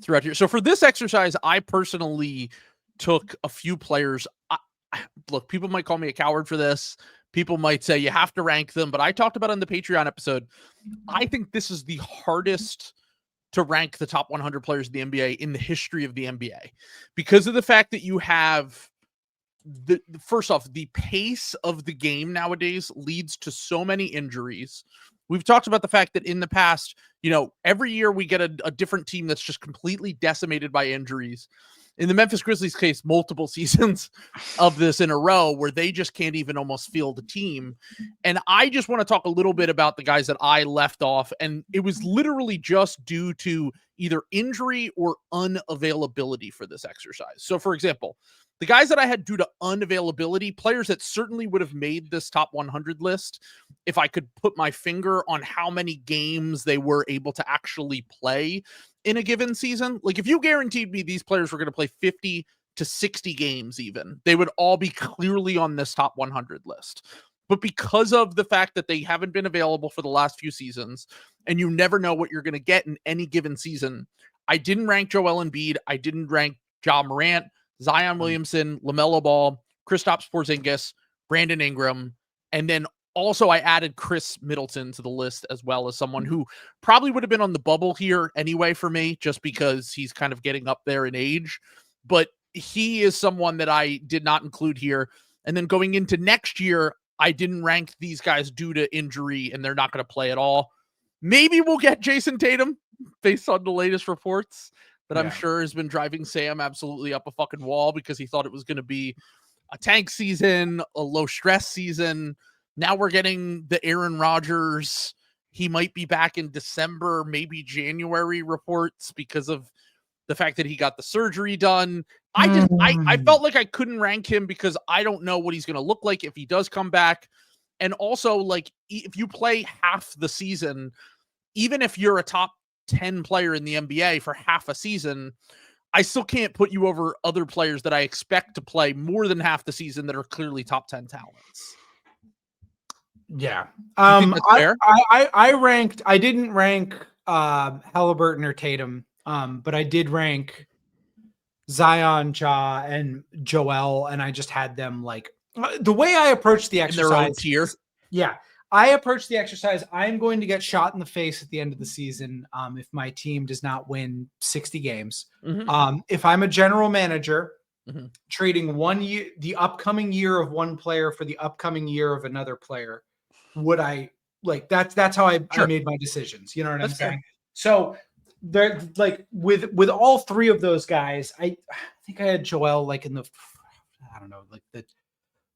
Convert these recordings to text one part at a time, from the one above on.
throughout here. So for this exercise, I personally took a few players. Look, people might call me a coward for this. People might say you have to rank them, but I talked about it on the Patreon episode. I think this is the hardest to rank the top 100 players in the NBA in the history of the NBA because of the fact that you have first off, the pace of the game nowadays leads to so many injuries. We've talked about the fact that in the past, every year we get a different team that's just completely decimated by injuries. In the Memphis Grizzlies case, multiple seasons of this in a row where they just can't even almost field a team. And I just want to talk a little bit about the guys that I left off. And it was literally just due to either injury or unavailability for this exercise. So for example, the guys that I had due to unavailability, players that certainly would have made this top 100 list if I could put my finger on how many games they were able to actually play in a given season. Like if you guaranteed me these players were going to play 50 to 60 games even, they would all be clearly on this top 100 list. But because of the fact that they haven't been available for the last few seasons, and you never know what you're going to get in any given season, I didn't rank Joel Embiid. I didn't rank Ja Morant, Zion Williamson, LaMelo Ball, Kristaps Porzingis, Brandon Ingram, and then also I added Chris Middleton to the list as well as someone who probably would have been on the bubble here anyway for me, just because he's kind of getting up there in age. But he is someone that I did not include here. And then going into next year, I didn't rank these guys due to injury, and they're not going to play at all. Maybe we'll get Jason Tatum based on the latest reports that I'm sure has been driving Sam absolutely up a fucking wall because he thought it was going to be a tank season, a low stress season. Now we're getting the Aaron Rodgers. He might be back in December, maybe January reports because of the fact that he got the surgery done. I felt like I couldn't rank him because I don't know what he's going to look like if he does come back. And also, like, if you play half the season, even if you're a top 10 player in the NBA for half a season, I still can't put you over other players that I expect to play more than half the season that are clearly top 10 talents. Yeah. I didn't rank Halliburton or Tatum, but I did rank Zion, Ja, and Joel, and I just had them like the way I approached the exercise. In their own tier. Yeah. I approach the exercise. I'm going to get shot in the face at the end of the season if my team does not win 60 games. Mm-hmm. If I'm a general manager, trading 1 year, the upcoming year of one player for the upcoming year of another player, would I like that's how I made my decisions. You know what I'm saying? So they're like with all three of those guys, I think I had Joel like in the, I don't know, like the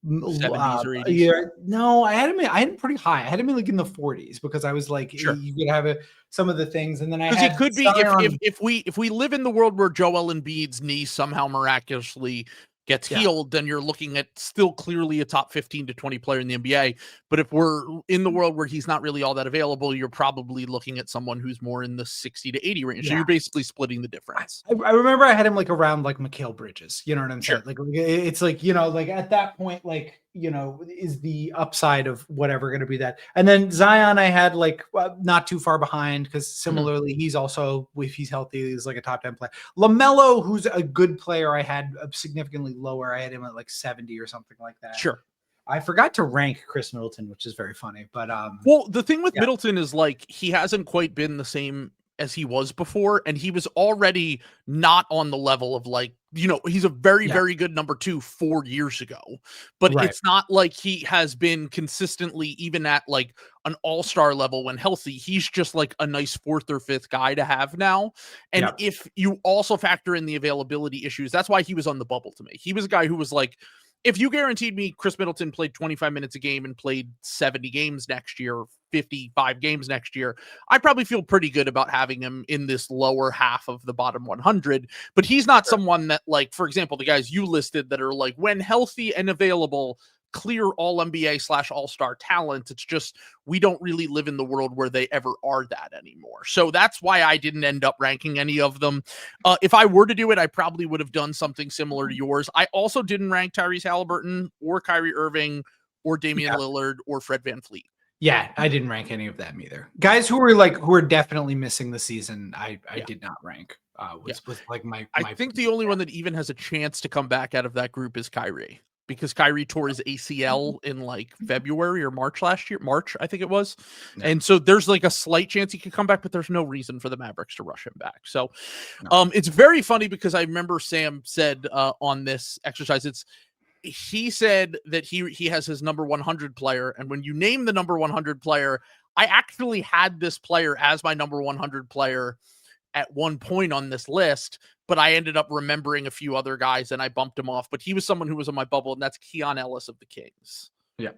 70s or 80s. Yeah, no, I had him pretty high. I had him like in the 40s because I was like, you could have some of the things, and then I had he could be if we live in the world where Joel Embiid's knee somehow miraculously gets healed, then you're looking at still clearly a top 15 to 20 player in the NBA. But if we're in the world where he's not really all that available, you're probably looking at someone who's more in the 60 to 80 range. So you're basically splitting the difference. I remember I had him like around like Mikal Bridges. You know what I'm saying? Like it's like, like at that point, like, is the upside of whatever going to be that. And then Zion, I had like not too far behind because similarly, he's also, if he's healthy, he's like a top 10 player. LaMelo, who's a good player, I had significantly lower. I had him at like 70 or something like that. Sure. I forgot to rank Chris Middleton, which is very funny. But well, the thing with Middleton is like he hasn't quite been the same as he was before, and he was already not on the level of like, he's a very, very good number 2 4 years ago, but it's not like he has been consistently even at like an all-star level when healthy. He's just like a nice 4th or 5th guy to have now. And if you also factor in the availability issues, that's why he was on the bubble to me. He was a guy who was like, if you guaranteed me Chris Middleton played 25 minutes a game and played 70 games next year, 55 games next year, I probably feel pretty good about having him in this lower half of the bottom 100. But he's not someone that, like, for example, the guys you listed that are like, when healthy and available, clear all NBA / all-star talent. It's just, we don't really live in the world where they ever are that anymore. So that's why I didn't end up ranking any of them. If I were to do it, I probably would have done something similar to yours. I also didn't rank Tyrese Halliburton or Kyrie Irving or Damian Lillard or Fred VanVleet. Yeah, I didn't rank any of them either. Guys who are definitely missing the season, I did not rank. Was like my I think the only one that even has a chance to come back out of that group is Kyrie, because Kyrie tore his ACL in like February or March last year. March, I think it was. Yeah. And so there's like a slight chance he could come back, but there's no reason for the Mavericks to rush him back. So it's very funny because I remember Sam said on this exercise, he said that he has his number 100 player. And when you name the number 100 player, I actually had this player as my number 100 player at one point on this list, but I ended up remembering a few other guys and I bumped him off. But he was someone who was on my bubble, and that's Keon Ellis of the Kings. Yeah.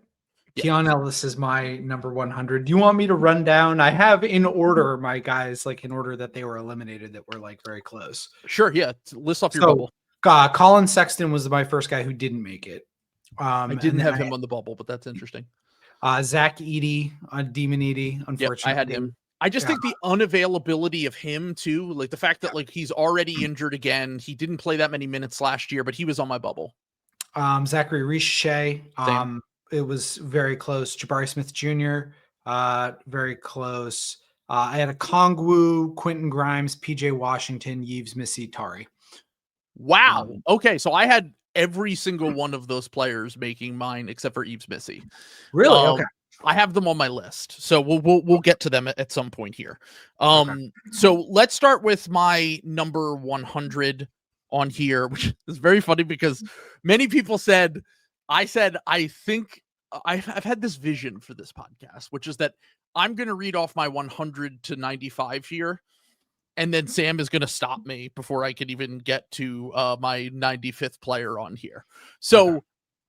Keon Ellis is my number 100. Do you want me to run down? I have in order my guys, like in order that they were eliminated, that were like very close. Sure. Yeah. List off your bubble. Colin Sexton was my first guy who didn't make it. I didn't have him on the bubble, but that's interesting. Zach Edey, Demon Edey, unfortunately. Yep, I had him. I just think the unavailability of him too, like the fact that like he's already injured again. He didn't play that many minutes last year, but he was on my bubble. Zachary Riche, it was very close. Jabari Smith Jr., very close. I had a Kongwu, Quentin Grimes, PJ Washington, Yves Missy, Tari. Wow. Okay, so I had every single one of those players making mine except for Yves Missy. Really? Okay. I have them on my list, so we'll get to them at some point here. So let's start with my number 100 on here, which is very funny because many people said I think I've had this vision for this podcast, which is that I'm going to read off my 100 to 95 here, and then Sam is going to stop me before I could even get to my 95th player on here. So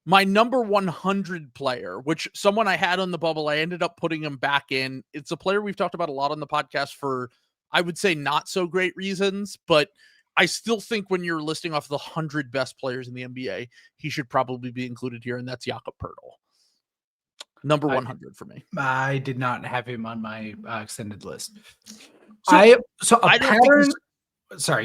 my number 100 player, which someone I had on the bubble, I ended up putting him back in. It's a player we've talked about a lot on the podcast for, I would say, not so great reasons, but I still think when you're listing off the 100 best players in the NBA, he should probably be included here, and that's Jakob Poeltl. Number 100 for me. I did not have him on my extended list. Sorry,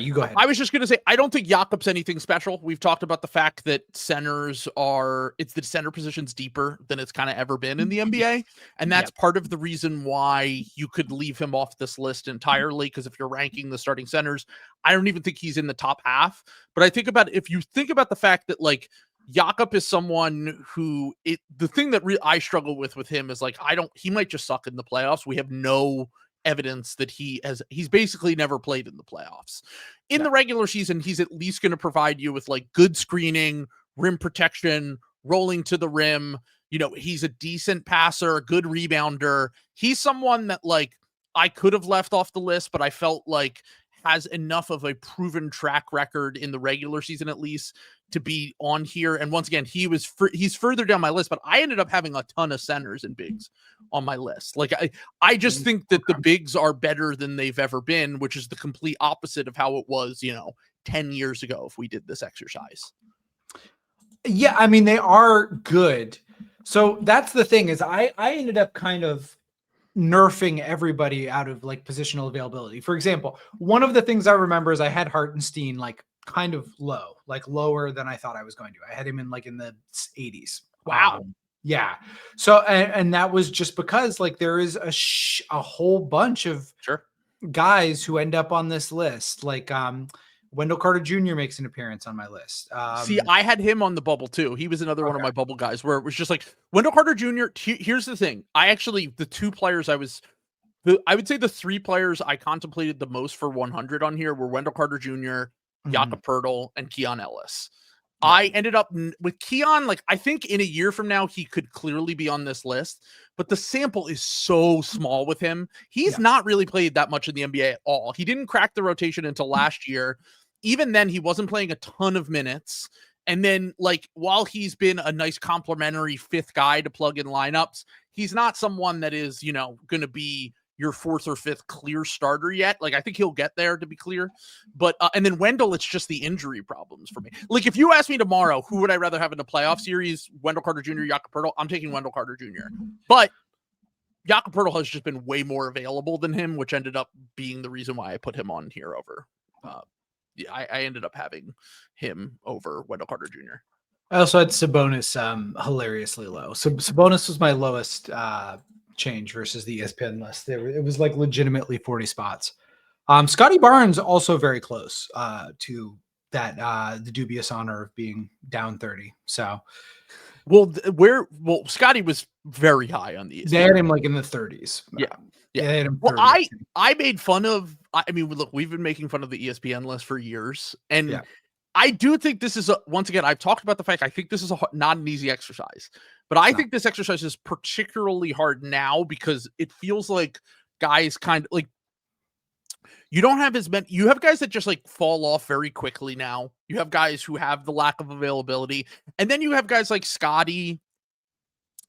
you go ahead. I was just going to say, I don't think Jakob's anything special. We've talked about the fact that it's the center position's deeper than it's kind of ever been in the NBA. And that's part of the reason why you could leave him off this list entirely. Because if you're ranking the starting centers, I don't even think he's in the top half. But if you think about the fact that like Jakob is someone who the thing that I struggle with him is like, he might just suck in the playoffs. We have no evidence that he's basically never played in the playoffs. In the regular season, he's at least going to provide you with like good screening, rim protection, rolling to the rim. You know, he's a decent passer, a good rebounder. He's someone that like I could have left off the list, but I felt like has enough of a proven track record in the regular season, at least, to be on here. And once again, he's further down my list, but I ended up having a ton of centers and bigs on my list. Like I just think that the bigs are better than they've ever been, which is the complete opposite of how it was, 10 years ago, if we did this exercise. Yeah. I mean, they are good. So that's the thing is I ended up kind of nerfing everybody out of like positional availability. For example, one of the things I remember is I had Hartenstein like kind of low, like lower than I thought I was going to. I had him in like in the 80s. Wow. Yeah. So, and that was just because like there is a whole bunch of guys who end up on this list. Like, Wendell Carter Jr. makes an appearance on my list. See, I had him on the bubble too. He was another one of my bubble guys where it was just like Wendell Carter Jr. Here's the thing. The two players I would say the three players I contemplated the most for 100 on here were Wendell Carter Jr., Jakob Poeltl, and Keon Ellis. Yeah. I ended up with Keon, like I think in a year from now, he could clearly be on this list, but the sample is so small with him. He's not really played that much in the NBA at all. He didn't crack the rotation until last year. Even then, he wasn't playing a ton of minutes. And then, like, while he's been a nice complimentary fifth guy to plug in lineups, he's not someone that is, going to be your fourth or fifth clear starter yet. Like, I think he'll get there, to be clear. But, and then Wendell, it's just the injury problems for me. Like, if you ask me tomorrow, who would I rather have in the playoff series, Wendell Carter Jr., Jakob Poeltl? I'm taking Wendell Carter Jr. But Jakob Poeltl has just been way more available than him, which ended up being the reason why I put him on here over. I ended up having him over Wendell Carter Jr. I also had Sabonis hilariously low. So Sabonis was my lowest change versus the ESPN list. It was like legitimately 40 spots. Scotty Barnes also very close to that the dubious honor of being down 30. So well, Scotty was very high on these. They had him like in the 30s. Yeah. Yeah. They had him Well, 30. I made fun of. I mean, look, we've been making fun of the ESPN list for years, and Yeah. I do think this is once again. I've talked about the fact I think this is not an easy exercise, but I think this exercise is particularly hard now because it feels like guys kind of like you don't have as many. You have guys that just like fall off very quickly now. You have guys who have the lack of availability, and then you have guys like Scotty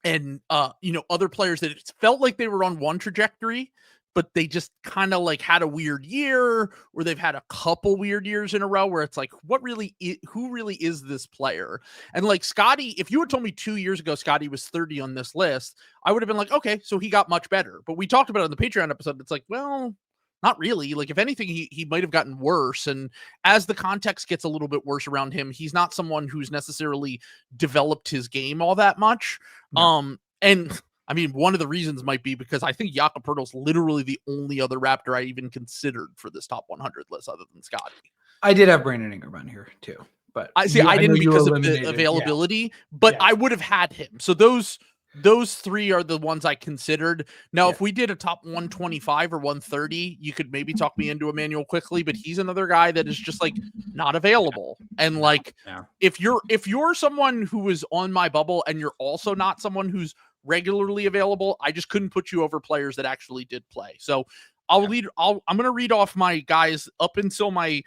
and other players that it felt like they were on one trajectory, but they just kind of like had a weird year, or they've had a couple weird years in a row where it's like, who really is this player? And like Scotty, if you had told me 2 years ago Scotty was 30 on this list, I would have been like, okay, so he got much better. But we talked about it on the Patreon episode. It's like, well, not really. Like, if anything, he might have gotten worse. And as the context gets a little bit worse around him, he's not someone who's necessarily developed his game all that much. No. And I mean, one of the reasons might be because I think Jakob Poeltl's literally the only other Raptor I even considered for this top 100 list other than Scotty. I did have Brandon Ingram on here too, but I didn't because of the availability, but I would have had him. So those three are the ones I considered. Now, if we did a top 125 or 130, you could maybe talk me into Emmanuel quickly, but he's another guy that is just like not available. And like, if you're someone who is on my bubble and you're also not someone who's regularly available, I just couldn't put you over players that actually did play. So I'm going to read off my guys up until my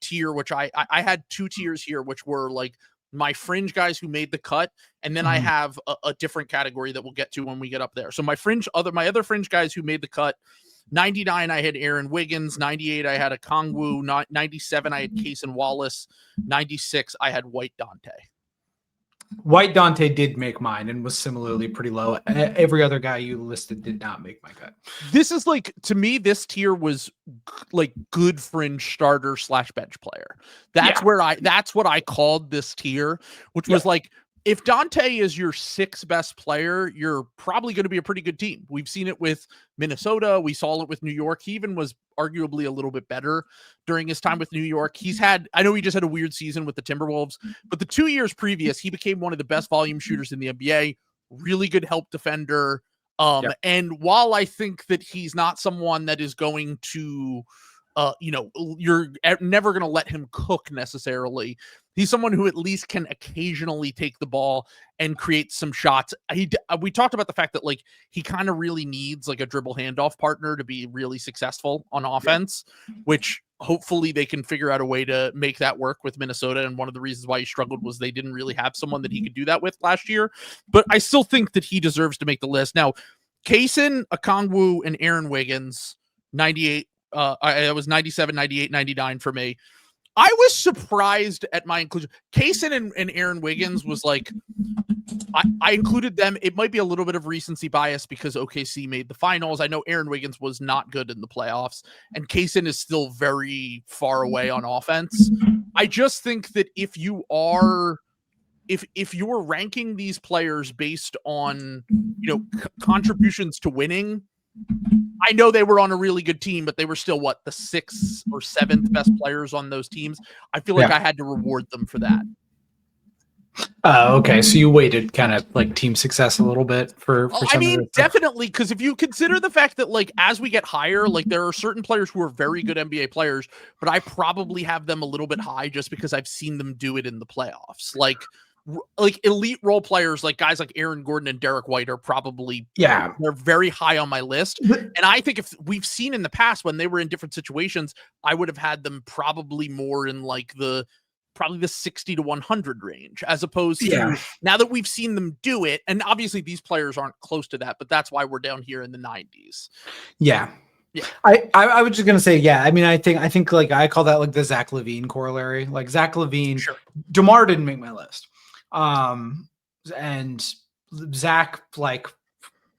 tier, which I had 2 tiers here, which were like my fringe guys who made the cut, and then I have a different category that we'll get to when we get up there. So my other fringe guys who made the cut: 99 I had Aaron Wiggins, 98 I had a Kongwu, 97 I had Case and Wallace, 96 I had White Dante. White Dante did make mine and was similarly pretty low. Every other guy you listed did not make my cut. This is like, to me, this tier was like good fringe starter / bench player. That's what I called this tier, which was like, if Dante is your 6th best player, you're probably going to be a pretty good team. We've seen it with Minnesota. We saw it with New York. He even was arguably a little bit better during his time with New York. I know he just had a weird season with the Timberwolves, but the 2 years previous, he became one of the best volume shooters in the NBA, really good help defender. And while I think that he's not someone that is going to, you're never going to let him cook necessarily, he's someone who at least can occasionally take the ball and create some shots. We talked about the fact that like he kind of really needs like a dribble handoff partner to be really successful on offense, which hopefully they can figure out a way to make that work with Minnesota. And one of the reasons why he struggled was they didn't really have someone that he could do that with last year. But I still think that he deserves to make the list. Now, Kaysen, Okongwu, and Aaron Wiggins, 98. It was 97, 98, 99 for me. I was surprised at my inclusion. Kaysen and Aaron Wiggins was like, I included them. It might be a little bit of recency bias because OKC made the finals. I know Aaron Wiggins was not good in the playoffs, and Kaysen is still very far away on offense. I just think that if you're ranking these players based on, contributions to winning, I know they were on a really good team, but they were still the 6th or 7th best players on those teams. I feel like I had to reward them for that. Okay. So you weighted kind of like team success a little bit for I mean, definitely, because if you consider the fact that like as we get higher, like there are certain players who are very good NBA players, but I probably have them a little bit high just because I've seen them do it in the playoffs. Like elite role players, like guys like Aaron Gordon and Derek White are probably, they're very high on my list. And I think if we've seen in the past when they were in different situations, I would have had them probably more in like the 60 to 100 range, as opposed to now that we've seen them do it. And obviously these players aren't close to that, but that's why we're down here in the 90s. Yeah. I was just gonna say, I mean, I think like I call that like the Zach LaVine corollary. Like Zach LaVine, DeMar didn't make my list. And Zach like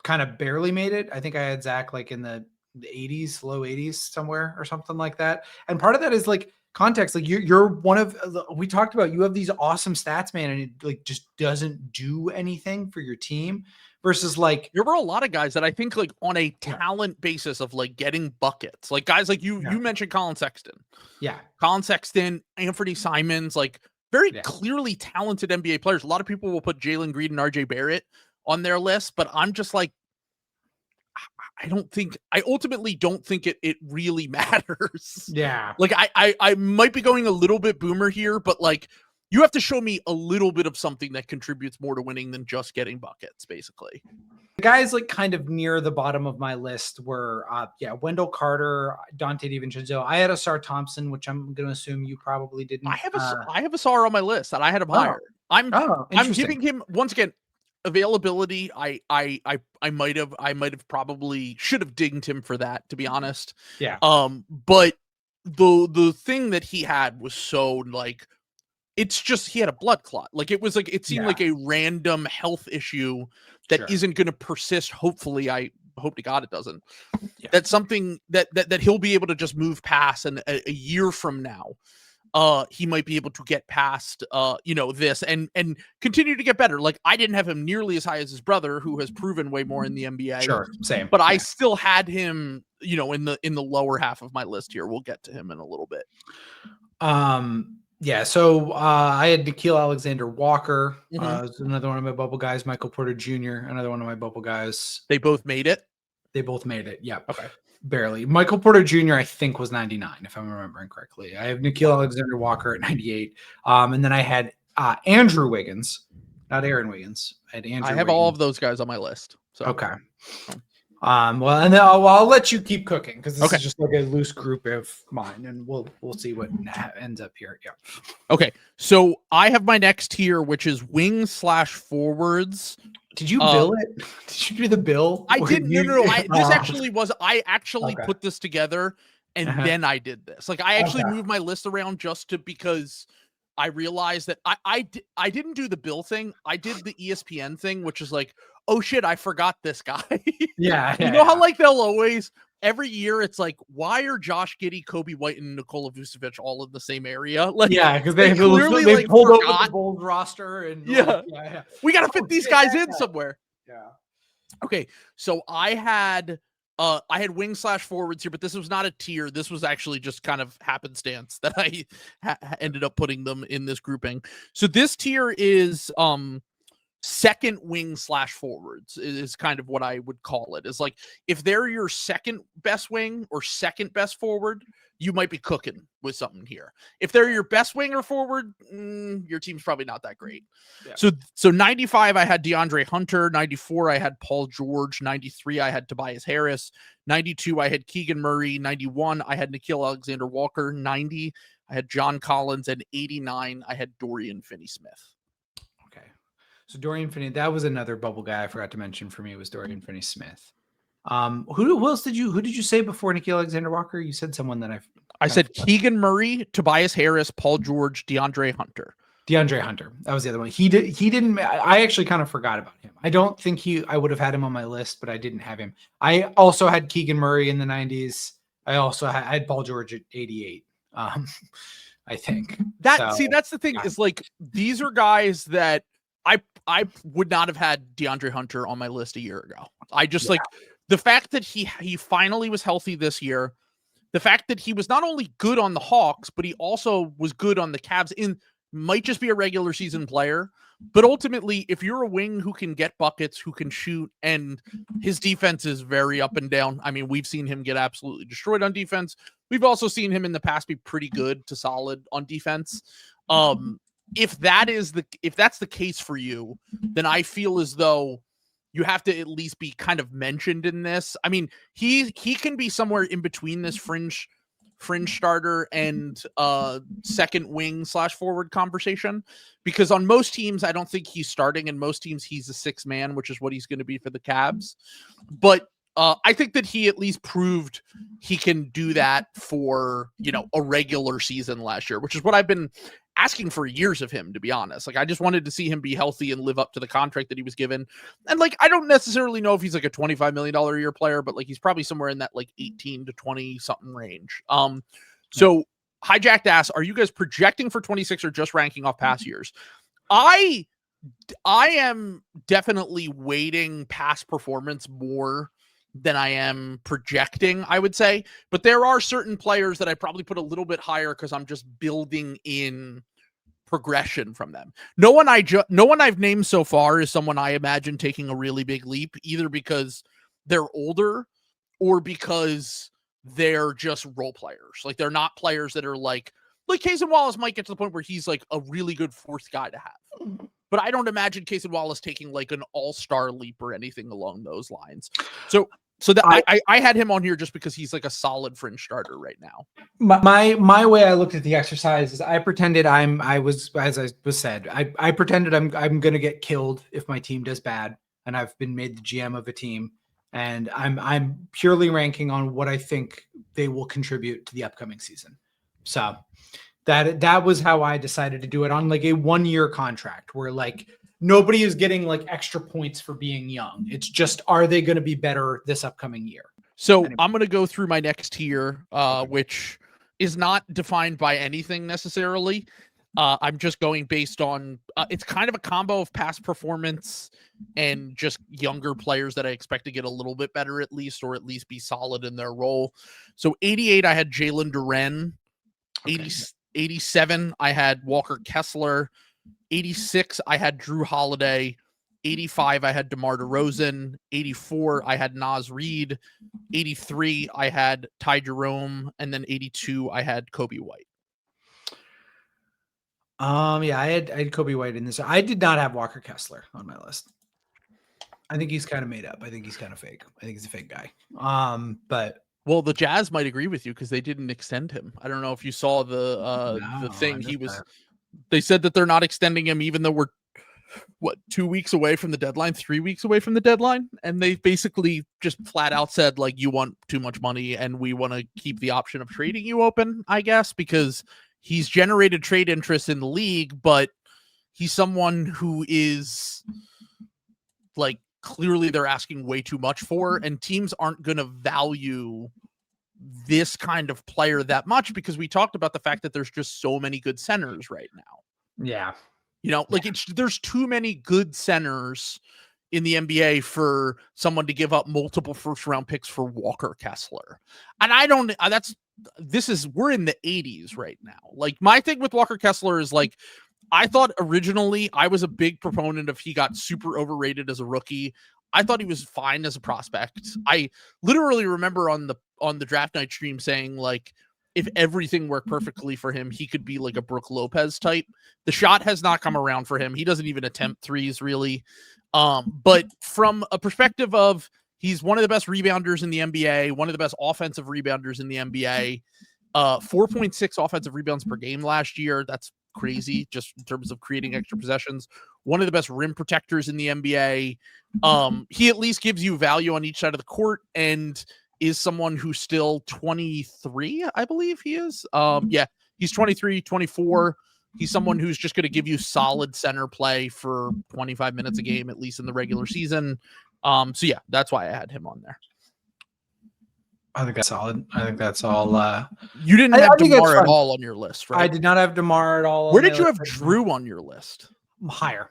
kind of barely made it. I think I had Zach like in the 80s, low 80s somewhere or something like that. And part of that is like context. Like you're one of we talked about, you have these awesome stats, man, and it like just doesn't do anything for your team. versus like there were a lot of guys that I think like on a talent basis of like getting buckets, like guys like you mentioned Colin Sexton. Yeah. Colin Sexton, Anthony Simons, like very clearly talented NBA players. A lot of people will put Jalen Green and RJ Barrett on their list, but I'm just like, I ultimately don't think it really matters. Yeah. Like I might be going a little bit boomer here, but like you have to show me a little bit of something that contributes more to winning than just getting buckets, basically. The guys like kind of near the bottom of my list were Wendell Carter, Dante DiVincenzo. I had Asar Thompson, which I'm going to assume you probably didn't. I have Asar on my list that I had him higher. I'm giving him, once again, availability. I might have probably should have dinged him for that, to be honest. Yeah. But the thing that he had was so like, it's just he had a blood clot. Like it was like it seemed like a random health issue that isn't going to persist. Hopefully, I hope to God it doesn't. That's something that he'll be able to just move past, and a year from now, he might be able to get past this and continue to get better. Like I didn't have him nearly as high as his brother, who has proven way more in the NBA. Sure, same. But I still had him, in the lower half of my list here. We'll get to him in a little bit. So I had Nickeil Alexander-Walker, another one of my bubble guys. Michael Porter Jr., another one of my bubble guys. They both made it? They both made it, yeah. Okay. Barely. Michael Porter Jr., I think, was 99, if I'm remembering correctly. I have Nickeil Alexander-Walker at 98. And then I had Andrew Wiggins, not Aaron Wiggins. I have Wiggins. All of those guys on my list. So. Okay. Well, and then I'll let you keep cooking because this is just like a loose group of mine, and we'll see what ends up here. Yeah. Okay, so I have my next tier, which is wing/forwards. Did you bill it? Did you do the bill? I didn't. No. I actually put this together, and then I did this. Like I actually moved my list around because I realized that I didn't do the bill thing. I did the ESPN thing, which is like, oh shit, I forgot this guy. Yeah. You know how like they'll always every year it's like, why are Josh Giddey, Kobe White, and Nikola Vucevic all in the same area? Like, because they clearly like pulled over the Bulls roster and we got to fit these guys in somewhere. Yeah. Okay, so I had wing/forwards here, but this was not a tier. This was actually just kind of happenstance that I ended up putting them in this grouping. So this tier is second wing/forwards is kind of what I would call it. Is like if they're your second best wing or second best forward, you might be cooking with something here. If they're your best wing or forward, your team's probably not that great. Yeah. So 95, I had DeAndre Hunter. 94, I had Paul George. 93, I had Tobias Harris. 92, I had Keegan Murray. 91, I had Nickeil Alexander-Walker. 90, I had John Collins. And 89, I had Dorian Finney-Smith. Okay. So Dorian Finney, that was another bubble guy I forgot to mention for me was Dorian Finney-Smith. Who else did you say before Nickeil Alexander-Walker? You said someone that I said Keegan Murray, Tobias Harris, Paul George, DeAndre Hunter. DeAndre Hunter. That was the other one. He didn't. I actually kind of forgot about him. I don't think I would have had him on my list, but I didn't have him. I also had Keegan Murray in the 90s. I also had Paul George at 88. I think that's the thing is like these are guys that I would not have had DeAndre Hunter on my list a year ago. I just like the fact that he finally was healthy this year, the fact that he was not only good on the Hawks, but he also was good on the Cavs might just be a regular season player. But ultimately, if you're a wing who can get buckets, who can shoot, and his defense is very up and down. I mean, we've seen him get absolutely destroyed on defense. We've also seen him in the past be pretty good to solid on defense. If that's the case for you, then I feel as though you have to at least be kind of mentioned in this. I mean, he can be somewhere in between this fringe starter and second wing/forward conversation, because on most teams, I don't think he's starting, and most teams he's a sixth man, which is what he's going to be for the Cavs. But I think that he at least proved he can do that for, a regular season last year, which is what I've been asking for years of him, to be honest. Like, I just wanted to see him be healthy and live up to the contract that he was given. And like, I don't necessarily know if he's like a $25 million a year player, but like, he's probably somewhere in that like 18 to 20 something range. So Hijacked asks, are you guys projecting for 26 or just ranking off past years? I I am definitely weighting past performance more than I am projecting, I would say. But there are certain players that I probably put a little bit higher because I'm just building in progression from them. No one I've named so far is someone I imagine taking a really big leap, either because they're older or because they're just role players. Like they're not players that are like Cason Wallace might get to the point where he's like a really good fourth guy to have. But I don't imagine Cason Wallace taking like an all-star leap or anything along those lines. So that I had him on here just because he's like a solid fringe starter right now. My way I looked at the exercise is I pretended I was, as I was said, I pretended I'm gonna get killed if my team does bad, and I've been made the GM of a team, and I'm purely ranking on what I think they will contribute to the upcoming season. So that was how I decided to do it, on like a 1-year contract where like nobody is getting like extra points for being young. It's just, are they going to be better this upcoming year? So anyway. I'm going to go through my next tier, which is not defined by anything necessarily. I'm just going based on, it's kind of a combo of past performance and just younger players that I expect to get a little bit better at least, or at least be solid in their role. So 88, I had Jaylen Brown. Okay. 87, I had Walker Kessler. 86, I had Drew Holiday. 85, I had DeMar DeRozan. 84, I had Naz Reid. 83, I had Ty Jerome. And then 82, I had Kobe White. Yeah, I had Kobe White in this. I did not have Walker Kessler on my list. I think he's kind of made up. I think he's kind of fake. I think he's a fake guy. But well, the Jazz might agree with you because they didn't extend him. I don't know if you saw the thing. They said that they're not extending him, even though we're 2 weeks away from the deadline, 3 weeks away from the deadline. And they basically just flat out said, like, you want too much money and we want to keep the option of trading you open, I guess, because he's generated trade interest in the league, but he's someone who is like, clearly they're asking way too much for, and teams aren't going to value this kind of player that much because we talked about the fact that there's just so many good centers right now. Yeah. You know, like there's too many good centers in the NBA for someone to give up multiple first round picks for Walker Kessler. And we're in the 80s right now. Like my thing with Walker Kessler is like, I thought originally I was a big proponent of he got super overrated as a rookie. I thought he was fine as a prospect. I literally remember on the draft night stream saying like, if everything worked perfectly for him, he could be like a Brook Lopez type. The shot has not come around for him. He doesn't even attempt threes really. But from a perspective of he's one of the best rebounders in the NBA, one of the best offensive rebounders in the NBA, 4.6 offensive rebounds per game last year. That's crazy just in terms of creating extra possessions. One of the best rim protectors in the NBA. He at least gives you value on each side of the court and is someone who's still 23, I believe he is. Yeah, he's 23, 24. He's someone who's just going to give you solid center play for 25 minutes a game, at least in the regular season. So yeah, that's why I had him on there. I think that's solid. I think that's all. You didn't have DeMar at all on your list, right? I did not have DeMar at all. Where did you have Drew on your list? Higher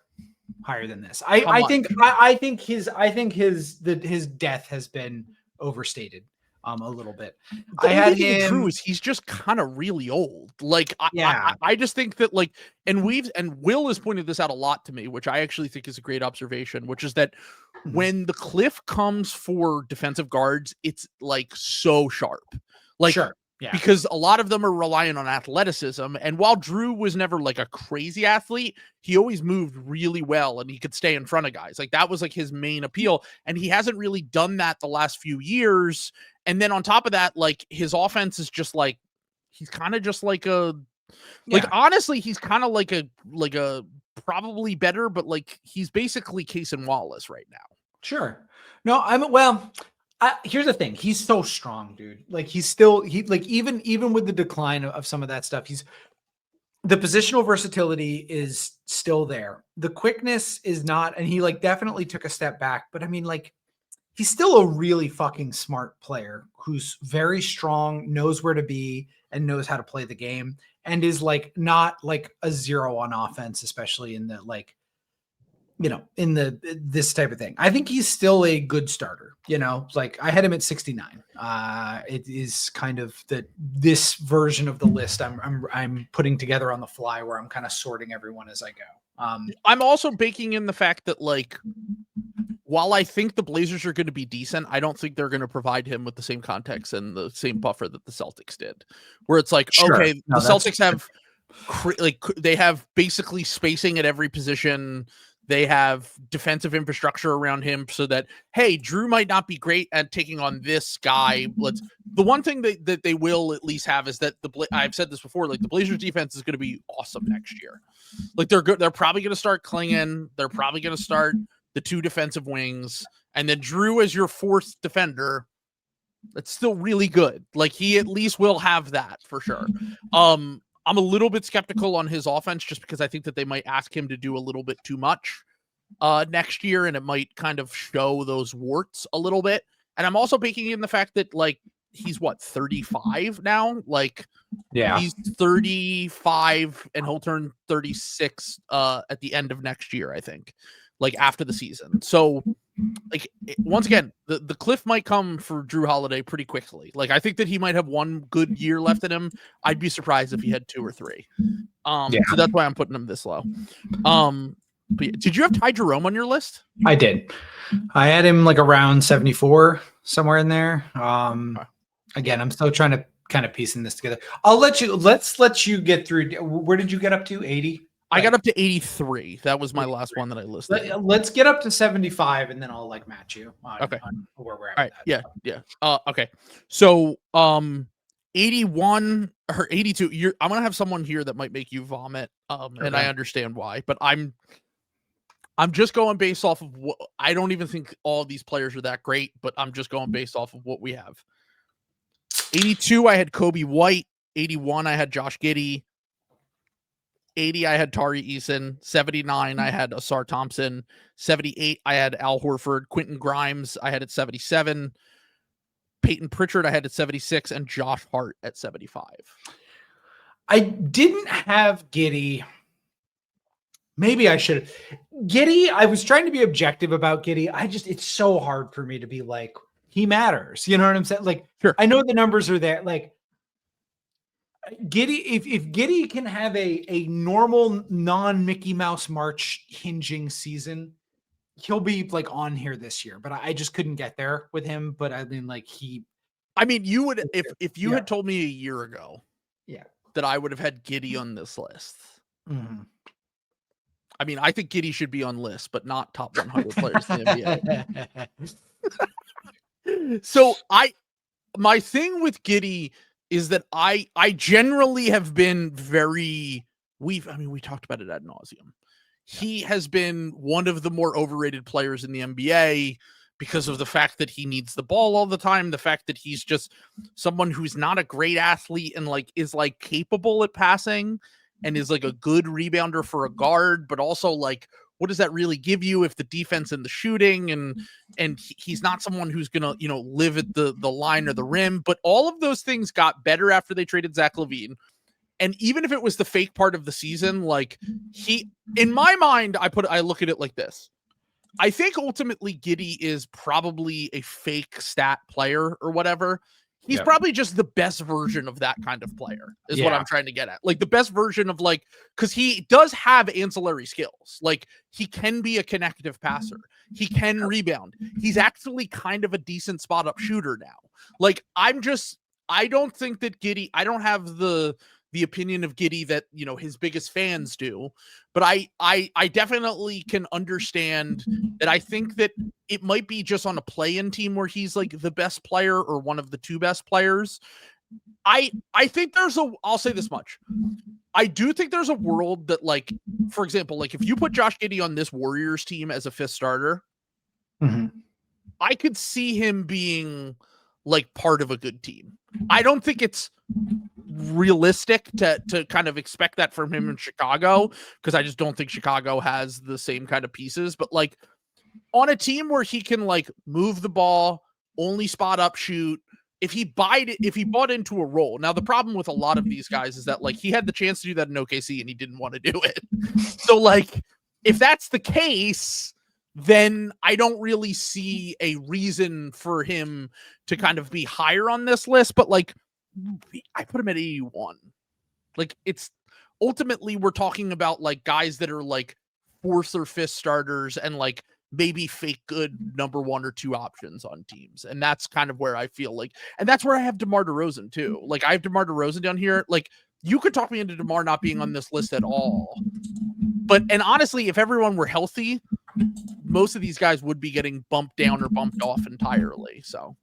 than this. I think his death has been overstated a little bit. I had him. Drew is he's just kind of really old. Like I just think that like, and Will has pointed this out a lot to me, which I actually think is a great observation, which is that when the cliff comes for defensive guards, it's like so sharp. Like, sure. Yeah. Because a lot of them are relying on athleticism. And while Drew was never like a crazy athlete, he always moved really well and he could stay in front of guys. Like that was like his main appeal. And he hasn't really done that the last few years. And then on top of that, like his offense is just like, he's kind of just like honestly, he's kind of like a probably better, but like he's basically Cason Wallace right now. Sure. No, here's the thing. He's so strong, dude. Like even with the decline of some of that stuff, the positional versatility is still there. The quickness is not, and he like definitely took a step back, but I mean like he's still a really fucking smart player who's very strong, knows where to be and knows how to play the game and is like not like a zero on offense, especially in the like in this type of thing. I think he's still a good starter. Like I had him at 69. It is kind of this version of the list I'm putting together on the fly, where I'm kind of sorting everyone as I go. I'm also baking in the fact that, like, while I think the Blazers are going to be decent, I don't think they're going to provide him with the same context and the same buffer that the Celtics did, where it's like, Sure. okay, the Celtics have they have basically spacing at every position. They have defensive infrastructure around him so that, hey, Drew might not be great at taking on this guy. The one thing that they will at least have is that I've said this before, like the Blazers defense is going to be awesome next year. Like they're good. They're probably going to start Klingon. They're probably going to start the 2 defensive wings, and then Drew as your 4th defender. That's still really good. Like he at least will have that for sure. I'm a little bit skeptical on his offense just because I think that they might ask him to do a little bit too much next year, and it might kind of show those warts a little bit. And I'm also baking in the fact that, like, he's 35 now? Like, yeah, he's 35 and he'll turn 36 at the end of next year, I think, like after the season. So, like, once again, the cliff might come for Drew Holiday pretty quickly. Like, I think that he might have 1 good year left in him. I'd be surprised if he had 2 or 3. So that's why I'm putting him this low. But did you have Ty Jerome on your list? I did. I had him like around 74, somewhere in there. Again, I'm still trying to kind of piecing this together. Let's let you get through. Where did you get up to? 80? I got up to 83. That was my last one that I listed. Let's get up to 75, and then I'll like match you on where we're at. All right. Yeah. Okay. So 81 or 82. I'm gonna have someone here that might make you vomit. And I understand why, but I'm just going based off of what I don't even think all of these players are that great, but I'm just going based off of what we have. 82, I had Kobe White. 81, I had Josh Giddey. 80, I had Tari Eason. 79, I had Asar Thompson. 78, I had Al Horford. Quentin Grimes, I had at 77. Peyton Pritchard, I had at 76, and Josh Hart at 75. I didn't have Giddey. Maybe I should have. Giddey, I was trying to be objective about Giddey. It's so hard for me to be like, he matters. You know what I'm saying? Like, sure. I know the numbers are there. Like, Giddey, if Giddey can have a normal non-Mickey Mouse March hinging season, he'll be like on here this year. But I just couldn't get there with him. But I mean, like you would if you had told me a year ago, that I would have had Giddey on this list. Mm-hmm. I mean, I think Giddey should be on lists, but not top 100 players in the NBA. So my thing with Giddey is that I generally have been we talked about it ad nauseum. He has been one of the more overrated players in the NBA because of the fact that he needs the ball all the time, the fact that he's just someone who's not a great athlete and like is like capable at passing and is like a good rebounder for a guard, but also like, what does that really give you if the defense and the shooting and he's not someone who's gonna, live at the line or the rim, but all of those things got better after they traded Zach LaVine. And even if it was the fake part of the season, like in my mind, I look at it like this. I think ultimately Giddey is probably a fake stat player or whatever. He's probably just the best version of that kind of player is what I'm trying to get at. Like the best version of like, because he does have ancillary skills. Like he can be a connective passer. He can rebound. He's actually kind of a decent spot up shooter now. Like I don't think that Giddey, I don't have the opinion of Giddey that, his biggest fans do, but I definitely can understand that. I think that it might be just on a play-in team where he's like the best player or one of the 2 best players. I think I'll say this much. I do think there's a world that, like, for example, like if you put Josh Giddey on this Warriors team as a 5th starter, I could see him being like part of a good team. I don't think it's realistic to kind of expect that from him in Chicago, because I just don't think Chicago has the same kind of pieces. But like on a team where he can like move the ball, only spot up shoot, if he bought into a role. Now the problem with a lot of these guys is that like he had the chance to do that in OKC and he didn't want to do it. So like if that's the case, then I don't really see a reason for him to kind of be higher on this list. But like, I put him at 81. Like, it's ultimately we're talking about like guys that are like 4th or 5th starters and like maybe fake good number 1 or 2 options on teams. And that's kind of where I feel like, and that's where I have DeMar DeRozan too. Like, I have DeMar DeRozan down here. Like, you could talk me into DeMar not being on this list at all. But, and honestly, if everyone were healthy, most of these guys would be getting bumped down or bumped off entirely. So,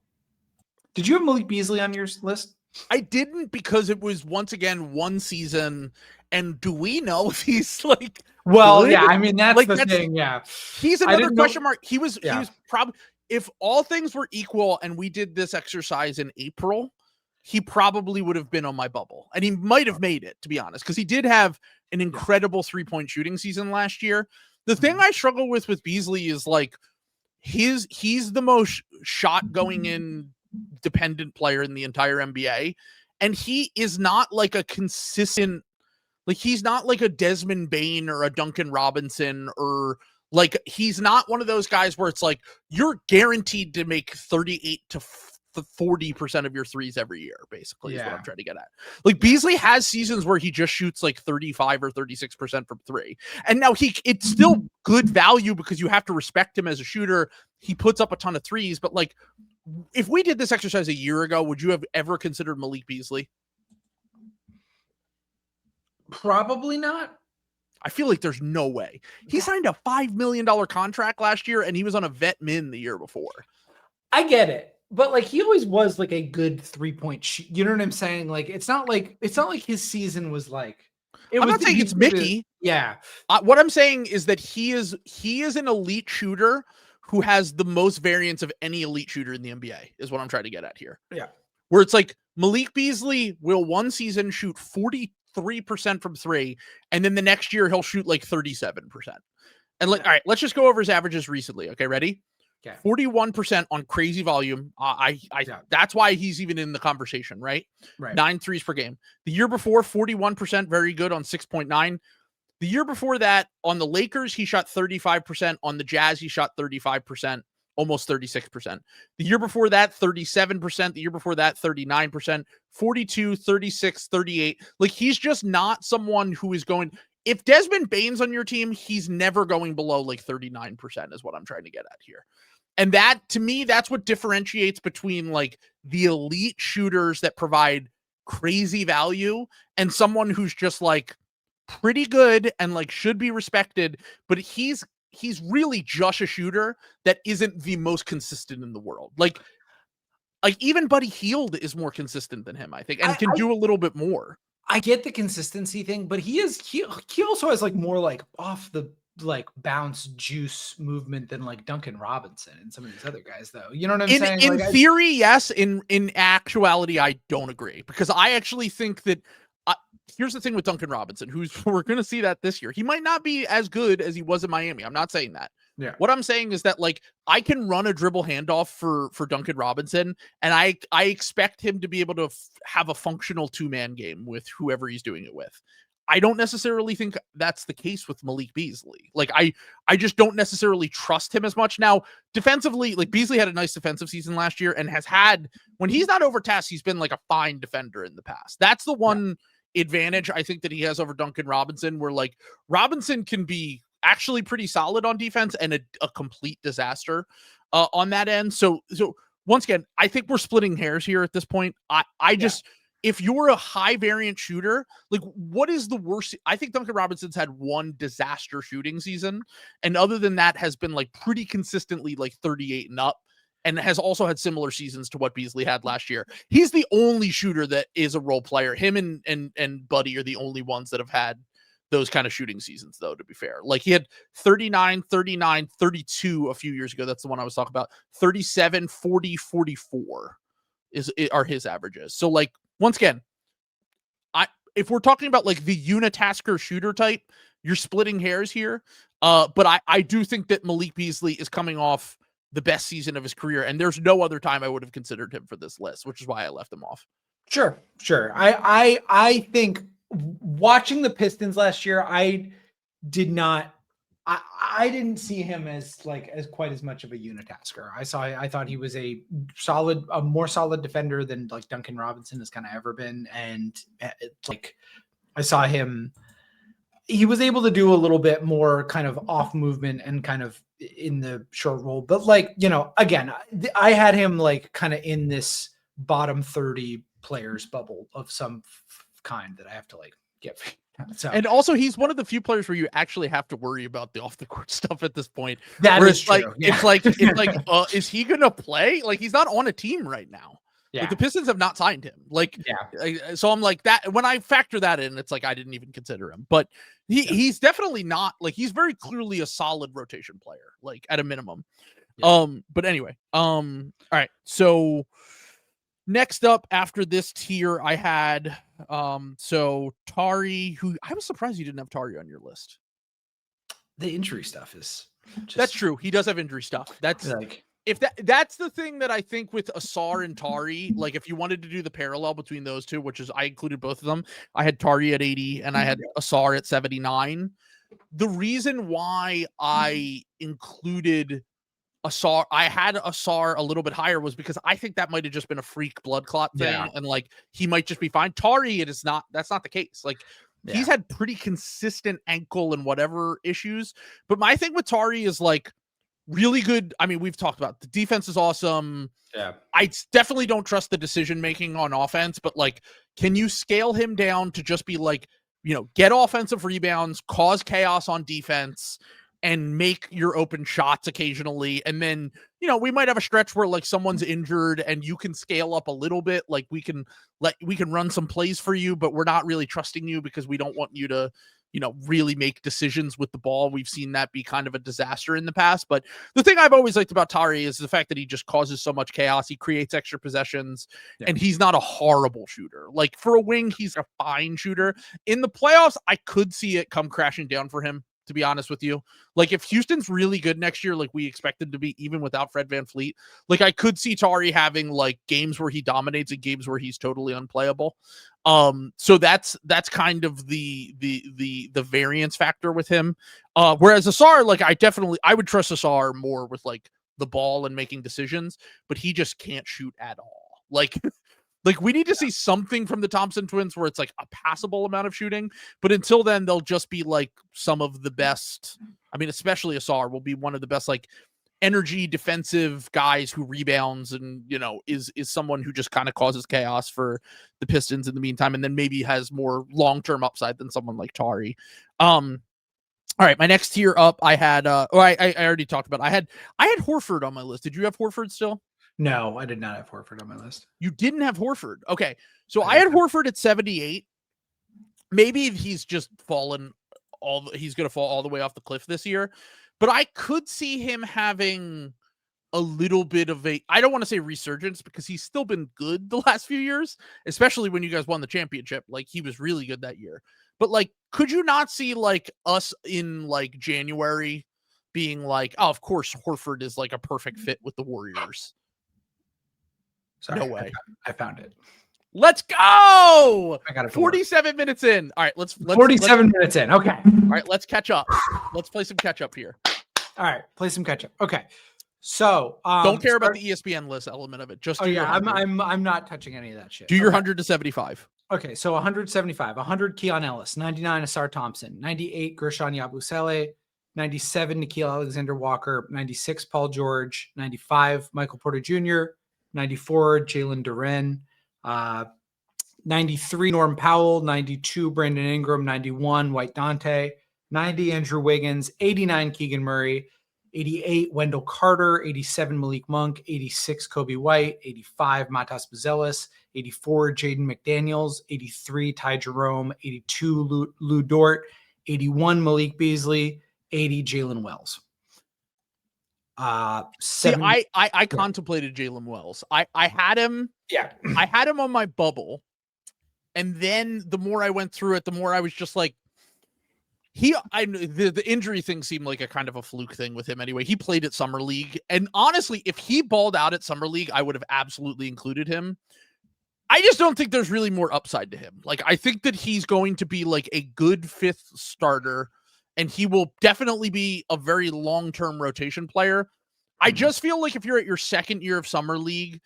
did you have Malik Beasley on your list? I didn't, because it was once again one season. And do we know if he's like, well, good? Yeah, I mean, that's like, the thing. Yeah. He's another question mark. He was probably, if all things were equal and we did this exercise in April, he probably would have been on my bubble, and he might have made it, to be honest, because he did have an incredible 3-point shooting season last year. The thing I struggle with Beasley is like he's the most shot going in dependent player in the entire NBA. And he is not like a consistent, like he's not like a Desmond Bane or a Duncan Robinson, or like, he's not one of those guys where it's like, you're guaranteed to make 38 to 40% of your threes every year, basically, is what I'm trying to get at. Like, Beasley has seasons where he just shoots like 35 or 36% from 3. And now it's still good value because you have to respect him as a shooter. He puts up a ton of threes, but like, if we did this exercise a year ago, would you have ever considered Malik Beasley? Probably not. I feel like there's no way. He signed a $5 million contract last year, and he was on a vet min the year before. I get it. But like, he always was like a good 3-point shoot. You know what I'm saying? Like, it's not like his season was like, I'm not saying it's Mickey. Yeah. What I'm saying is that he is an elite shooter who has the most variance of any elite shooter in the NBA, is what I'm trying to get at here. Yeah. Where it's like, Malik Beasley will one season shoot 43% from 3, and then the next year he'll shoot like 37%. And like, all right, let's just go over his averages recently. Okay, ready? Okay. 41% on crazy volume. That's why he's even in the conversation, right? Right. 9 threes per game. The year before, 41%, very good on 6.9. The year before that, on the Lakers, he shot 35%. On the Jazz, he shot 35%, almost 36%. The year before that, 37%. The year before that, 39%, 42, 36, 38. Like, he's just not someone who is going, if Desmond Bane's on your team, he's never going below like 39%, is what I'm trying to get at here. And that, to me, that's what differentiates between like the elite shooters that provide crazy value and someone who's just like pretty good and like should be respected, but he's really just a shooter that isn't the most consistent in the world. Like even Buddy Hield is more consistent than him, I think, and can do a little bit more. I get the consistency thing, but he also has like more like off the like bounce juice movement than like Duncan Robinson and some of these other guys, though. You know what I'm saying? In theory, yes. In actuality, I don't agree, because I actually think that here's the thing with Duncan Robinson, we're going to see that this year. He might not be as good as he was in Miami. I'm not saying that. Yeah. What I'm saying is that like, I can run a dribble handoff for Duncan Robinson, and I expect him to be able to have a functional 2-man game with whoever he's doing it with. I don't necessarily think that's the case with Malik Beasley. Like, I just don't necessarily trust him as much. Now, defensively, like, Beasley had a nice defensive season last year and has had, when he's not overtasked, he's been like a fine defender in the past. That's the one advantage I think that he has over Duncan Robinson, where like Robinson can be actually pretty solid on defense and a complete disaster on that end. So once again, I think we're splitting hairs here at this point. I just, if you're a high variant shooter, like, what is the worst? I think Duncan Robinson's had one disaster shooting season, and other than that has been like pretty consistently like 38 and up, and has also had similar seasons to what Beasley had last year. He's the only shooter that is a role player. Him and Buddy are the only ones that have had those kind of shooting seasons, though, to be fair. Like, he had 39, 39, 32 a few years ago. That's the one I was talking about. 37, 40, 44 are his averages. So like, once again, if we're talking about like the unitasker shooter type, you're splitting hairs here. But I do think that Malik Beasley is coming off the best season of his career, and there's no other time I would have considered him for this list, which is why I left him off. Sure. I think watching the Pistons last year, I did not I didn't see him as quite as much of a unitasker. I thought he was a more solid defender than like Duncan Robinson has kind of ever been. And it's like, I saw him, he was able to do a little bit more kind of off movement and kind of in the short roll. But like, again, I had him like kind of in this bottom 30 players bubble of some kind that I have to like get. So, and also he's one of the few players where you actually have to worry about the off the court stuff at this point. That is true. Like, yeah. it's like, is he going to play? Like, he's not on a team right now. Yeah. Like, the Pistons have not signed him. Like, so I'm like that. When I factor that in, it's like, I didn't even consider him, but he's definitely not like, he's very clearly a solid rotation player, like at a minimum. Yeah. But anyway, all right. So next up after this tier, I had, so Tari, who I was surprised you didn't have Tari on your list. The injury stuff is that's true. He does have injury stuff. That's like, if that's the thing that I think with Asar and Tari, like if you wanted to do the parallel between those two, which is I included both of them, I had Tari at 80 and I had Asar at 79. The reason why I included Asar, I had Asar a little bit higher was because I think that might have just been a freak blood clot thing, and like he might just be fine. Tari, it is not. That's not the case. Like he's had pretty consistent ankle and whatever issues, but my thing with Tari is like really good. I mean, we've talked about the defense is awesome. Yeah, I definitely don't trust the decision making on offense, but like, can you scale him down to just be like, get offensive rebounds, cause chaos on defense, and make your open shots occasionally. And then, we might have a stretch where like someone's injured and you can scale up a little bit. Like we can run some plays for you, but we're not really trusting you because we don't want you to, really make decisions with the ball. We've seen that be kind of a disaster in the past. But the thing I've always liked about Tari is the fact that he just causes so much chaos. He creates extra possessions and he's not a horrible shooter. Like for a wing, he's a fine shooter. In the playoffs, I could see it come crashing down for him, to be honest with you. Like if Houston's really good next year, like we expected to be, even without Fred VanVleet, like I could see Tari having like games where he dominates and games where he's totally unplayable. So that's kind of the variance factor with him. Whereas Asar, like I would trust Asar more with like the ball and making decisions, but he just can't shoot at all. Like we need to see something from the Thompson twins where it's like a passable amount of shooting, but until then they'll just be like some of the best. I mean, especially Asar will be one of the best, like energy defensive guys who rebounds and, is someone who just kind of causes chaos for the Pistons in the meantime. And then maybe has more long-term upside than someone like Tari. All right. My next tier up, I had, I already talked about, I had Horford on my list. Did you have Horford still? No, I did not have Horford on my list. You didn't have Horford. Okay. So I had Horford at 78. Maybe he's just he's going to fall all the way off the cliff this year, but I could see him having a little bit of I don't want to say resurgence because he's still been good the last few years, especially when you guys won the championship. Like he was really good that year, but like, could you not see like us in like January being like, oh, of course, Horford is like a perfect fit with the Warriors. Sorry, no way. I found it. Let's go. I got it. 47 minutes in. All right, let's 47 minutes in. Okay. All right, let's catch up. Let's play some catch up here. All right, play some catch up. Okay. So don't care about the ESPN list element of it. Just I'm not touching any of that shit. Do your 100 to 75. Okay, so 175, 100 Keon Ellis, 99 Asar Thompson, 98 Gershon Yabusele, 97 Nickeil Alexander-Walker, 96 Paul George, 95 Michael Porter Jr., 94 Jalen Duren, 93 Norm Powell, 92 Brandon Ingram, 91 White Dante, 90 Andrew Wiggins, 89 Keegan Murray, 88 Wendell Carter, 87 Malik Monk, 86 Kobe White, 85 Matas Buzelis, 84 Jaden McDaniels, 83 Ty Jerome, 82 Lou Dort, 81 Malik Beasley, 80 Jalen Wells. I contemplated Jalen Wells. I had him. Yeah. I had him on my bubble. And then the more I went through it, the more I was just like, the injury thing seemed like a kind of a fluke thing with him anyway. He played at Summer League. And honestly, if he balled out at Summer League, I would have absolutely included him. I just don't think there's really more upside to him. Like, I think that he's going to be like a good fifth starter and he will definitely be a very long-term rotation player. I just feel like if you're at your second year of summer league,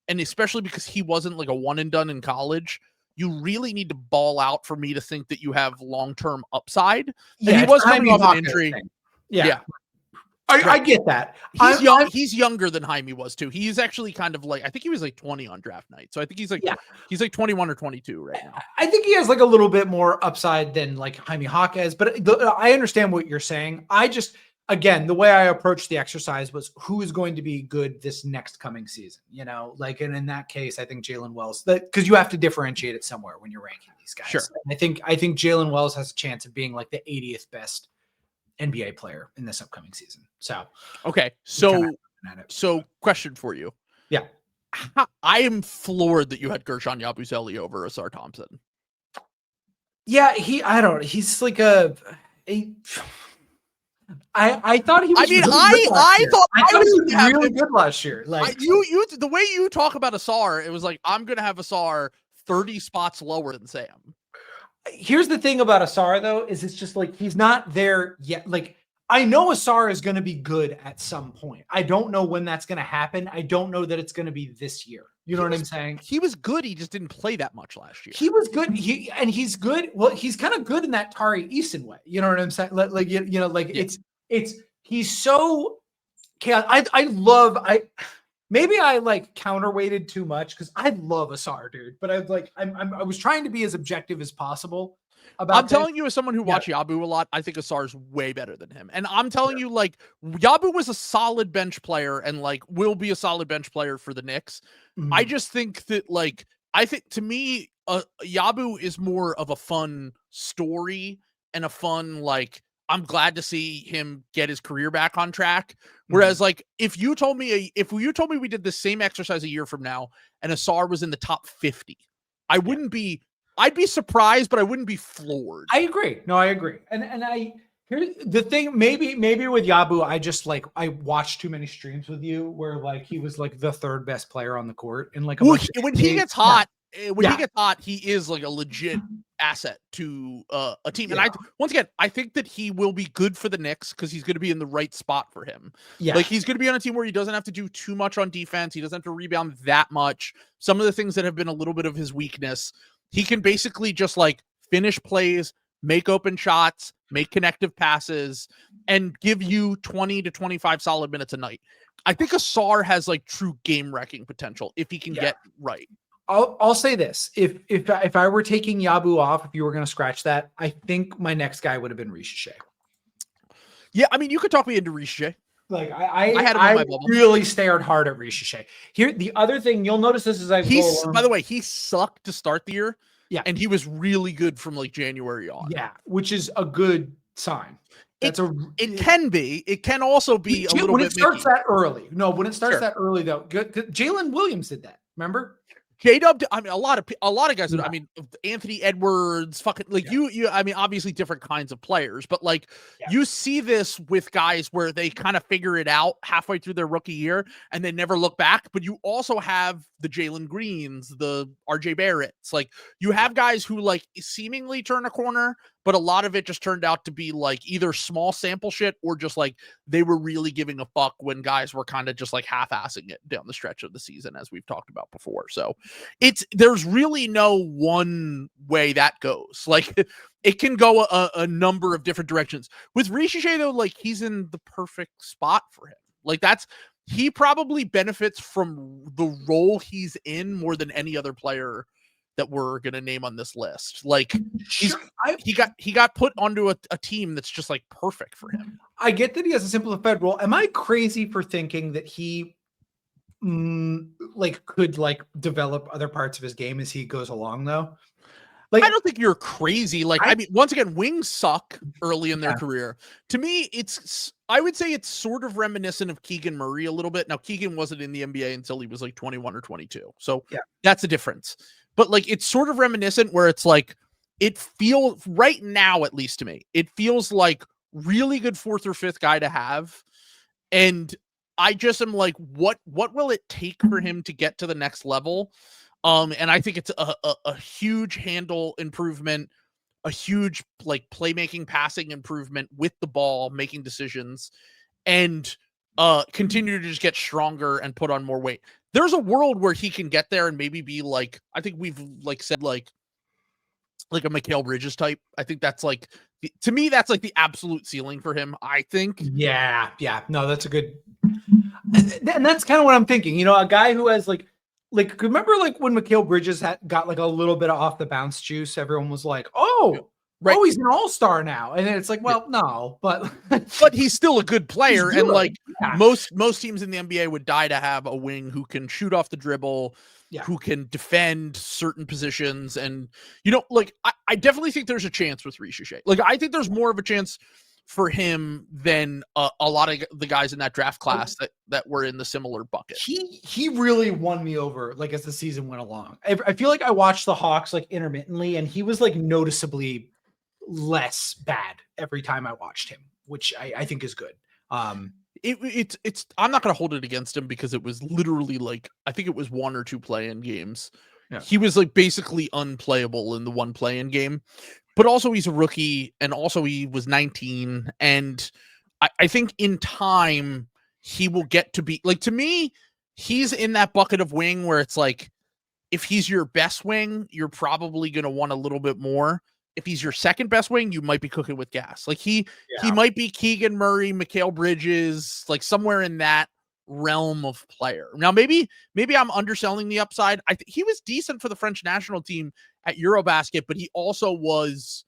and especially because he wasn't like a one and done in college, you really need to ball out for me to think that you have long-term upside. Yeah, And he was coming Jaime off an Hawkins injury. thing. Yeah. Yeah. I Right. get that. He's young. He's younger than Jaime was too. He's actually kind of like, I think he was like 20 on draft night. So I think he's like 21 or 22 right now. I think he has like a little bit more upside than like Jaime Hawkins, but I understand what you're saying. I just, again, the way I approached the exercise was who is going to be good this next coming season, you know, like, and in that case, I think Jaylen Wells, because you have to differentiate it somewhere when you're ranking these guys. Sure. I think Jaylen Wells has a chance of being like the 80th best NBA player in this upcoming season. So, okay. So question for you. Yeah. I am floored that you had Gershon Yabusele over Asar Thompson. Yeah. He's like I thought he was. I mean, really I thought he was really good last year. Like you, the way you talk about Asar, it was like, I'm going to have Asar 30 spots lower than Sam. Here's the thing about Asar though, is it's just like, he's not there yet. Like, I know Asar is going to be good at some point. I don't know when that's going to happen. I don't know that it's going to be this year. You know what I'm saying? He was good. He just didn't play that much last year. He was good. He's good. Well, he's kind of good in that Tari Eason way. You know what I'm saying? Like you know, like he's so chaotic. Maybe I like counterweighted too much because I love Asar, dude. But I was trying to be as objective as possible. I'm telling you, as someone who watched Yabu a lot, I think Asar's way better than him. And I'm telling you, like, Yabu was a solid bench player and like will be a solid bench player for the Knicks. Mm-hmm. I just think that, like, I think to me, Yabu is more of a fun story and a fun, like, I'm glad to see him get his career back on track. Whereas, like, if you told me we did the same exercise a year from now and Asar was in the top 50, I wouldn't be. I'd be surprised, but I wouldn't be floored. I agree. No, I agree. And here's the thing, maybe with Yabu, I watched too many streams with you where like he was like the third best player on the court and like when he gets hot, he is like a legit asset to a team. And I think that he will be good for the Knicks because he's going to be in the right spot for him. Yeah. Like he's going to be on a team where he doesn't have to do too much on defense. He doesn't have to rebound that much. Some of the things that have been a little bit of his weakness, he can basically just like finish plays, make open shots, make connective passes, and give you 20 to 25 solid minutes a night. I think Asar has like true game wrecking potential if he can get right. I'll say this. If I were taking Yabu off, if you were going to scratch that, I think my next guy would have been Riche. Yeah, I mean, you could talk me into Riche. Like I really stared hard at Riche. Here, the other thing you'll notice this is by the way, he sucked to start the year. Yeah, and he was really good from like January on. Yeah, which is a good sign. It can be. It can also be a little bit when it starts that early. No, when it starts that early though, good. Jalen Williams did that. Remember? J-Dub, I mean, a lot of guys. I mean, Anthony Edwards, fucking like you. I mean, obviously different kinds of players, but like you see this with guys where they kind of figure it out halfway through their rookie year and they never look back. But you also have the Jalen Greens, the RJ Barretts. Like you have guys who like seemingly turn a corner, but a lot of it just turned out to be like either small sample shit or just like they were really giving a fuck when guys were kind of just like half-assing it down the stretch of the season, as we've talked about before. So there's really no one way that goes. Like it can go a number of different directions. With Riche though, like he's in the perfect spot for him. Like he probably benefits from the role he's in more than any other player that we're going to name on this list. Like he got put onto a team that's just like perfect for him. I get that he has a simplified role. Am I crazy for thinking that he could like develop other parts of his game as he goes along though? Like, I don't think you're crazy. Like, I mean, once again, wings suck early in their career. To me, I would say it's sort of reminiscent of Keegan Murray a little bit. Now, Keegan wasn't in the NBA until he was like 21 or 22. So that's a difference. But like, it's sort of reminiscent where it's like, it feels right now, at least to me, it feels like really good fourth or fifth guy to have. And I just am like, what will it take for him to get to the next level? And I think it's a huge handle improvement a huge like playmaking, passing improvement with the ball, making decisions, and continue to just get stronger and put on more weight. There's a world where he can get there and maybe be like, I think we've like said like a Mikal Bridges type. I think that's like, to me, that's like the absolute ceiling for him, I think. Yeah. No, that's a good, and that's kind of what I'm thinking. You know, a guy who has like remember like when Mikal Bridges got like a little bit of off the bounce juice, everyone was like, oh, right. Oh, he's an all-star now. And then it's like, well, no, but he's still a good player. And like most teams in the NBA would die to have a wing who can shoot off the dribble, who can defend certain positions. And, you know, like I definitely think there's a chance with Riche. Like, I think there's more of a chance for him than a lot of the guys in that draft class that were in the similar bucket. He really won me over, like, as the season went along. I feel like I watched the Hawks like intermittently, and he was like noticeably less bad every time I watched him, which I think is good. It's I'm not going to hold it against him because it was literally like, I think it was 1 or 2 play-in games. Yeah. He was like basically unplayable in the one play-in game, but also he's a rookie, and also he was 19. And I think in time he will get to be like, to me, he's in that bucket of wing where it's like, if he's your best wing, you're probably going to want a little bit more. If he's your second best wing, you might be cooking with gas. Like he might be Keegan Murray, Mikal Bridges, like somewhere in that realm of player. Now, maybe I'm underselling the upside. I think he was decent for the French national team at Eurobasket, but he also was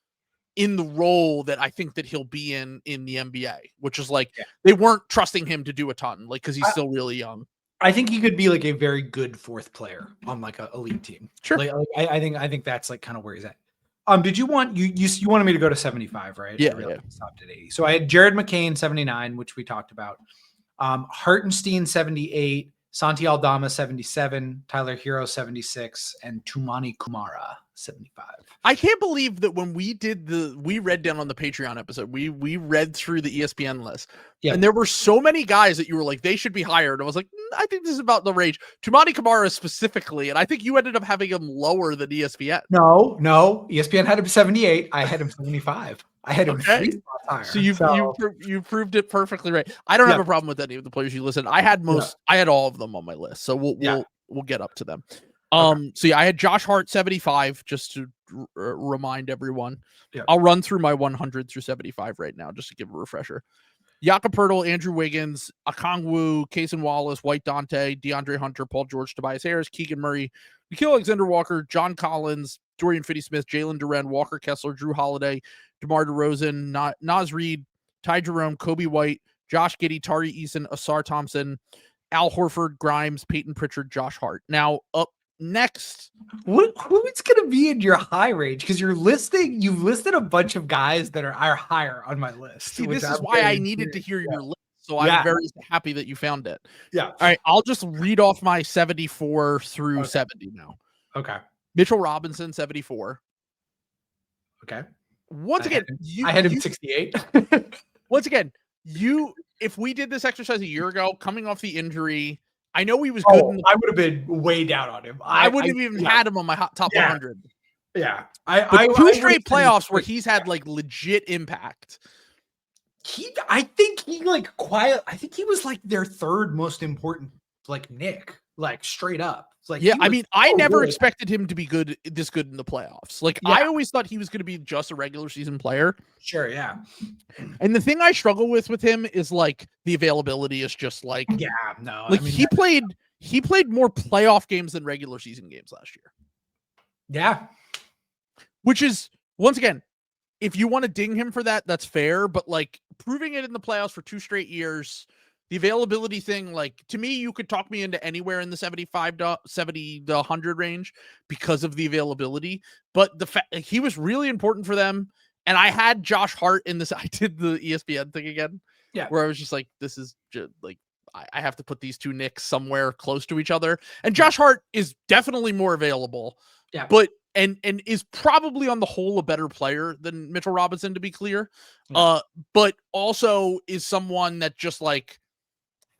in the role that I think that he'll be in the NBA, which is like, they weren't trusting him to do a ton, like, because he's still really young. I think he could be like a very good fourth player on like an elite team. Sure. Like, I think that's like kind of where he's at. Did you want you wanted me to go to 75, right? Yeah. Stopped at 80. So I had Jared McCain 79, which we talked about. Hartenstein 78, Santi Aldama 77, Tyler Hero 76, and Tumani Kumara 75. I can't believe that when we read down on the Patreon episode, we read through the ESPN list, and there were so many guys that you were like, they should be higher. And I was like, I think this is about the range. Tumani Kumara specifically, and I think you ended up having him lower than ESPN. No, ESPN had him 78. I had him 75. I had him 3 spots higher. So you proved it perfectly right. I don't have a problem with any of the players you listed. I had all of them on my list, so we'll get up to them. So I had Josh Hart 75, just to remind everyone. I'll run through my 100 through 75 right now, just to give a refresher. Jakob Poeltl, Andrew Wiggins, Okongwu, Cason Wallace, White Dante, DeAndre Hunter, Paul George, Tobias Harris, Keegan Murray, Nickeil Alexander-Walker, John Collins, Dorian Finney-Smith, Jalen Duren, Walker Kessler, Drew Holiday, DeMar DeRozan, Naz Reid, Ty Jerome, Kobe White, Josh Giddey, Tari Eason, Asar Thompson, Al Horford, Grimes, Peyton Pritchard, Josh Hart. Now up next, who is going to be in your high range? Because you've listed a bunch of guys that are higher on my list. See, this is why I needed to hear your list. So I'm very happy that you found it. Yeah. All right. I'll just read off my 74 through 70 now. Okay. Mitchell Robinson, 74. Okay. Once again, I had him 68. Once again, if we did this exercise a year ago, coming off the injury, I know he was good. I would have been way down on him. I wouldn't have even had him on my top 100. Yeah. Two straight playoffs where he's had like legit impact. I think he was like their third most important, like, Nick, like, straight up. Like, I mean, I never expected him to be this good in the playoffs. Like, I always thought he was going to be just a regular season player. Sure, yeah. And the thing I struggle with him is like the availability is just like, like, I mean, he played more playoff games than regular season games last year. Yeah. Which is, once again, if you want to ding him for that, that's fair. But like, proving it in the playoffs for 2 straight years, the availability thing, like, to me, you could talk me into anywhere in the 75 to 70 to 100 range because of the availability. But the fact he was really important for them. And I had Josh Hart in this. I did the ESPN thing again, where I was just like, this is just like, I have to put these two Knicks somewhere close to each other. And Josh Hart is definitely more available. Yeah. But and is probably on the whole a better player than Mitchell Robinson, to be clear. But also is someone that just like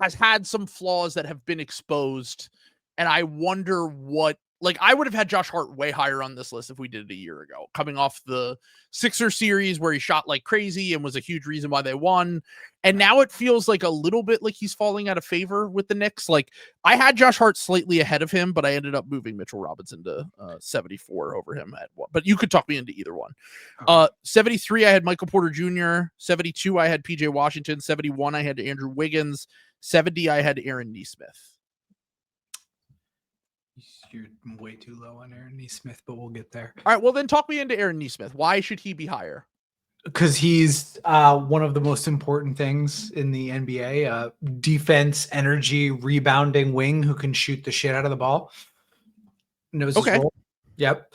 has had some flaws that have been exposed. And I wonder what like I would have had Josh Hart way higher on this list if we did it a year ago, coming off the Sixer series where he shot like crazy and was a huge reason why they won. And now it feels like a little bit like he's falling out of favor with the Knicks. Like I had Josh Hart slightly ahead of him, but I ended up moving Mitchell Robinson to 74 over him at one. But you could talk me into either one. 73, I had Michael Porter Jr. 72, I had PJ Washington. 71, I had Andrew Wiggins. 70, I had Aaron Nesmith. You're way too low on Aaron Nesmith, but we'll get there. All right, well then talk me into Aaron Nesmith. Why should he be higher? Because he's one of the most important things in the NBA. Defense, energy, rebounding wing who can shoot the shit out of the ball. Knows his role. Yep.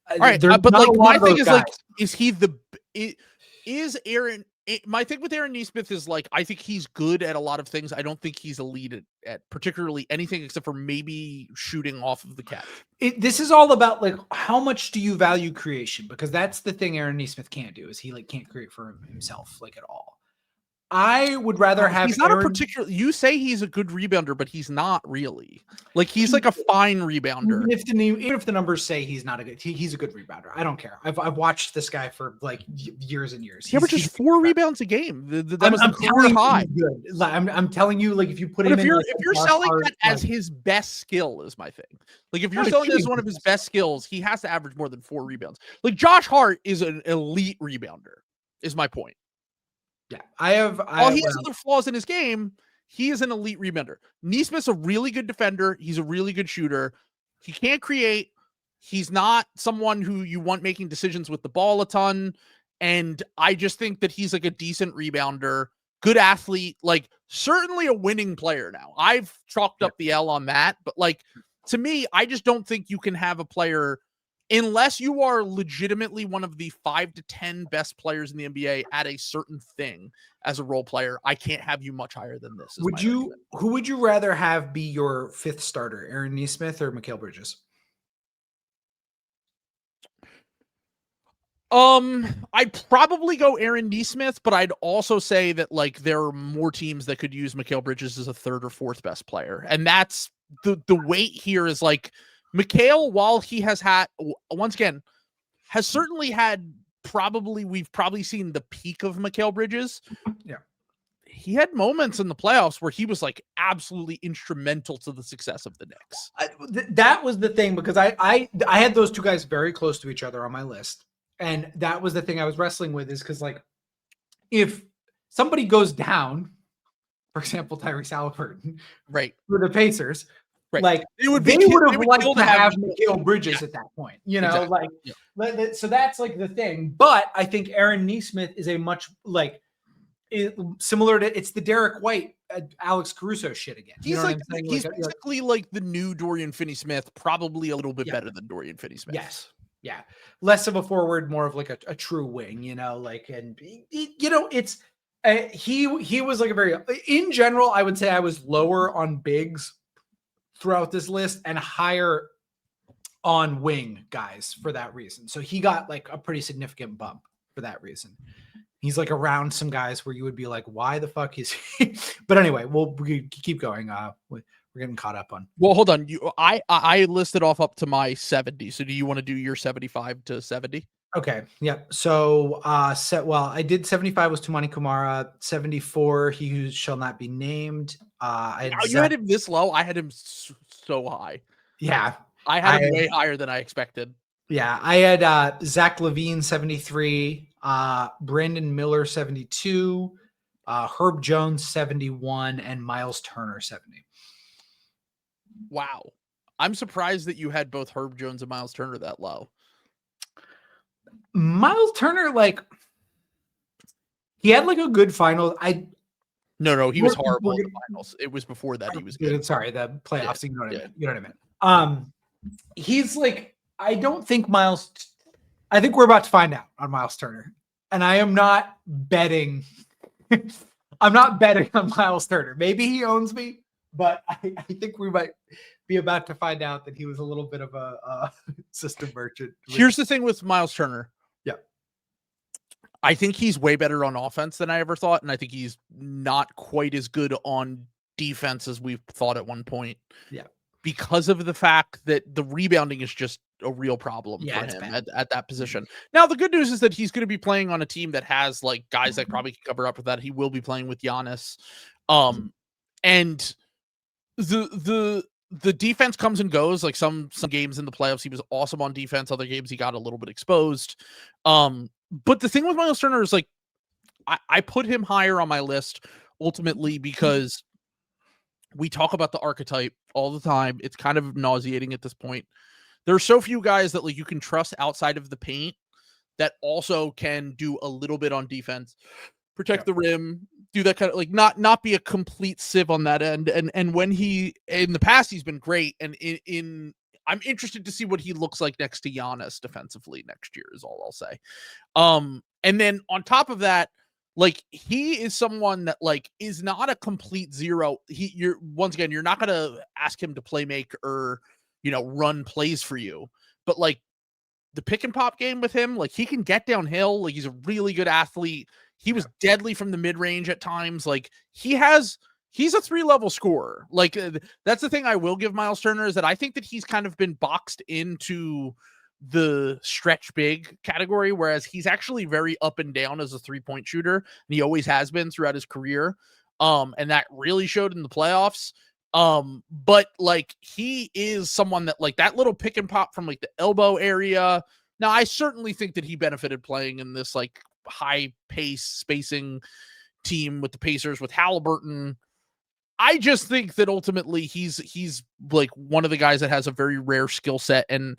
All right, but like my thing is guys. Like, is he the is Aaron? My thing with Aaron Nesmith is like I think he's good at a lot of things. I don't think he's elite at particularly anything except for maybe shooting off of the catch. This is all about like how much do you value creation, because that's the thing Aaron Nesmith can't do is he like can't create for himself like at all. I would rather have. He's not a particular. You say he's a good rebounder, but he's not really. Like he's like a fine rebounder. Even if the numbers say he's not a good, he's a good rebounder. I don't care. I've watched this guy for like years and years. He averages 4 rebounds a game. That was the career high. I'm telling you, like if you put him, if you're selling that as his best skill, is my thing. Like if you're selling it as one of his best skills, he has to average more than 4 rebounds. Like Josh Hart is an elite rebounder. Is my point. Yeah, While he has other flaws in his game, he is an elite rebounder. Nesmith's a really good defender. He's a really good shooter. He can't create. He's not someone who you want making decisions with the ball a ton. And I just think that he's like a decent rebounder, good athlete, like certainly a winning player now. I've chalked up the L on that. But like to me, I just don't think you can have a player unless you are legitimately one of the 5 to 10 best players in the NBA at a certain thing as a role player. I can't have you much higher than this. Who would you rather have be your 5th starter, Aaron Nesmith or Mikal Bridges? I'd probably go Aaron Nesmith, but I'd also say that like there are more teams that could use Mikal Bridges as a 3rd or 4th best player. And that's the weight here is like, Mikal, while he has had, once again, has certainly had we've probably seen the peak of Mikal Bridges. Yeah. He had moments in the playoffs where he was like absolutely instrumental to the success of the Knicks. That was the thing, because I had those two guys very close to each other on my list. And that was the thing I was wrestling with, is because like if somebody goes down, for example, Tyrese Halliburton, right, for the Pacers, right, like they would have liked to have Mikal Bridges at that point, you know, exactly. So that's like the thing. But I think Aaron Nesmith is a much like similar to it's the Derek White, Alex Caruso shit again. He's like he's basically like the new Dorian Finney-Smith, probably a little bit better than Dorian Finney-Smith. Yes. Yeah. Less of a forward, more of like a true wing, you know, like, and you know, it's he was like a very, in general, I would say I was lower on bigs throughout this list and higher on wing guys for that reason. So he got like a pretty significant bump for that reason. He's like around some guys where you would be like, why the fuck is he? But anyway, we keep going. We're getting caught up on. Well, hold on. I listed off up to my 70. So do you want to do your 75 to 70? Okay. Yep. So I did 75 was Tumani Kumara, 74 he who shall not be named. You had him this low. I had him so high. Yeah. I had him way higher than I expected. Yeah. I had Zach LaVine 73, Brandon Miller 72, Herb Jones 71, and Miles Turner 70. Wow. I'm surprised that you had both Herb Jones and Miles Turner that low. Miles Turner, like, he had like a good final. No, he was horrible in the finals. It was before that he was good. Sorry, the playoffs. Yeah, you know what I mean? He's like, I think we're about to find out on Miles Turner. And I am not betting. I'm not betting on Miles Turner. Maybe he owns me, but I think we might be about to find out that he was a little bit of a system merchant. Here's the thing with Miles Turner. Yeah. I think he's way better on offense than I ever thought. And I think he's not quite as good on defense as we thought at one point. Yeah. because of the fact that the rebounding is just a real problem for him at that position. Now, the good news is that he's going to be playing on a team that has like guys that probably can cover up with that. He will be playing with Giannis. And the defense comes and goes. Like some games in the playoffs, he was awesome on defense. Other games, he got a little bit exposed. But the thing with Miles Turner is like, I put him higher on my list ultimately because we talk about the archetype all the time. It's kind of nauseating at this point. There are so few guys that like you can trust outside of the paint that also can do a little bit on defense, protect the rim, do that kind of like not be a complete sieve on that end. And when he in the past he's been great, and I'm interested to see what he looks like next to Giannis defensively next year is all I'll say. And then on top of that, like he is someone that like is not a complete zero. You're not gonna ask him to play make or run plays for you, but like the pick and pop game with him, like he can get downhill. Like he's a really good athlete. He was deadly from the mid range at times. Like he's a 3-level scorer. Like that's the thing I will give Miles Turner is that I think that he's kind of been boxed into the stretch big category, whereas he's actually very up and down as a 3-point shooter. And he always has been throughout his career. And that really showed in the playoffs. But like he is someone that like that little pick and pop from like the elbow area. Now I certainly think that he benefited playing in this like high pace spacing team with the Pacers with Halliburton. I just think that ultimately he's like one of the guys that has a very rare skill set, and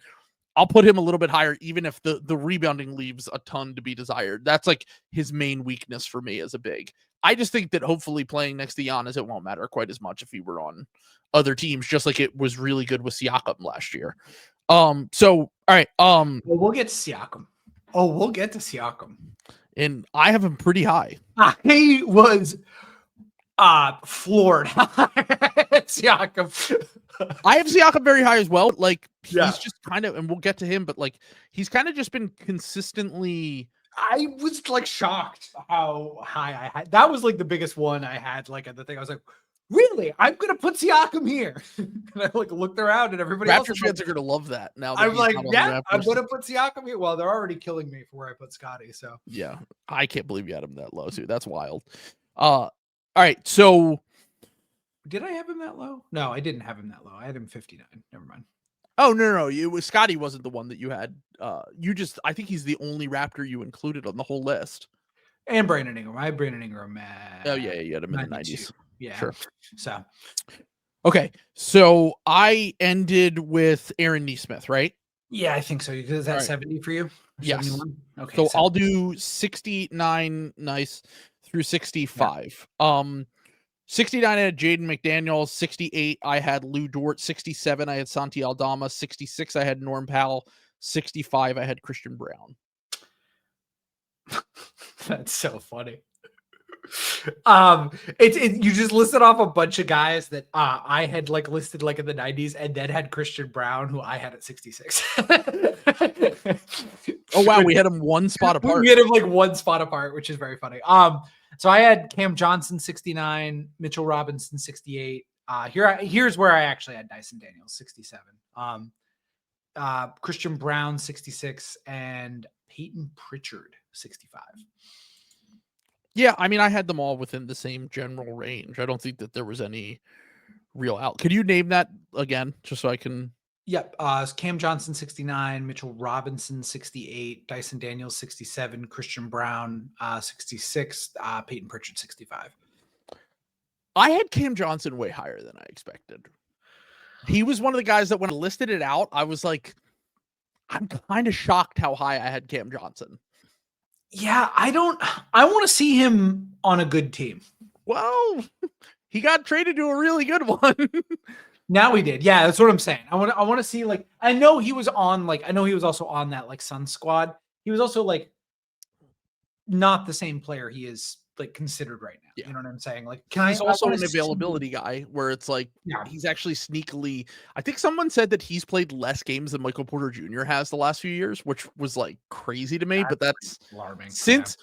I'll put him a little bit higher, even if the rebounding leaves a ton to be desired. That's like his main weakness for me as a big. I just think that hopefully playing next to Giannis, it won't matter quite as much if he were on other teams, just like it was really good with Siakam last year. So, all right. We'll get to Siakam. We'll get to Siakam. And I have him pretty high. He was floored. Siakam. I have Siakam very high as well. Like he's just kind of, and we'll get to him, but like he's kind of just been consistently. I was like shocked how high I had. That was like the biggest one I had. Like at the thing, I was like, "Really? I'm gonna put Siakam here." And I like looked around, and everybody else fans are gonna love that. Now that I'm like, "Yeah, I'm gonna put Siakam here." Well, they're already killing me for where I put Scotty. So yeah, I can't believe you had him that low too. That's wild. All right, so did I have him that low? No, I didn't have him that low. I had him 59. Never mind. Oh, no. It was Scotty wasn't the one that you had. I think he's the only Raptor you included on the whole list. And Brandon Ingram. I had Brandon Ingram. Oh, yeah. You had him in the 90s. Yeah. Sure. So. Okay. So I ended with Aaron Nesmith, right? Yeah, I think so. Is that 70 for you? Yes. 71? Okay. So I'll do 69 nice through 65. Yeah. 69, I had Jaden McDaniels. 68, I had Lou Dort. 67, I had Santi Aldama. 66, I had Norm Powell. 65, I had Christian Brown. That's so funny. You just listed off a bunch of guys that I had like listed like in the 90s, and then had Christian Brown, who I had at 66. Oh wow, we had him one spot apart. We had him like one spot apart, which is very funny. So I had Cam Johnson 69, Mitchell Robinson 68. Here's where I actually had Dyson Daniels 67. Christian Brown 66, and Peyton Pritchard 65. Yeah, I mean, I had them all within the same general range. I don't think that there was any real out. Could you name that again, just so I can? Yep. Cam Johnson 69, Mitchell Robinson 68, Dyson Daniels 67, Christian Brown 66, Peyton Pritchard 65. I had Cam Johnson way higher than I expected. He was one of the guys that when I listed it out, I was like, I'm kind of shocked how high I had Cam Johnson. Yeah, I want to see him on a good team. Well, he got traded to a really good one. Now he did. Yeah, that's what I'm saying. I want to see, like, I know he was also on that like Sun squad. He was also like not the same player he is like considered right now. Yeah. You know what I'm saying? Like, he's also an availability guy where it's like, he's actually sneakily, I think someone said that he's played less games than Michael Porter Jr. has the last few years, which was like crazy to me, but that's alarming. Since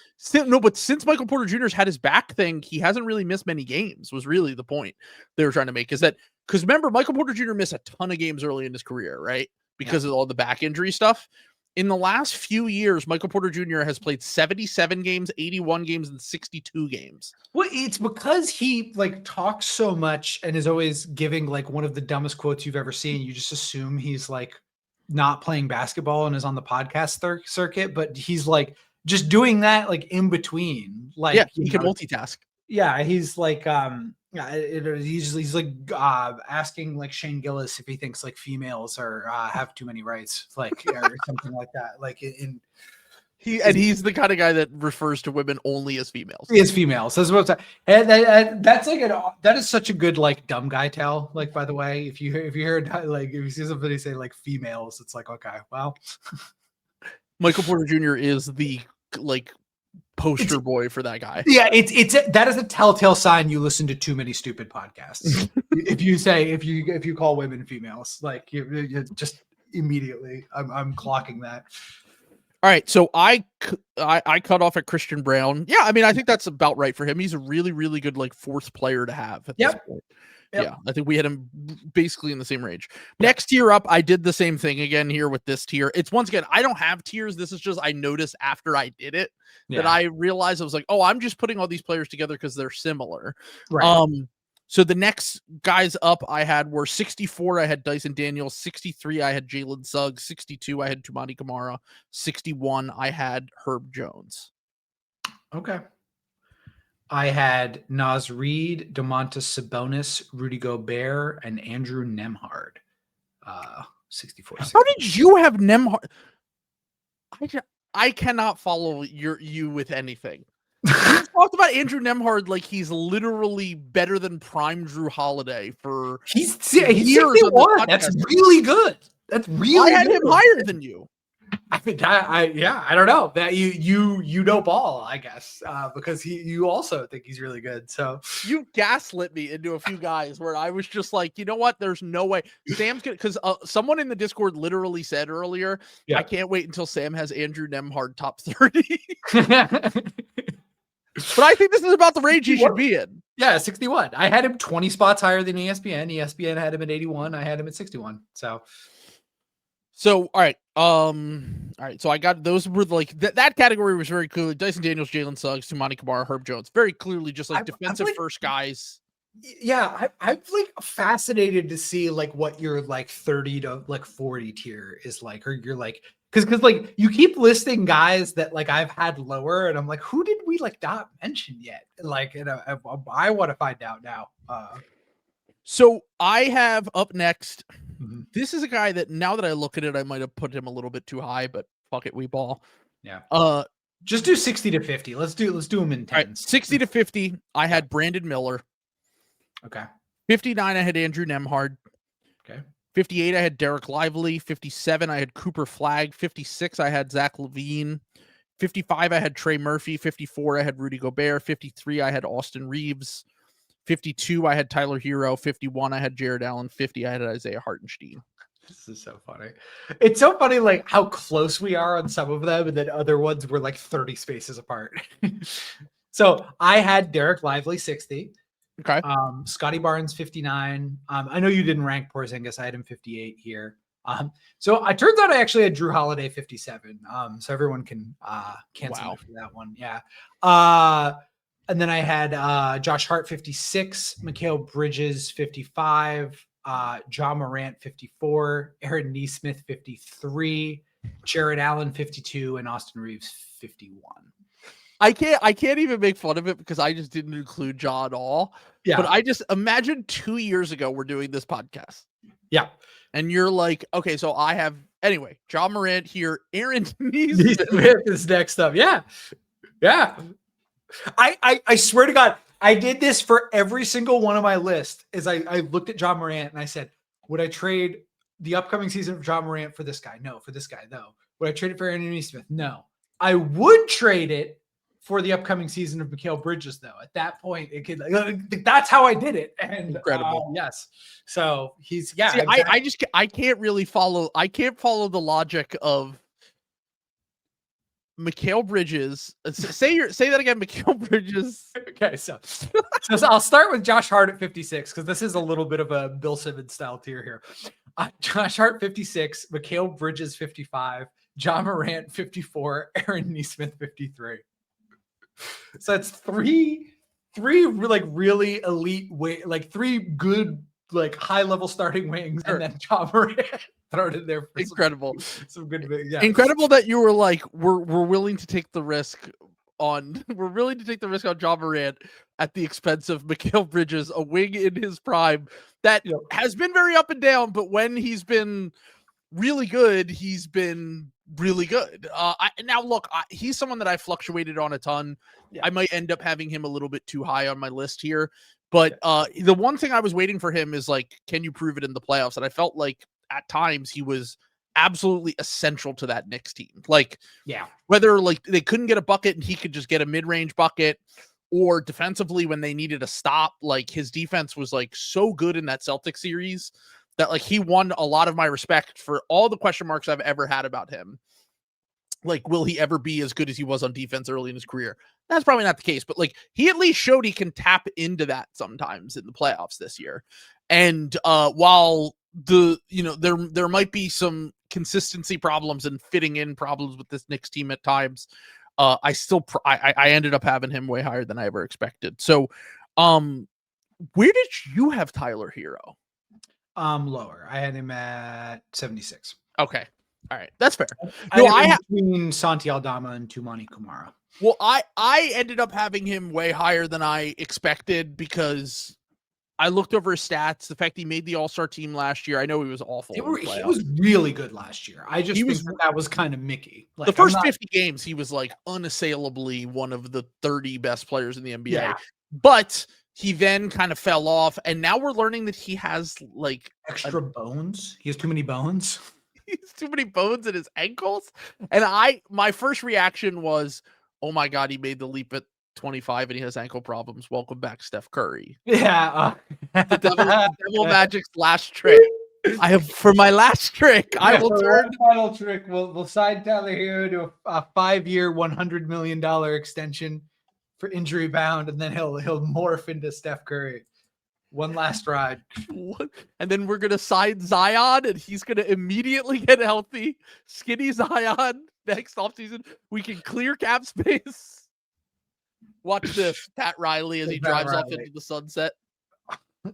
Michael Porter Jr.''s had his back thing, he hasn't really missed many games was really the point they were trying to make, is that because remember, Michael Porter Jr. missed a ton of games early in his career, right? Because of all the back injury stuff. In the last few years, Michael Porter Jr. has played 77 games, 81 games, and 62 games. Well, it's because he like talks so much and is always giving like one of the dumbest quotes you've ever seen. You just assume he's like not playing basketball and is on the podcast circuit, but he's like just doing that like in between. Like, yeah, he can multitask. Yeah, he's like he's like asking like Shane Gillis if he thinks like females are have too many rights, like or something like that. Like he's the kind of guy that refers to women only as females. He is females. That's what and that's like that is such a good like dumb guy tell. Like, by the way, if you hear like if you see somebody say like females, it's like, okay, well, Michael Porter Jr. is the like poster boy for that guy. Yeah, that is a telltale sign you listen to too many stupid podcasts. if you call women females, like you just immediately, I'm clocking that. All right, so I cut off at Christian Brown. Yeah, I mean, I think that's about right for him. He's a really, really good like fourth player to have at this point. Yep. Yeah, I think we had him basically in the same range. Next tier up, I did the same thing again here with this tier. It's once again, I don't have tiers. This is just I noticed after I did it that I realized I was like, oh, I'm just putting all these players together because they're similar. Right. So the next guys up I had were 64. I had Dyson Daniels. 63. I had Jalen Suggs. 62. I had Tumani Kamara. 61. I had Herb Jones. Okay. I had Naz Reid, Domantas Sabonis, Rudy Gobert, and Andrew Nembhard. 64. How did you have Nembhard? I cannot follow you with anything. You talked about Andrew Nembhard like he's literally better than prime Drew Holiday for he's 61. That's really good. That's really. I had him higher than you. I think I don't know that you know ball, I guess, because you also think he's really good. So you gaslit me into a few guys where I was just like, you know what? There's no way Sam's gonna, because someone in the Discord literally said earlier, I can't wait until Sam has Andrew Nembhard top 30. But I think this is about the range he should be in. Yeah, 61. I had him 20 spots higher than ESPN. ESPN had him at 81. I had him at 61. So, all right. So I got, those were like, that category was very clearly Dyson Daniels, Jalen Suggs, Tumani Kamara, Herb Jones. Very clearly just like defensive first guys. Yeah, I'm like fascinated to see like what your like 30 to like 40 tier is like, or you're like, because like you keep listing guys that like I've had lower, and I'm like, who did we like not mention yet? Like, and I want to find out now. So I have up next. This is a guy that now that I look at it, I might have put him a little bit too high, but fuck it, we ball. Yeah. Just do 60 to 50. Let's do him in 10s. Right, 60 to 50. I had Brandon Miller. Okay. 59. I had Andrew Nembhard. Okay. 58. I had Derek Lively. 57. I had Cooper Flagg. 56. I had Zach LaVine. 55. I had Trey Murphy. 54. I had Rudy Gobert. 53. I had Austin Reeves. 52, I had Tyler Hero. 51, I had Jared Allen. 50, I had Isaiah Hartenstein. This is so funny. It's so funny, like how close we are on some of them, and then other ones were like 30 spaces apart. So I had Derek Lively 60. Okay. Scotty Barnes 59. I know you didn't rank Porzingis. I had him 58 here. So it turns out I actually had Drew Holiday 57. So everyone can cancel me for that one. Yeah. And then I had Josh Hart 56, Mikal Bridges 55, John Morant 54, Aaron Nesmith 53, Jared Allen 52, and Austin Reeves 51. I can't even make fun of it because I just didn't include John at all. Yeah. But I just imagine 2 years ago we're doing this podcast. Yeah. And you're like, okay, so I have anyway, John Morant here, Aaron Nesmith is next up. Yeah. Yeah. I swear to God, I did this for every single one of my list. As I looked at John Morant and I said, would I trade the upcoming season of John Morant for this guy? No. For this guy, no. Would I trade it for Aaron Nesmith? No. I would trade it for the upcoming season of Mikal Bridges, though. At that point, it could. That's how I did it. And incredible. Yes. So he's See, I can't really follow. I can't follow the logic of Mikal Bridges. Say that again, Mikal Bridges. Okay, so I'll start with Josh Hart at 56 because this is a little bit of a Bill Simmons style tier here. Josh Hart 56, Mikal Bridges 55, John Morant 54, Aaron Nesmith 53. So it's three like really elite like three good like high level starting wings, and then John Morant thrown in there. For Incredible, some good, yeah. Incredible that you were like, we're willing to take the risk on John Morant at the expense of Mikal Bridges, a wing in his prime that has been very up and down, but when he's been really good, he's been really good. Now look, he's someone that I fluctuated on a ton. I might end up having him a little bit too high on my list here, but the one thing I was waiting for him is like, can you prove it in the playoffs? And I felt like at times he was absolutely essential to that Knicks team. Like, whether like they couldn't get a bucket and he could just get a mid-range bucket, or defensively when they needed a stop, like his defense was like so good in that Celtics series that like he won a lot of my respect for all the question marks I've ever had about him. Like, will he ever be as good as he was on defense early in his career? That's probably not the case, but like he at least showed he can tap into that sometimes in the playoffs this year. And while there might be some consistency problems and fitting in problems with this Knicks team at times, I ended up having him way higher than I ever expected. So where did you have Tyler Hero? Lower. I had him at 76. Okay. All right. That's fair. I had between Santi Aldama and Tumani Kumara. Well, I ended up having him way higher than I expected because I looked over his stats. The fact he made the All-Star team last year. I know he was awful. He was really good last year. I just think that was kind of Mickey. Like, the first 50 games, he was like unassailably one of the 30 best players in the NBA. Yeah. But he then kind of fell off, and now we're learning that he has like extra bones. He has too many bones. He has too many bones in his ankles. And my first reaction was, oh my God, he made the leap at 25 and he has ankle problems. Welcome back, Steph Curry. Yeah. The Devil Magic's last trick. For my last trick, I will turn. Final trick. We'll sign Tyler Hero to a 5-year, $100 million extension for injury bound, and then he'll morph into Steph Curry. One last ride. And then we're gonna sign Zion, and he's gonna immediately get healthy. Skinny Zion next offseason. We can clear cap space. Watch this, Pat Riley as he drives off into the sunset.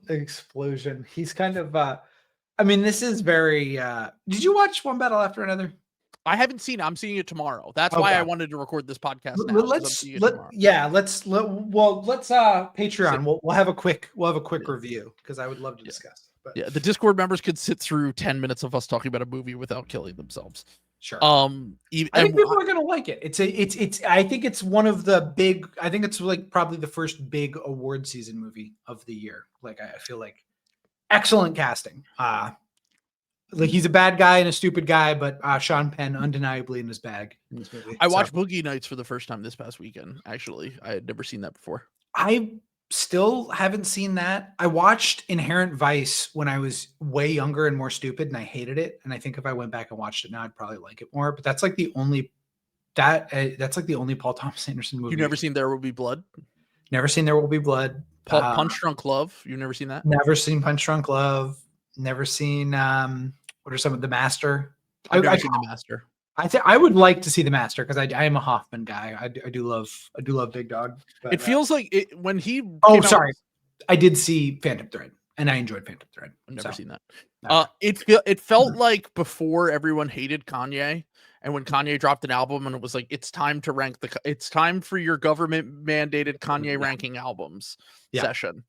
Explosion. He's kind of this is very did you watch One Battle After Another? I haven't seen it. I'm seeing it tomorrow. That's why I wanted to record this podcast now. Let's Patreon. We'll have a quick review because I would love to discuss. But. Yeah, the Discord members could sit through 10 minutes of us talking about a movie without killing themselves. Sure. I think people are gonna like it. It's I think it's one of the big. I think it's like probably the first big award season movie of the year. Like I feel like excellent casting. Like he's a bad guy and a stupid guy, but Sean Penn undeniably in his bag in this movie. I watched Boogie Nights for the first time this past weekend. Actually, I had never seen that before. I still haven't seen that. I watched Inherent Vice when I was way younger and more stupid, and I hated it. And I think if I went back and watched it now, I'd probably like it more. But that's like the only that's like the only Paul Thomas Anderson movie. You've never seen There Will Be Blood? Never seen There Will Be Blood. Punch Drunk Love. You've never seen that? Never seen Punch Drunk Love. Never seen what are some of The Master? I've never seen The Master. I would like to see The Master because I am a Hoffman guy. I do love Big Dog. But, it feels like it when he. I did see Phantom Thread and I enjoyed Phantom Thread. I've never seen that. It felt like before everyone hated Kanye, and when Kanye dropped an album and it was like it's time to rank it's time for your government mandated Kanye ranking albums session.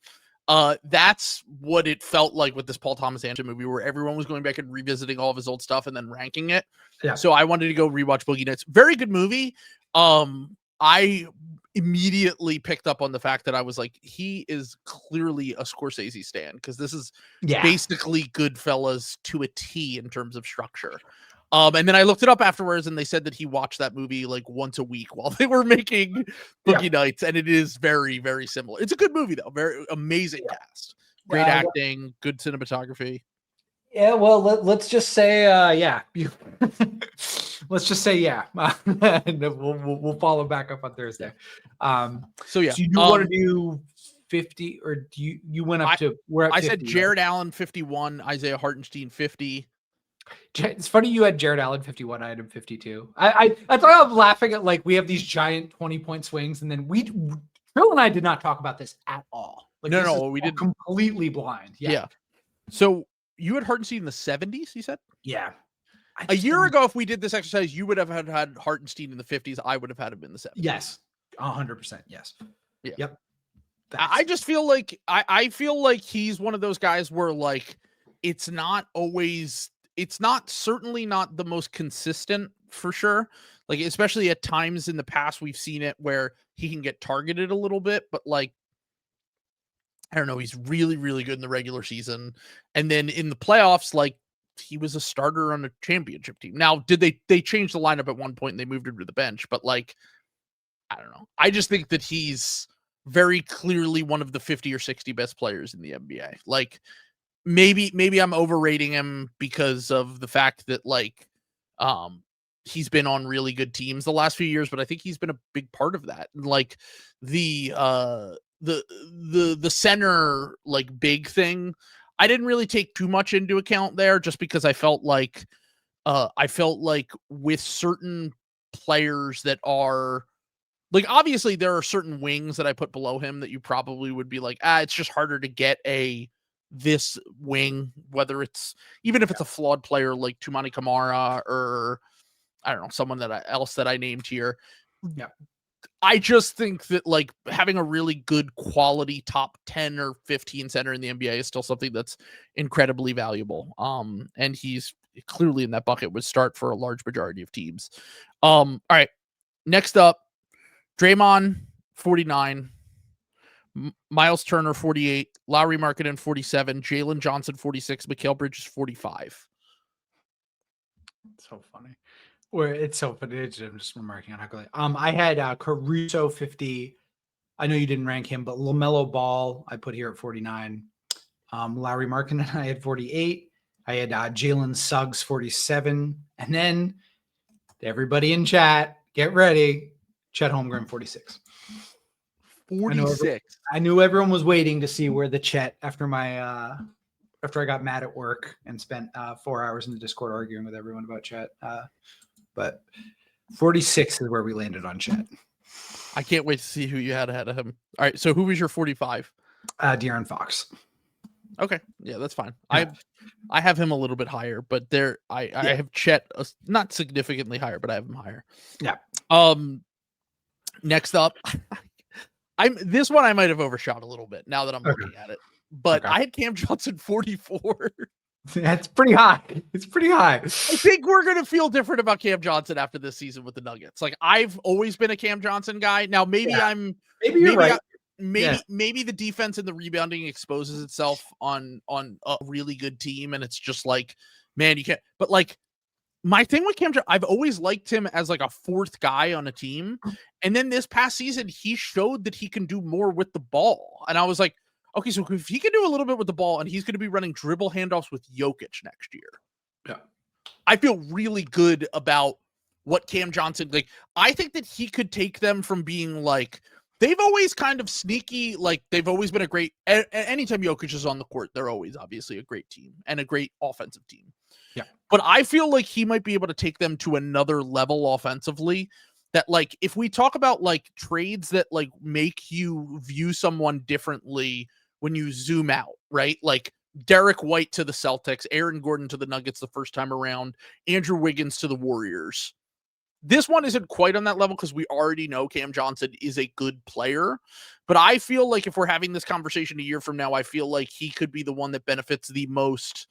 That's what it felt like with this Paul Thomas Anderson movie, where everyone was going back and revisiting all of his old stuff and then ranking it. Yeah. So I wanted to go rewatch Boogie Nights. Very good movie. I immediately picked up on the fact that I was like, he is clearly a Scorsese stan because this is basically Goodfellas to a T in terms of structure. And then I looked it up afterwards, and they said that he watched that movie like once a week while they were making Boogie Nights, and it is very, very similar. It's a good movie though, very amazing cast, great acting, good cinematography. Yeah, well, let's just say, yeah. Let's just say, yeah. And then we'll follow back up on Thursday. So yeah, so you want to do 50, or do you went up to? We're at 50. I said right? Jared Allen 51, Isaiah Hartenstein 50. It's funny you had Jared Allen 51, I had him 52. I thought I'm laughing at, like, we have these giant 20-point swings, and then Trill and I did not talk about this at all. Like, No, we didn't. Completely blind. Yeah. So you had Hartenstein in the 70s, you said? Yeah. A year ago, if we did this exercise, you would have had Hartenstein in the 50s. I would have had him in the 70s. Yes. 100%. Yes. Yeah. Yep. I just feel like I feel like he's one of those guys where, like, it's not certainly not the most consistent, for sure. Like, especially at times in the past, we've seen it where he can get targeted a little bit, but, like, I don't know, he's really, really good in the regular season. And then in the playoffs, like, he was a starter on a championship team. Now, did they changed the lineup at one point and they moved him to the bench, but, like, I don't know. I just think that he's very clearly one of the 50 or 60 best players in the NBA. Like, maybe I'm overrating him because of the fact that, like, he's been on really good teams the last few years, but I think he's been a big part of that. And, like, the center, like, big thing, I didn't really take too much into account there, just because I felt like with certain players that are, like, obviously there are certain wings that I put below him that you probably would be like, it's just harder to get this wing, whether it's, even if it's a flawed player like Tumani Kamara, or I don't know, someone else that I named here. Yeah. I just think that, like, having a really good quality top 10 or 15 center in the NBA is still something that's incredibly valuable. And he's clearly in that bucket, would start for a large majority of teams. All right. Next up, Draymond, 49. Miles Turner, 48. Lauri Markkanen, 47. Jalen Johnson, 46. Mikal Bridges, 45. So funny. It's so funny. I'm just remarking on how good. I had Caruso 50. I know you didn't rank him, but LaMelo Ball I put here at 49. Lauri Markkanen I had 48. I had Jalen Suggs 47, and then everybody in chat, get ready, Chet Holmgren 46. 46. I knew everyone was waiting to see where the Chet, after I got mad at work and spent 4 hours in the Discord arguing with everyone about Chet. But 46 is where we landed on Chet. I can't wait to see who you had ahead of him. All right, so who was your 45? De'Aaron Fox. Okay, yeah, that's fine. Yeah. I have him a little bit higher, but I have Chet not significantly higher, but I have him higher. Yeah. Next up, this one I might have overshot a little bit now that I'm looking at it, but I had Cam Johnson 44. That's pretty high. It's pretty high. I think we're going to feel different about Cam Johnson after this season with the Nuggets. Like, I've always been a Cam Johnson guy. Now, maybe you're right. Maybe the defense and the rebounding exposes itself on a really good team, and it's just like, man, you can't. But, like, my thing with Cam Johnson, I've always liked him as, like, a fourth guy on a team. And then this past season, he showed that he can do more with the ball. And I was like, okay, so if he can do a little bit with the ball, and he's going to be running dribble handoffs with Jokic next year. Yeah. I feel really good about what Cam Johnson, like, I think that he could take them from being, like, they've always kind of sneaky, like, they've always been a great, anytime Jokic is on the court, they're always obviously a great team and a great offensive team. Yeah. But I feel like he might be able to take them to another level offensively, that, like, if we talk about, like, trades that, like, make you view someone differently when you zoom out, right? Like Derek White to the Celtics, Aaron Gordon to the Nuggets the first time around, Andrew Wiggins to the Warriors. This one isn't quite on that level because we already know Cam Johnson is a good player. But I feel like if we're having this conversation a year from now, I feel like he could be the one that benefits the most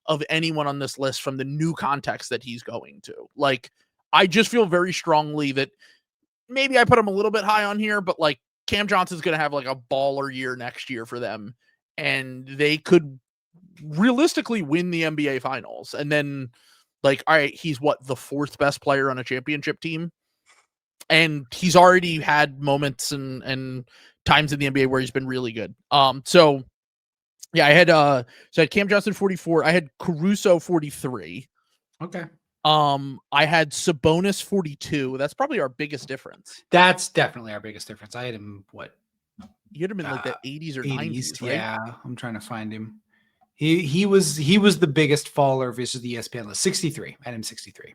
of anyone on this list from the new context that he's going to. Like, I just feel very strongly that maybe I put him a little bit high on here, but, like, Cam Johnson's going to have, like, a baller year next year for them, and they could realistically win the NBA finals. And then, like, all right, he's the fourth best player on a championship team, and he's already had moments and times in the NBA where he's been really good. So Yeah, I had so I had Cam Johnson 44. I had Caruso 43. Okay. I had Sabonis 42. That's probably our biggest difference. That's definitely our biggest difference. I had him You had him in like the 80s or 90s, right? Yeah, I'm trying to find him. He was the biggest faller versus the ESPN list. 63. I had him 63.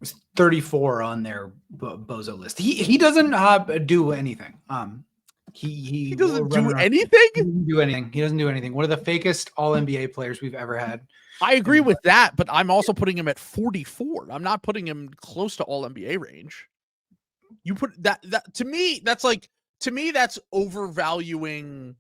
There's 34 on their Bozo list. He doesn't do anything. He doesn't do anything. He doesn't do anything. He doesn't do anything. One of the fakest All NBA players we've ever had. I agree with that, but I'm also putting him at 44. I'm not putting him close to All NBA range. You put that to me. That's overvaluing.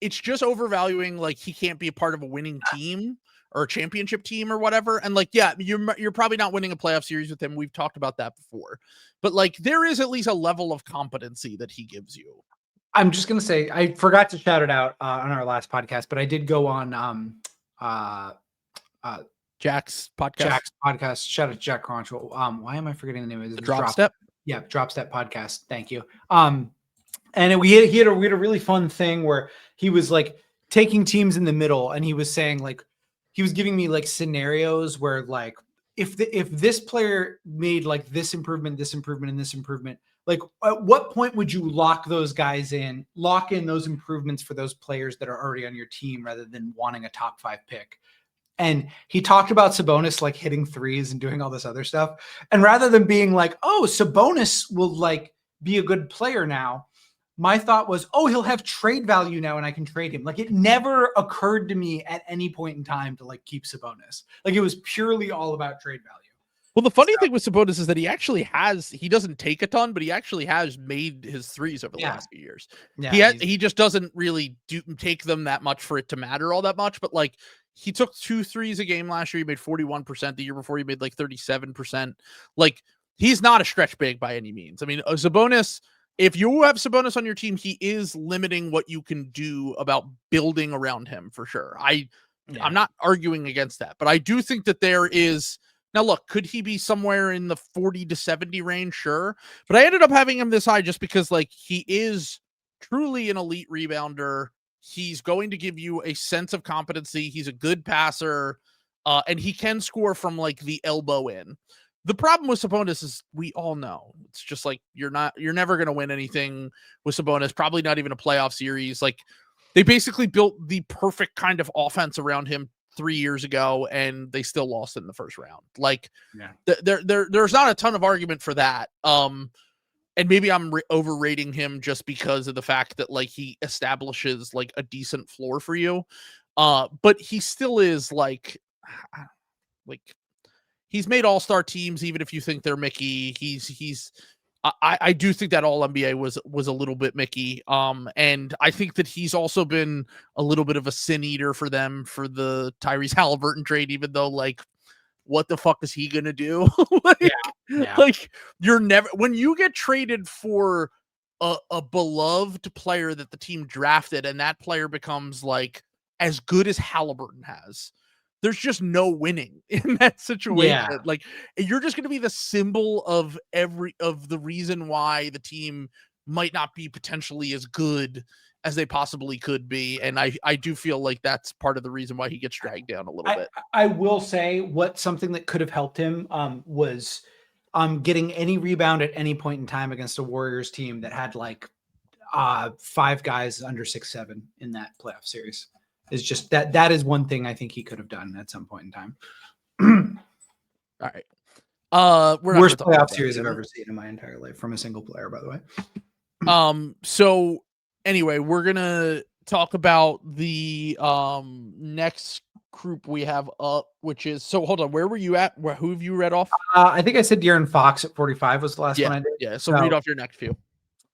It's just overvaluing. Like he can't be a part of a winning team or a championship team or whatever. And like, yeah, you're probably not winning a playoff series with him. We've talked about that before, but like there is at least a level of competency that he gives you. I'm just gonna say I forgot to shout it out on our last podcast, but I did go on Jack's podcast. Shout out to Jack Cronchwell. Why am I forgetting the name of it? Drop Step. Yeah, Drop Step podcast. Thank you. And we had a really fun thing where he was like taking teams in the middle, and he was saying like he was giving me like scenarios where like if this player made like this improvement, and this improvement, like at what point would you lock in those improvements for those players that are already on your team rather than wanting a top 5 pick? And he talked about Sabonis like hitting threes and doing all this other stuff. And rather than being like, oh, Sabonis will like be a good player now, my thought was, oh, he'll have trade value now and I can trade him. Like it never occurred to me at any point in time to like keep Sabonis. Like it was purely all about trade value. Well, the funny thing with Sabonis is that he doesn't take a ton, but he actually has made his threes over the last few years. Yeah, he just doesn't really take them that much for it to matter all that much. But like he took 2 threes a game last year. He made 41%. The year before he made like 37%. Like he's not a stretch big by any means. I mean, Sabonis, if you have Sabonis on your team, he is limiting what you can do about building around him for sure. I'm not arguing against that, but I do think that there is. Now, look, could he be somewhere in the 40 to 70 range? Sure. But I ended up having him this high just because, like, he is truly an elite rebounder. He's going to give you a sense of competency. He's a good passer, and he can score from, like, the elbow in. The problem with Sabonis is we all know. It's just, like, you're never going to win anything with Sabonis, probably not even a playoff series. Like, they basically built the perfect kind of offense around him 3 years ago, and they still lost in the first round. Like there's not a ton of argument for that. And maybe I'm overrating him just because of the fact that like he establishes like a decent floor for you. But he still is like he's made all-star teams, even if you think they're Mickey. I do think that All NBA was a little bit Mickey. And I think that he's also been a little bit of a sin eater for them for the Tyrese Halliburton trade, even though like, what the fuck is he going to do? Like you're never, when you get traded for a beloved player that the team drafted and that player becomes like as good as Halliburton has, there's just no winning in that situation. Yeah. Like you're just going to be the symbol of the reason why the team might not be potentially as good as they possibly could be. And I do feel like that's part of the reason why he gets dragged down a little bit. I will say something that could have helped him was getting any rebound at any point in time against a Warriors team that had like 5 guys under 6'7" in that playoff series. Is just that is one thing I think he could have done at some point in time. All right. Worst playoff series I've ever seen in my entire life from a single player, by the way. So anyway, we're gonna talk about the next group we have up, which is hold on, where were you at? Who have you read off? I think I said De'Aaron Fox at 45 was the last one I did. Yeah, so read off your next few.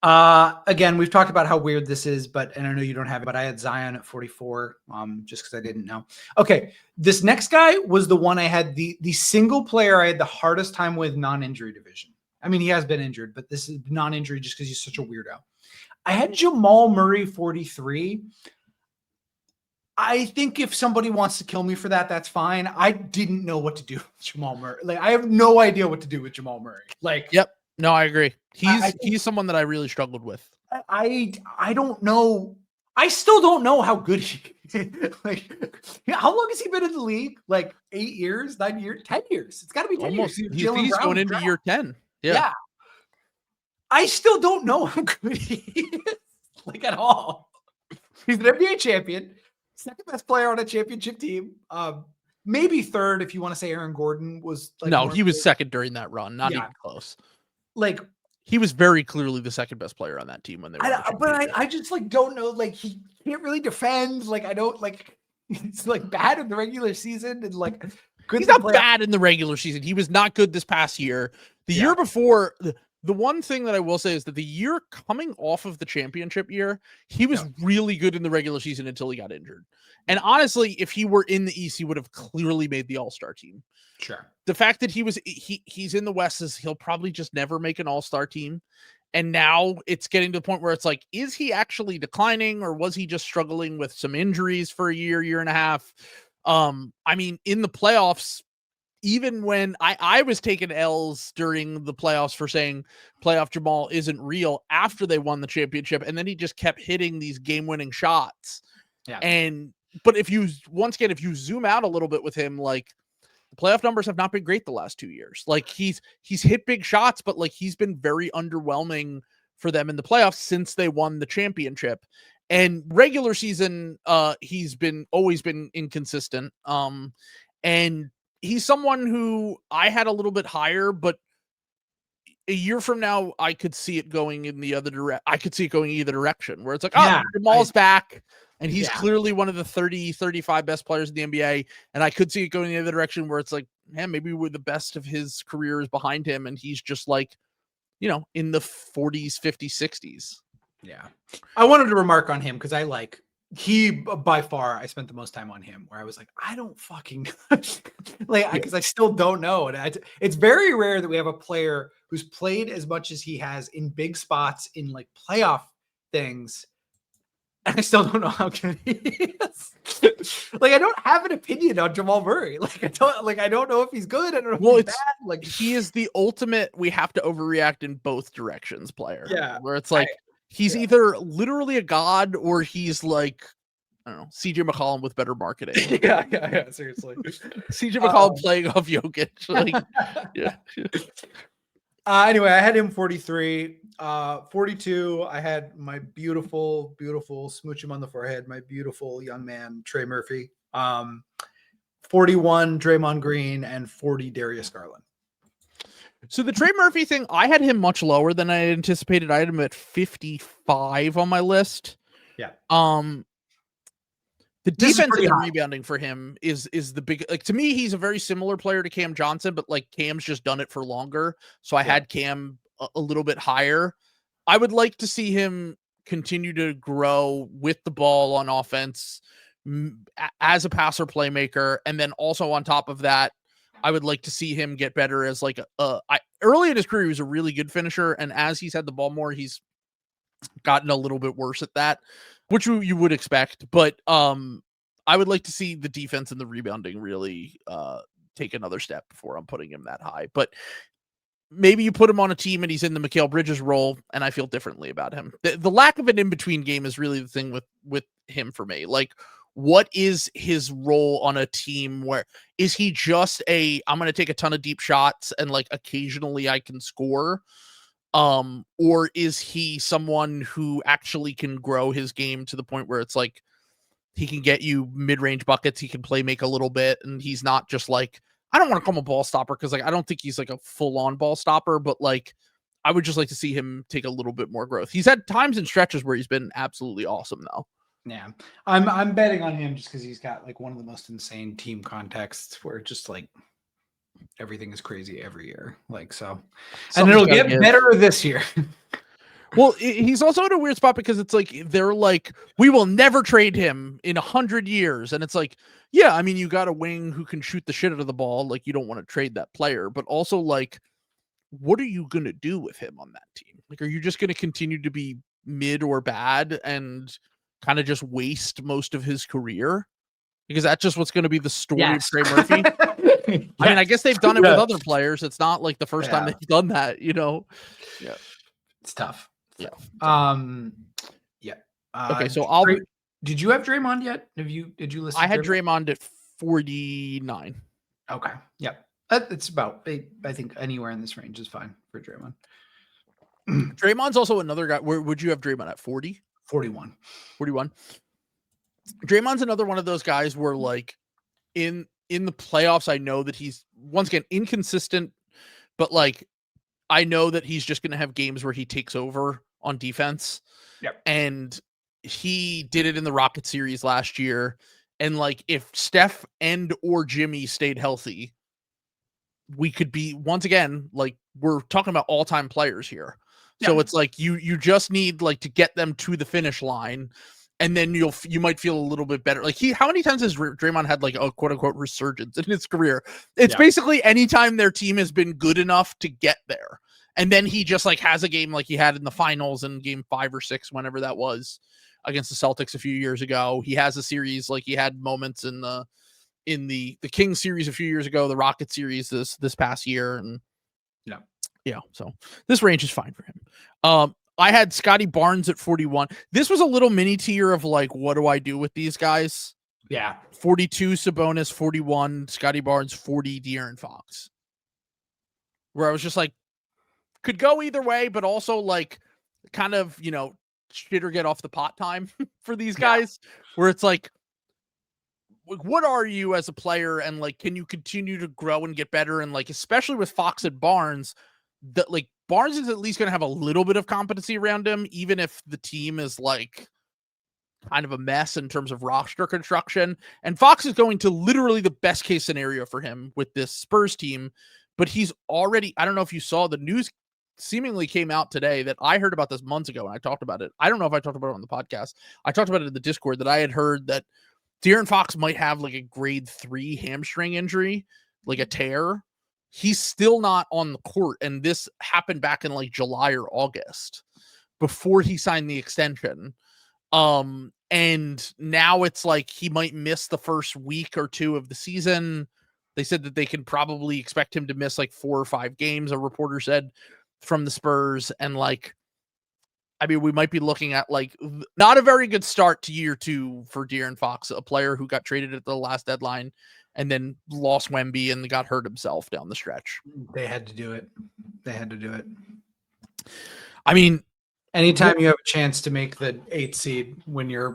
Again, we've talked about how weird this is, and I know you don't have it, but I had Zion at 44, just because I didn't know. Okay, this next guy was the one I had the single player I had the hardest time with non-injury division. I mean, he has been injured, but this is non-injury just because he's such a weirdo. I had Jamal Murray 43. I think if somebody wants to kill me for that, that's fine. I didn't know what to do with Jamal Murray. Like, I have no idea what to do with Jamal Murray. Like, yep. No, I agree. He's someone that I really struggled with. I don't know. I still don't know how good he is. Like, how long has he been in the league? Like 8 years, 9 years, 10 years. It's got to be 10 Almost. years. He's Brown going into year 10. Yeah. I still don't know how good he is, like at all. He's an NBA champion, second best player on a championship team. Maybe third if you want to say Aaron Gordon was like. No, he was second during that run. Not even close. Like, he was very clearly the second best player on that team when they were. I just like don't know. Like, he can't really defend. Like, I don't like. He's like bad in the regular season and like good. He's not bad in the regular season. He was not good this past year. The year before. The one thing that I will say is that the year coming off of the championship year, he was really good in the regular season until he got injured. And honestly, if he were in the East, he would have clearly made the All-Star team. Sure. The fact that he's in the West is he'll probably just never make an All-Star team. And now it's getting to the point where it's like, is he actually declining or was he just struggling with some injuries for a year and a half? I mean, in the playoffs, even when I was taking L's during the playoffs for saying playoff Jamal isn't real after they won the championship. And then he just kept hitting these game-winning shots. Yeah. But if you zoom out a little bit with him, like the playoff numbers have not been great the last 2 years. Like he's hit big shots, but like he's been very underwhelming for them in the playoffs since they won the championship. And regular season, he's always been inconsistent. And he's someone who I had a little bit higher, but a year from now, I could see it going in the other direction. I could see it going either direction where it's like, Jamal's back and he's clearly one of the 30, 35 best players in the NBA. And I could see it going the other direction where it's like, man, maybe the best of his career is behind him. And he's just like, in the 40s, 50s, 60s. Yeah. I wanted to remark on him because he by far I spent the most time on him where I was like, I don't fucking because I still don't know. And it's very rare that we have a player who's played as much as he has in big spots in like playoff things. And I still don't know how good he is. I don't have an opinion on Jamal Murray. I don't know if he's good. I don't know if he's bad. He is the ultimate we have to overreact in both directions player. Yeah. Where it's like he's either literally a god or he's like, I don't know, CJ McCollum with better marketing. Yeah, seriously. CJ McCollum playing off Jokic. Anyway, I had him 43. 42, I had my beautiful, smooch him on the forehead, my beautiful young man, Trey Murphy. 41, Draymond Green, and 40, Darius Garland. So the Trey Murphy thing, I had him much lower than I anticipated. I had him at 55 on my list. Yeah. The defense and the rebounding for him is the big, to me, he's a very similar player to Cam Johnson, but Cam's just done it for longer. So I had Cam a little bit higher. I would like to see him continue to grow with the ball on offense as a passer playmaker. And then also on top of that, I would like to see him get better as early in his career, he was a really good finisher. And as he's had the ball more, he's gotten a little bit worse at that, which you would expect. But I would like to see the defense and the rebounding really take another step before I'm putting him that high. But maybe you put him on a team and he's in the Mikal Bridges role, and I feel differently about him. The lack of an in-between game is really the thing with him for me. What is his role on a team? Where is he just I'm going to take a ton of deep shots and occasionally I can score? Or is he someone who actually can grow his game to the point where it's he can get you mid-range buckets, he can play make a little bit, and he's not just I don't want to call him a ball stopper because I don't think he's a full-on ball stopper, but I would just like to see him take a little bit more growth. He's had times and stretches where he's been absolutely awesome though. Yeah. I'm betting on him just because he's got one of the most insane team contexts where just everything is crazy every year. And it'll get better this year. Well, he's also in a weird spot because it's they're we will never trade him in 100 years. And it's yeah, I mean, you got a wing who can shoot the shit out of the ball. You don't want to trade that player, but also what are you going to do with him on that team? Are you just going to continue to be mid or bad and kind of just waste most of his career? Because that's just what's going to be the story of Trey Murphy. I mean, I guess they've done it with other players. It's not the first time they've done that, Yeah. It's tough. Yeah. Yeah. Okay, so did you have Draymond yet? Did you list? I had Draymond at 49. Okay, yep. It's about, I think anywhere in this range is fine for Draymond. Draymond's also another guy. Where would you have Draymond at 40? 41. 41. Draymond's another one of those guys where like in the playoffs, I know that he's once again inconsistent, but like I know that he's just going to have games where he takes over on defense. Yep. And he did it in the Rocket series last year. And like if Steph and or Jimmy stayed healthy, we could be once again, like we're talking about all-time players here. So it's like you just need like to get them to the finish line, and then you might feel a little bit better. Like how many times has Draymond had like a quote unquote resurgence in his career? It's basically anytime their team has been good enough to get there. And then he just like has a game like he had in the finals in game 5 or 6, whenever that was, against the Celtics a few years ago. He has a series like he had moments in the Kings series a few years ago, the Rocket series this past year, and so this range is fine for him. I had Scotty Barnes at 41. This was a little mini tier of like, what do I do with these guys? Yeah. 42 Sabonis, 41 Scotty Barnes, 40 De'Aaron Fox. Where I was just like, could go either way, but also like kind of, shit or get off the pot time for these guys, where it's like, what are you as a player, and like, can you continue to grow and get better? And like, especially with Fox and Barnes, that like Barnes is at least going to have a little bit of competency around him, even if the team is like kind of a mess in terms of roster construction. And Fox is going to literally the best case scenario for him with this Spurs team. But he's already, I don't know if you saw the news seemingly came out today that I heard about this months ago and I talked about it. I don't know if I talked about it on the podcast. I talked about it in the Discord that I had heard that De'Aaron Fox might have like a grade 3 hamstring injury, like a tear. He's still not on the court. And this happened back in like July or August before he signed the extension. And now it's like he might miss the first week or 2 of the season. They said that they can probably expect him to miss like 4 or 5 games, a reporter said, from the Spurs. And like, I mean, we might be looking at like not a very good start to year 2 for De'Aaron Fox, a player who got traded at the last deadline and then lost Wemby and got hurt himself down the stretch. They had to do it. I mean, anytime you have a chance to make the 8th seed when you're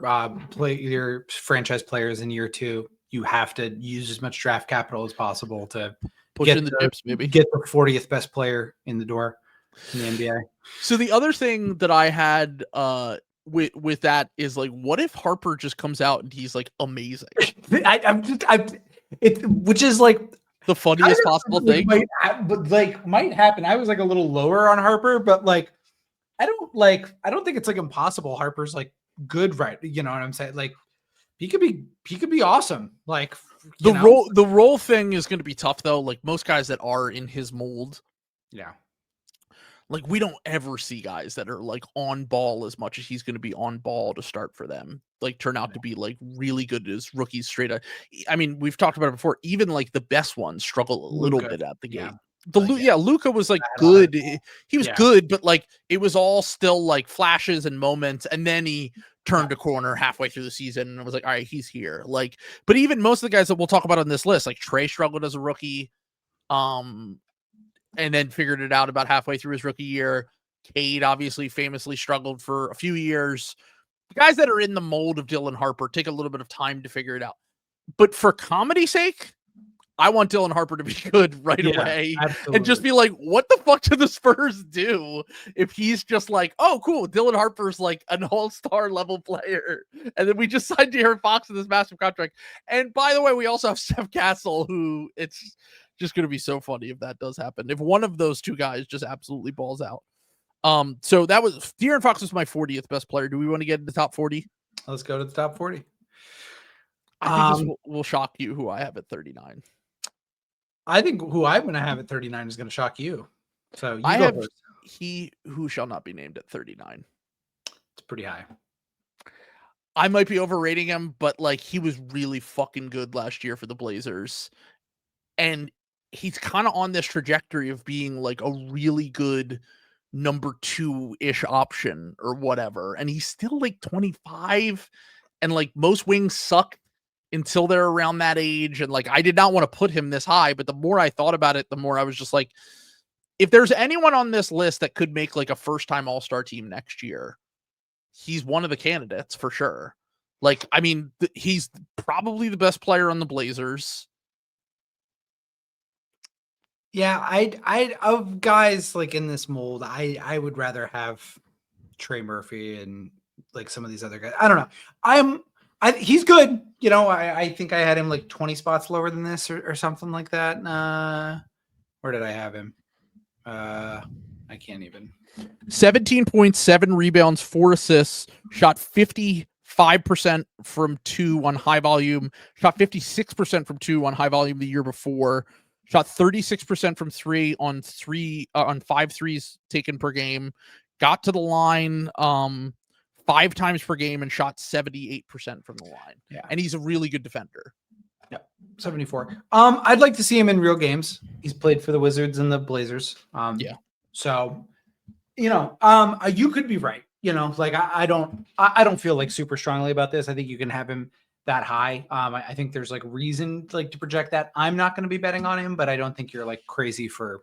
your franchise players in year 2, you have to use as much draft capital as possible to push in the dips, maybe get the 40th best player in the door in the NBA. So the other thing that I had with that is like, what if Harper just comes out and he's like amazing? Which is like the funniest possible thing, might happen. I was like a little lower on Harper, but like I don't think it's like impossible. Harper's like good, right? You know what I'm saying? Like he could be awesome. Like the role thing is going to be tough though. Like most guys that are in his mold, like we don't ever see guys that are like on ball as much as he's going to be on ball to start for them, like turn out to be like really good as rookies straight up. I mean, we've talked about it before. Even like the best ones struggle a little bit at the gate. Luka was like good. He was good, but like it was all still like flashes and moments. And then he turned a corner halfway through the season and was like, all right, he's here. Like, but even most of the guys that we'll talk about on this list, like Trey struggled as a rookie. And then figured it out about halfway through his rookie year. Cade obviously famously struggled for a few years. The guys that are in the mold of Dylan Harper take a little bit of time to figure it out. But for comedy's sake, I want Dylan Harper to be good right away. Absolutely. And just be like, what the fuck do the Spurs do if he's just like, oh, cool, Dylan Harper's like an all-star level player. And then we just signed De'Aaron Fox in this massive contract. And by the way, we also have Steph Castle, who it's just going to be so funny if that does happen. If one of those two guys just absolutely balls out. So that was De'Aaron Fox was my 40th best player. Do we want to get in the top 40? Let's go to the top 40. I think this will shock you who I have at 39. I think who I'm going to have at 39 is going to shock you. So I have first. He who shall not be named at 39. It's pretty high. I might be overrating him, but like he was really fucking good last year for the Blazers. And he's kind of on this trajectory of being like a really good number 2-ish option or whatever. And he's still like 25, and like most wings suck until they're around that age. And like, I did not want to put him this high, but the more I thought about it, the more I was just like, if there's anyone on this list that could make like a first-time All-Star team next year, he's one of the candidates for sure. Like, I mean, he's probably the best player on the Blazers. Yeah, I of guys like in this mold, I would rather have Trey Murphy and like some of these other guys. I don't know. He's good. You know, I think I had him like 20 spots lower than this or something like that. Where did I have him? I can't even. 17.7 rebounds, 4 assists, shot 55% from 2 on high volume, shot 56% from 2 on high volume the year before, shot 36% from 3 on 5 threes taken per game, got to the line 5 times per game and shot 78% from the line. Yeah. And he's a really good defender. Yeah. 74. I'd like to see him in real games. He's played for the Wizards and the Blazers. Yeah. So, you know, you could be right. You know, like I don't feel like super strongly about this. I think you can have him that high. I think there's like reason like to project that. I'm not going to be betting on him, but I don't think you're like crazy for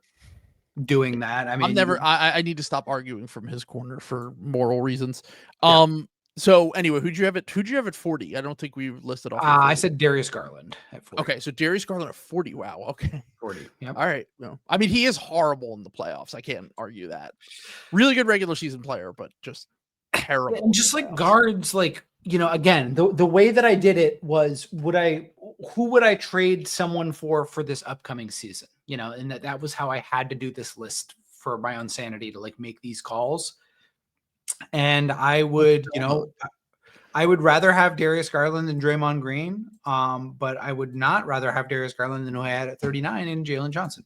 doing that. I mean, I need to stop arguing from his corner for moral reasons. Yeah. So anyway, who'd you have at 40? I don't think we listed off. I said Darius Garland at 40. Okay, so Darius Garland at 40. Wow. Okay. 40. Yep. All right. No. I mean, he is horrible in the playoffs. I can't argue that. Really good regular season player, but just terrible. And just like guards, like, you know, again, the way that I did it was who would I trade someone for this upcoming season? You know, and that was how I had to do this list for my own sanity to like make these calls. And I would, you know, I would rather have Darius Garland than Draymond Green. But I would not rather have Darius Garland than who I had at 39 in Jaylen Johnson.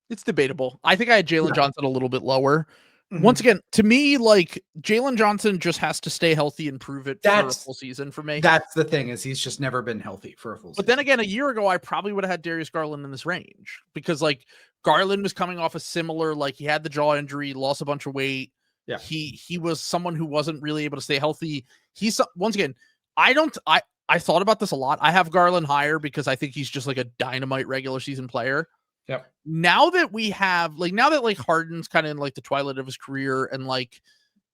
It's debatable. I think I had Jaylen Johnson a little bit lower. Mm-hmm. Once again, to me, like Jaylen Johnson just has to stay healthy and prove it for a full season for me. That's the thing, is he's just never been healthy for a full season. But then again, a year ago, I probably would have had Darius Garland in this range because like Garland was coming off a similar, like he had the jaw injury, lost a bunch of weight. Yeah. He was someone who wasn't really able to stay healthy. He's once again, I thought about this a lot. I have Garland higher because I think he's just like a dynamite regular season player. Yep. Now that Harden's kind of in like the twilight of his career and like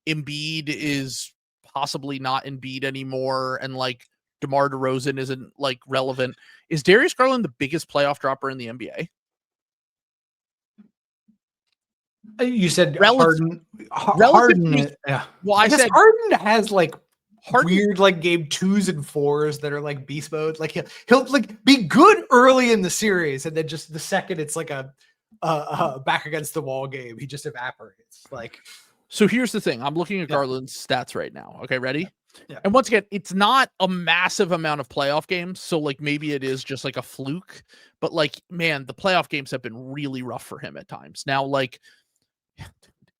Embiid is possibly not Embiid anymore and like DeMar DeRozan isn't like relevant, is Darius Garland the biggest playoff dropper in the NBA? You said Harden. Yeah. Well, I said Harden has like weird like game 2s and 4s that are like beast mode. Like he'll like be good early in the series, and then just the second it's like a back against the wall game, he just evaporates. Like, so here's the thing. I'm looking at Garland's stats right now. Okay, ready? Yeah. And once again, it's not a massive amount of playoff games, so like maybe it is just like a fluke. But like, man, the playoff games have been really rough for him at times. Now, like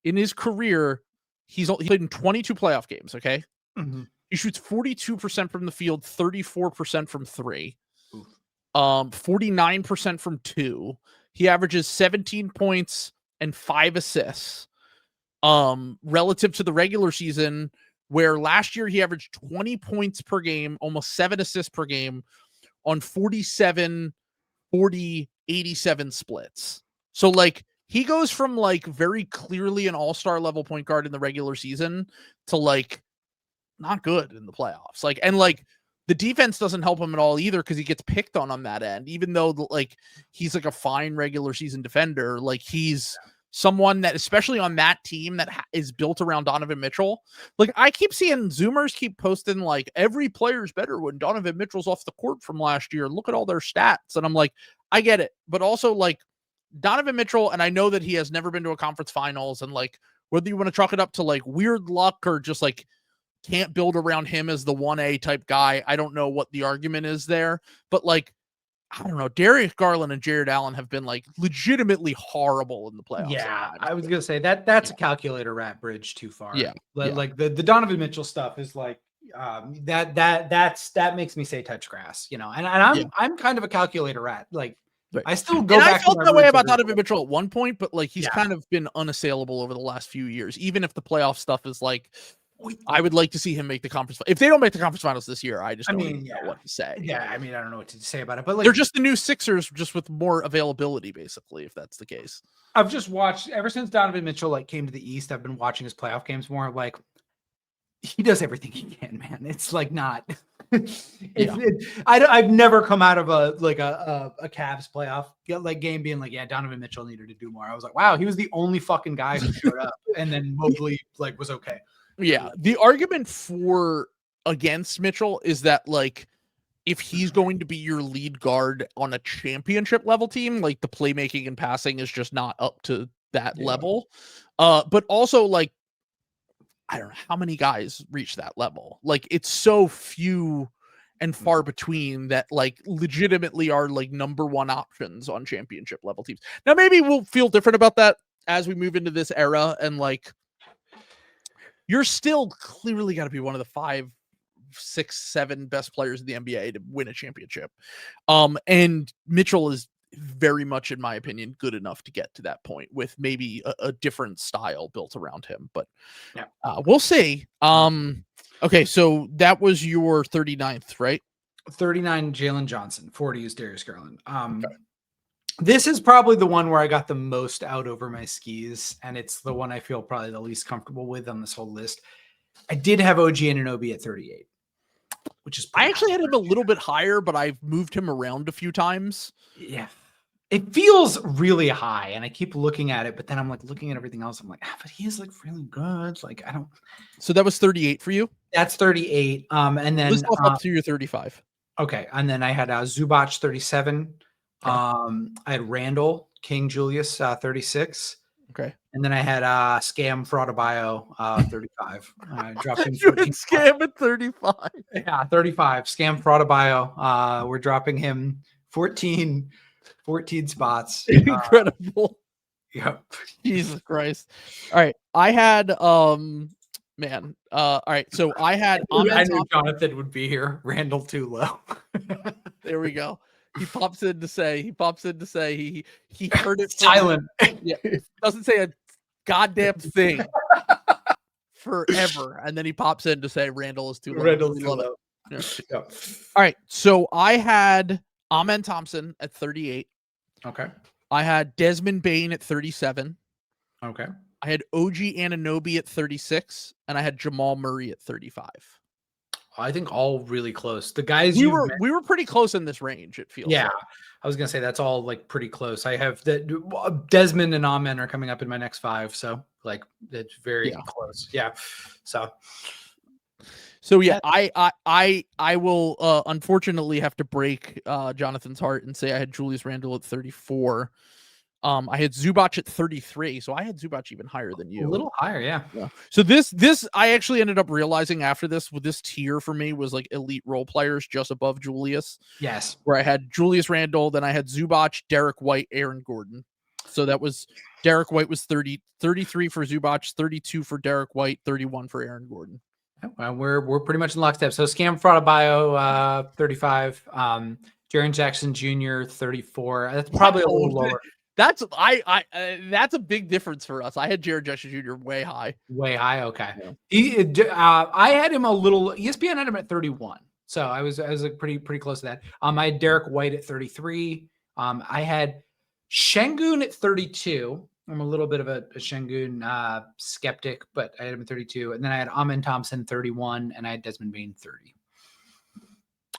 in his career, he played in 22 playoff games. Okay. Mm-hmm. He shoots 42% from the field, 34% from 3, 49% from 2. He averages 17 points and 5 assists. Relative to the regular season, where last year he averaged 20 points per game, almost 7 assists per game on 47, 40, 87 splits. So like he goes from like very clearly an all-star level point guard in the regular season to like not good in the playoffs. Like, and like the defense doesn't help him at all either because he gets picked on that end, even though like he's like a fine regular season defender. Like he's someone that, especially on that team that is built around Donovan Mitchell. Like I keep seeing Zoomers keep posting like every player's better when Donovan Mitchell's off the court from last year. Look at all their stats. And I'm like, I get it. But also like Donovan Mitchell, and I know that he has never been to a conference finals, and like whether you want to chalk it up to like weird luck or just like can't build around him as the 1A type guy, I don't know what the argument is there. But like, I don't know, Darius Garland and Jared Allen have been like legitimately horrible in the playoffs. Yeah, I was gonna say that's a calculator rat bridge too far. Yeah, like the Donovan Mitchell stuff is like that makes me say touch grass, you know. And I'm kind of a calculator rat. Like Right. I still go And back. I felt to that way about Donovan Donovan Mitchell at one point, but like he's Yeah. kind of been unassailable over the last few years. Even if the playoff stuff is like, Mitchell. I would like to see him make the conference. If they don't make the conference finals this year, I just don't even know yeah. what to say. Yeah, I mean, I don't know what to say about it, but like They're just the new Sixers, just with more availability, basically. If that's the case, I've just watched ever since Donovan Mitchell like came to the East. I've been watching his playoff games more. Like he does everything he can, man. It's like not. I've never come out of a Cavs playoff like game being like, yeah, Donovan Mitchell needed to do more. I was like, wow, he was the only fucking guy who showed up, and then Mobley like was okay. Yeah, the argument for against Mitchell is that like if he's going to be your lead guard on a championship level team, like the playmaking and passing is just not up to that level. But also like I don't know how many guys reach that level. Like it's so few and far between that like legitimately are like number one options on championship level teams. Now maybe we'll feel different about that as we move into this era and like you're still clearly got to be one of the 5, 6, 7 best players in the NBA to win a championship. And Mitchell is very much, in my opinion, good enough to get to that point with maybe a different style built around him. But we'll see. Okay, so that was your 39th, right? 39, Jaylen Johnson. 40 is Darius Garland. Okay. This is probably the one where I got the most out over my skis, and it's the one I feel probably the least comfortable with on this whole list. I did have OG Anunoby at 38, which is I actually had him a little bit higher, but I've moved him around a few times. Yeah. It feels really high, and I keep looking at it, but then I'm like looking at everything else. I'm like, but he is like really good. Like, I don't. So that was 38 for you? That's 38. And then list off up to your 35. Okay. And then I had Zubac 37. Okay. I had Randall King Julius 36. Okay. And then I had Scam Fraudabayo 35. I dropped him. You had Scam at 35. Yeah, 35. Scam Fraudabayo. We're dropping him 14 spots. Incredible. Yep. Jesus Christ. All right. I had man. All right. So I had I knew Jonathan would be here. Randall too low. There we go. He pops in to say he heard it silent. Yeah. Doesn't say a goddamn thing forever. And then he pops in to say Randall is too low. Randall too low. Yeah. Yeah. All right. So I had Amen Thompson at 38. Okay. I had Desmond Bane at 37. Okay. I had OG Anunoby at 36, and I had Jamal Murray at 35. I think all really close. The guys we were pretty close in this range. It feels. Yeah, like. I was gonna say that's all like pretty close. I have Desmond and Amen are coming up in my next 5, so like it's very close. Yeah, So yeah, I will unfortunately have to break Jonathan's heart and say I had Julius Randle at 34. I had Zubac at 33, so I had Zubac even higher than you. A little higher, yeah. So this I actually ended up realizing after this, with this tier for me was like elite role players just above Julius. Yes. Where I had Julius Randle, then I had Zubac, Derek White, Aaron Gordon. So that was Derek White was 33 for Zubac, 32 for Derek White, 31 for Aaron Gordon. Well, we're pretty much in lockstep. So Scam Fraudabayo 35, Jaren Jackson Jr. 34. That's probably a little lower. That's that's a big difference for us. I had Jaren Jackson Jr. way high. Way high. Okay. Yeah. I had him a little. ESPN had him at 31, so I was like pretty close to that. I had Derek White at 33. I had Şengün at 32. I'm a little bit of a Şengün skeptic, but I had him at 32, and then I had Amen Thompson 31, and I had Desmond Bane 30.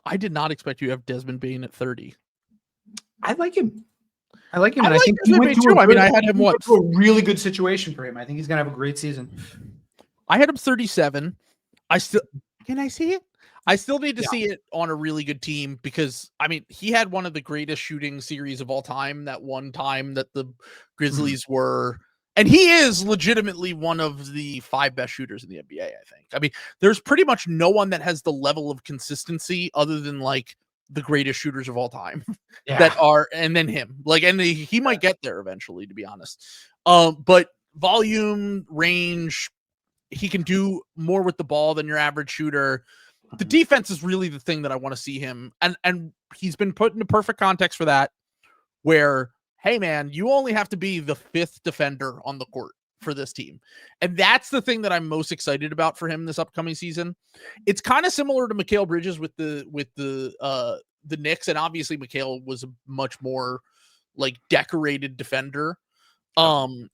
I did not expect you to have Desmond Bane at 30. I like him. I like him. I think he went to I mean, I had him once. A really good situation for him. I think he's gonna have a great season. I had him 37. Can I see it? I still need to see it on a really good team because I mean he had one of the greatest shooting series of all time. That one time that the Grizzlies were, and he is legitimately one of the 5 best shooters in the NBA. I think. I mean, there's pretty much no one that has the level of consistency other than like the greatest shooters of all time that are, and then him, like, and he might get there eventually, to be honest. But volume, range, he can do more with the ball than your average shooter. The defense is really the thing that I want to see him, and he's been put into perfect context for that. where, hey man, you only have to be the 5th defender on the court for this team. And that's the thing that I'm most excited about for him this upcoming season. It's kind of similar to Mikal Bridges with the Knicks, and obviously Mikal was a much more like decorated defender. And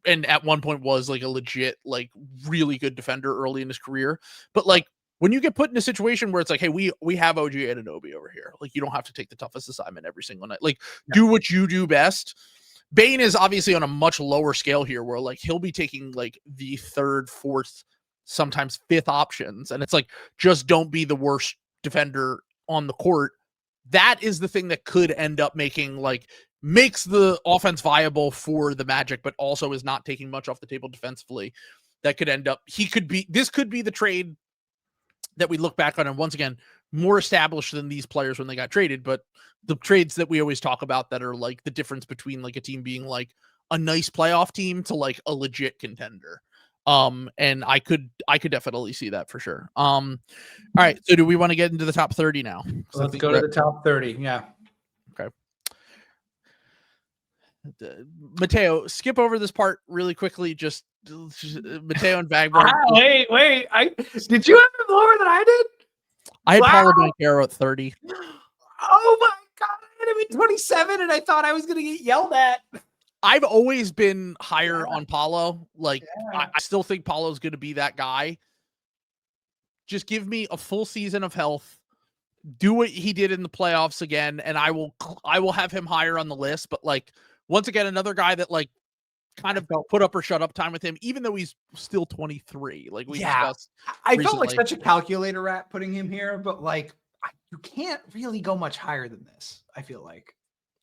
at one point was like a legit, like really good defender early in his career. But like when you get put in a situation where it's like, hey, we have OG Anunoby over here. Like you don't have to take the toughest assignment every single night. Like do what you do best. Bane is obviously on a much lower scale here where like he'll be taking like the 3rd, 4th, sometimes 5th options. And it's like, just don't be the worst defender on the court. That is the thing that could end up makes the offense viable for the Magic, but also is not taking much off the table defensively. That could end up, this could be the trade that we look back on. And once again, more established than these players when they got traded, but the trades that we always talk about that are like the difference between like a team being like a nice playoff team to like a legit contender. And I could definitely see that for sure. All right. So do we want to get into the top 30 now? Let's go to the top 30. Yeah. Okay. Mateo, skip over this part really quickly. Just Mateo and Bagborn. Wait. Did you have him lower than I did? I had Paulo Banchero at 30. Oh my God. I had him at 27 and I thought I was going to get yelled at. I've always been higher on Paulo. Like, I still think Paulo's going to be that guy. Just give me a full season of health. Do what he did in the playoffs again, and I will have him higher on the list. But like, once again, another guy that like kind of put up or shut up time with him, even though he's still 23. Like we discussed. I felt like such a calculator rat putting him here, but like you can't really go much higher than this, I feel like.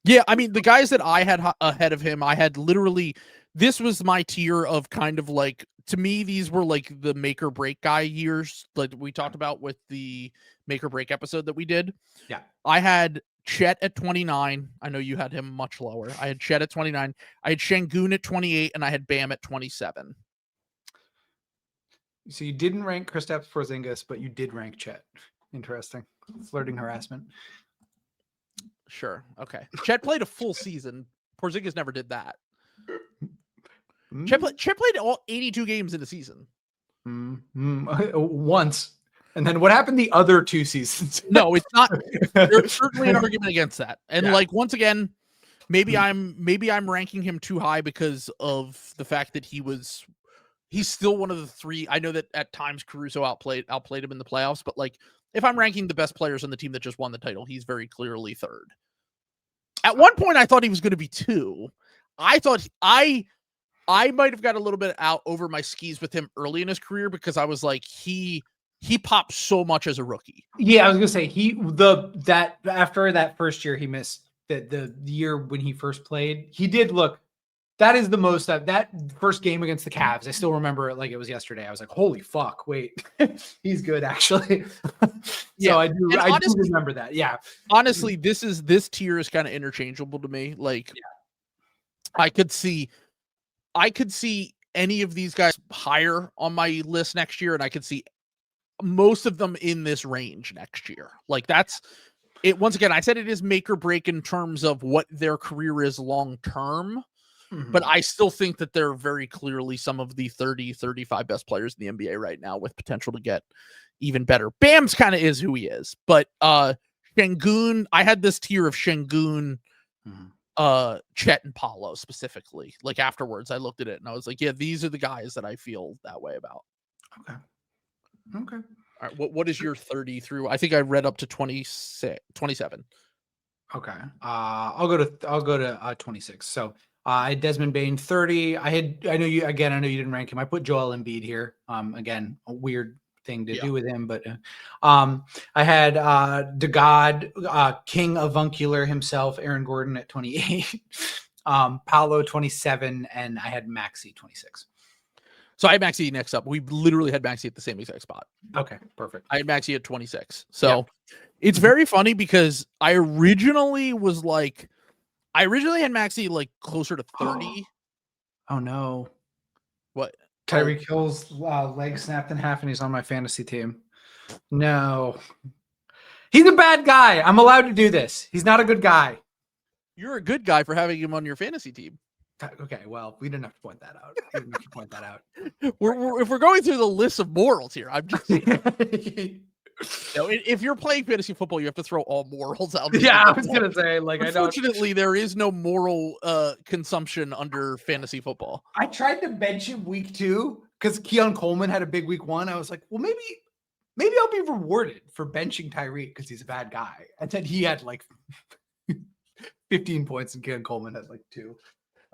Yeah, I mean, the guys that I had ahead of him, I had literally, this was my tier of kind of like, to me, these were like the make or break guy years, like we talked about with the make or break episode that we did. Yeah. I had Chet at 29. I know you had him much lower. I had Chet at 29. I had Şengün at 28, and I had Bam at 27. So you didn't rank Kristaps Porzingis, but you did rank Chet. Interesting. Flirting harassment. Sure. Okay. Chet played a full season. Porzingis never did that. Chet played all 82 games in a season. Once. And then what happened the other 2 seasons? No, it's not. There's certainly an argument against that. And like, once again, maybe I'm ranking him too high because of the fact that he's still one of the 3. I know that at times Caruso outplayed him in the playoffs, but like, if I'm ranking the best players on the team that just won the title, he's very clearly 3rd. At one point, I thought he was going to be 2. I thought I might have got a little bit out over my skis with him early in his career because I was like, he popped so much as a rookie. Yeah, I was gonna say after that first year he missed the year when he first played, he did look. That is the most that first game against the Cavs. I still remember it like it was yesterday. I was like, holy fuck, wait, he's good actually. So I do remember that. Yeah. Honestly, this tier is kind of interchangeable to me. Like I could see any of these guys higher on my list next year, and I could see most of them in this range next year. Like that's it. Once again, I said it is make or break in terms of what their career is long term. But I still think that they're very clearly some of the 30, 35 best players in the NBA right now with potential to get even better. Bam's kind of is who he is. But Şengün, I had this tier of Şengün, Chet, and Paulo specifically. Like afterwards, I looked at it and I was like, yeah, these are the guys that I feel that way about. Okay. All right. What is your 30 through? I think I read up to 27. Okay. I'll go to 26. So I had Desmond Bane 30. I know you didn't rank him. I put Joel Embiid here. Again, a weird thing to do with him, but I had the God, King Avuncular himself, Aaron Gordon at 28, Paolo 27, and I had Maxey 26. So I had Maxey next up. We literally had Maxey at the same exact spot. Okay, perfect. I had Maxey at 26. So it's very funny because I originally had Maxey like closer to 30. Oh no. What? Tyreek Hill's leg snapped in half and he's on my fantasy team. No. He's a bad guy. I'm allowed to do this. He's not a good guy. You're a good guy for having him on your fantasy team. Okay, well, we didn't have to point that out. We didn't have to point that out. If we're going through the list of morals here, I'm just if you're playing fantasy football, you have to throw all morals out. Yeah, I was gonna say, like, unfortunately, there is no moral consumption under fantasy football. I tried to bench him week 2 because Keon Coleman had a big week 1. I was like, well, maybe I'll be rewarded for benching Tyreek because he's a bad guy. And then he had like 15 points and Keon Coleman had like 2.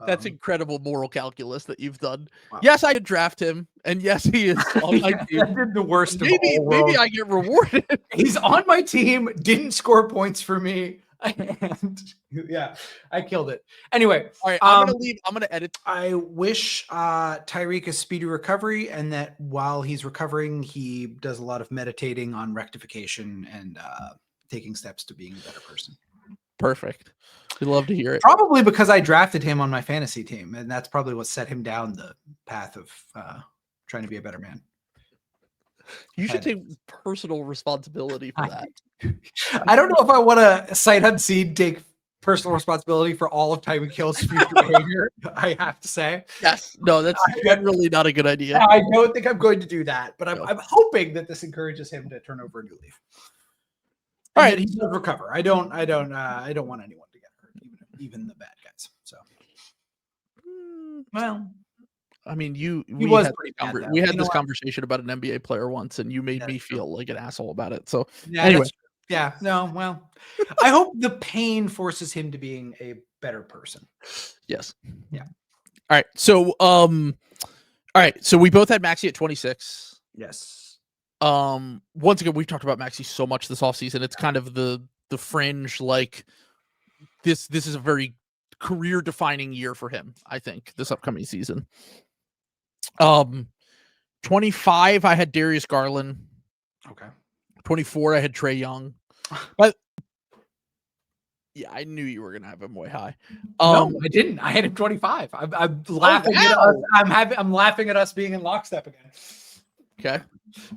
That's incredible moral calculus that you've done. Wow. Yes, I did draft him, and yes, he is on my team. I did the worst of all Maybe worlds. I get rewarded. He's on my team, didn't score points for me. And yeah, I killed it. Anyway, all right, I'm gonna leave. I'm gonna edit. I wish Tyreek a speedy recovery, and that while he's recovering, he does a lot of meditating on rectification and taking steps to being a better person. Perfect. We'd love to hear it. Probably because I drafted him on my fantasy team, and that's probably what set him down the path of trying to be a better man. You should take personal responsibility for that. I don't know if I want to sight unseen take personal responsibility for all of Tyreek Hill's future behavior. I have to say, yes, no, that's generally not a good idea. I don't think I'm going to do that, but I'm hoping that this encourages him to turn over a new leaf. All right, he does recover. I don't want anyone to get hurt, even the bad guys. So, well, I mean, we had this conversation about an NBA player once, and you made me feel like an asshole about it. So anyway, well, I hope the pain forces him to being a better person. Yes. Yeah. All right. So we both had Maxey at 26. Yes. Once again, we've talked about Maxey so much this offseason. It's kind of the fringe, like this is a very career defining year for him, I think, this upcoming season. 25, I had Darius Garland. Okay. 24, I had Trae Young. But yeah, I knew you were gonna have him way high. No, I didn't. I had him 25. I'm laughing at us. I'm laughing at us being in lockstep again. Okay.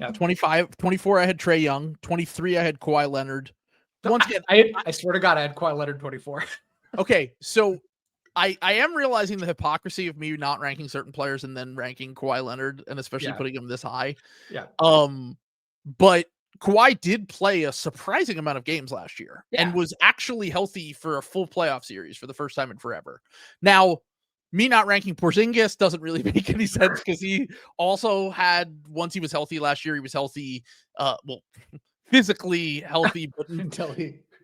Yeah. 24, I had Trae Young. 23, I had Kawhi Leonard. Once again, I swear to God, I had Kawhi Leonard 24. Okay, so I am realizing the hypocrisy of me not ranking certain players and then ranking Kawhi Leonard, and especially putting him this high. Yeah. But Kawhi did play a surprising amount of games last year and was actually healthy for a full playoff series for the first time in forever. Now, me not ranking Porzingis doesn't really make any sense because he also had, once he was healthy last year, he was healthy, physically healthy,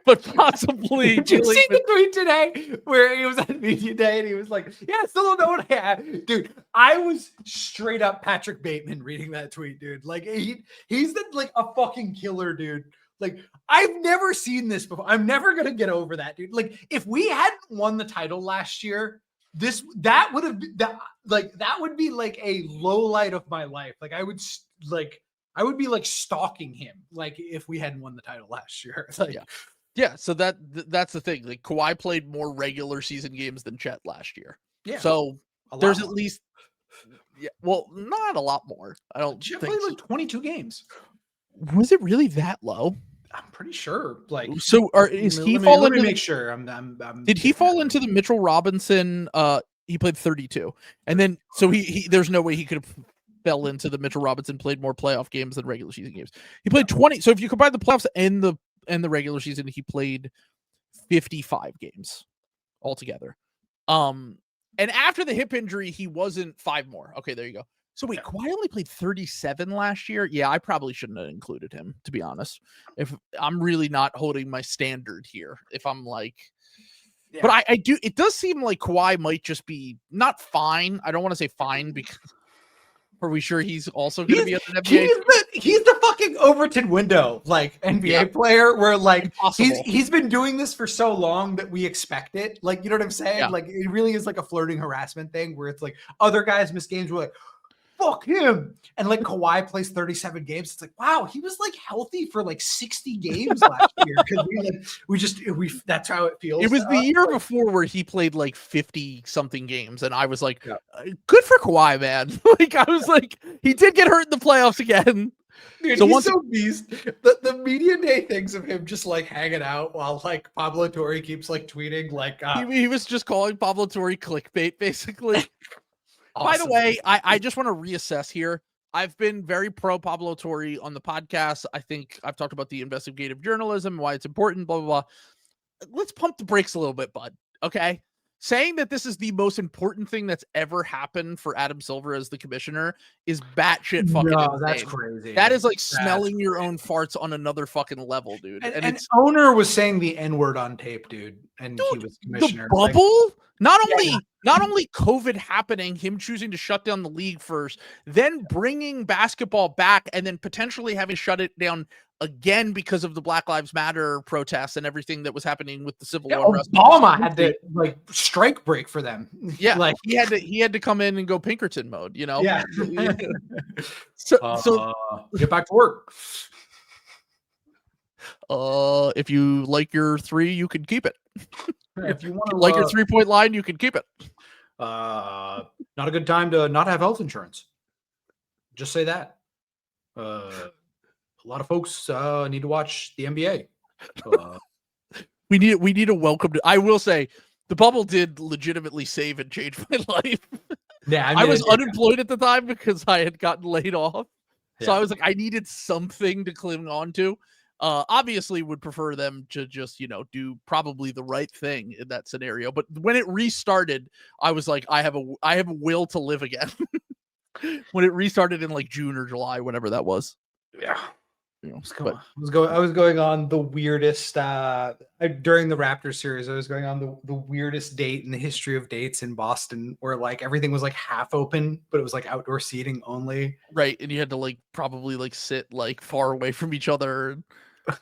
but possibly. Did you see the tweet today where he was at media day and he was like, yeah, I still don't know what I have. Dude, I was straight up Patrick Bateman reading that tweet, dude. Like he's like a fucking killer, dude. Like I've never seen this before. I'm never going to get over that, dude. Like if we hadn't won the title last year, that would be like a low light of my life. Like I would be like stalking him. Like if we hadn't won the title last year. Like, yeah. So that's the thing. Like Kawhi played more regular season games than Chet last year. Yeah. So there's at least, well, not a lot more. I don't Chet think played like 22 games. Was it really that low? I'm pretty sure. Like, so is he fall into? Let me make sure. Did he fall into the Mitchell Robinson? He played 32, and then so he there's no way he could have fell into the Mitchell Robinson played more playoff games than regular season games. He played 20. So if you combine the playoffs and the regular season, he played 55 games altogether. And after the hip injury, he wasn't 5 more. Okay, there you go. So wait, Kawhi only played 37 last year. Yeah, I probably shouldn't have included him, to be honest. If I'm really not holding my standard here, if I'm like, but I do. It does seem like Kawhi might just be not fine. I don't want to say fine because are we sure he's also going to be at the NBA? He's the fucking Overton window, like NBA player, where like he's been doing this for so long that we expect it. Like, you know what I'm saying? Yeah. Like it really is like a flirting harassment thing where it's like other guys miss games. We're like, fuck him. And like Kawhi plays 37 games. It's like, wow, he was like healthy for like 60 games last year. Because we that's how it feels. It was the year before where he played like 50 something games. And I was like, good for Kawhi, man. Like I was like, he did get hurt in the playoffs again. Dude, So he's once so beast. The media day things of him just like hanging out while like Pablo Torre keeps like tweeting like he was just calling Pablo Torre clickbait, basically. By the awesome. way, I just want to reassess here. I've been very pro Pablo Torre on the podcast. I think I've talked about the investigative journalism, why it's important, blah, blah, blah. Let's pump the brakes a little bit, bud. Okay. Saying that this is the most important thing that's ever happened for Adam Silver as the commissioner is batshit fucking No, that's insane. crazy. That is like That's smelling your own farts on another fucking level, dude. And it's owner was saying the N-word on tape, dude, and he dude, was the commissioner. bubble. Not Yeah. only COVID happening, him choosing to shut down the league first, then bringing basketball back, and then potentially having to shut it down again because of the Black Lives Matter protests and everything that was happening with the civil unrest. Obama had to like strike break for them. Yeah, like he had to come in and go Pinkerton mode, you know. yeah. So Get back to work. if you like your three, you can keep it. If you want to like your 3-point line, you can keep it. not a good time to not have health insurance. Just say that. A lot of folks need to watch the NBA. We need a welcome to. I will say, the bubble did legitimately save and change my life. Yeah, I was unemployed at the time because I had gotten laid off, so Yeah. I was like, I needed something to cling on to. Obviously, would prefer them to just do probably the right thing in that scenario. But when it restarted, I was like, I have a will to live again. When it restarted in like June or July, whenever that was. Yeah. But I was going on the weirdest during the Raptors series. I was going on the weirdest date in the history of dates in Boston, where like everything was like half open, but it was like outdoor seating only. right, and you had to like probably like sit like far away from each other.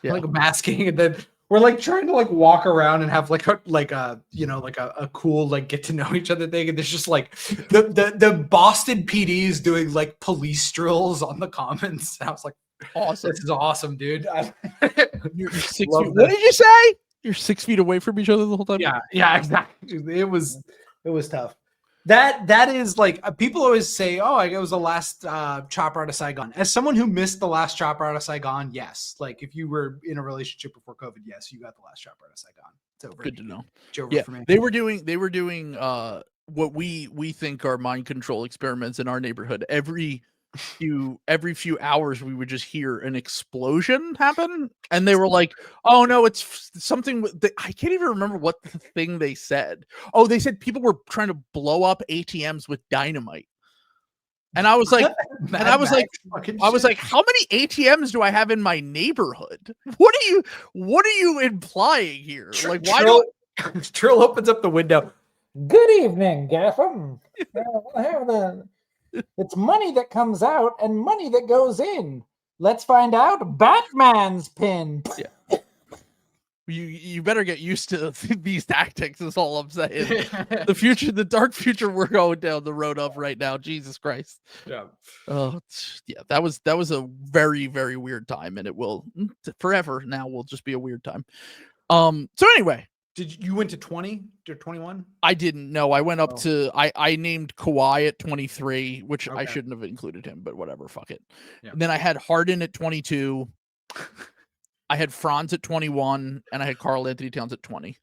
Yeah. Like masking, and then we're like trying to like walk around and have like a cool like get to know each other thing, and there's just like the Boston PDs doing like police drills on the commons. And I was like, awesome. This is awesome, dude. You're 6 feet. What did you say? You're 6 feet away from each other the whole time? Yeah, exactly. It was tough. That is like people always say, "Oh, it was the last chopper out of Saigon." As someone who missed the last chopper out of Saigon, yes. Like if you were in a relationship before COVID, yes, you got the last chopper out of Saigon. It's over. Good to know. It's over Yeah, for me. they were doing what we think are mind control experiments in our neighborhood. Every few hours we would just hear an explosion happen, and they were like, oh no, it's something I can't even remember what the thing they said. Oh, they said people were trying to blow up ATMs with dynamite, and I was like how many ATMs do I have in my neighborhood? What are you implying here? Like, why do Trill opens up the window? Good evening, Gaffum. It's money that comes out and money that goes in. Let's find out. Batman's pin. Yeah. You better get used to these tactics, is all I'm saying. The dark future we're going down the road of right now. Jesus Christ. Yeah. Oh, yeah. That was a very, very weird time, and it will forever now will just be a weird time. So anyway. Did you went to 20 or 21? I didn't know. I went up to I named Kawhi at 23, which I Okay. shouldn't have included him, but whatever, fuck it. Yeah. And then I had Harden at 22. I had Franz at 21, and I had Karl Anthony Towns at 20.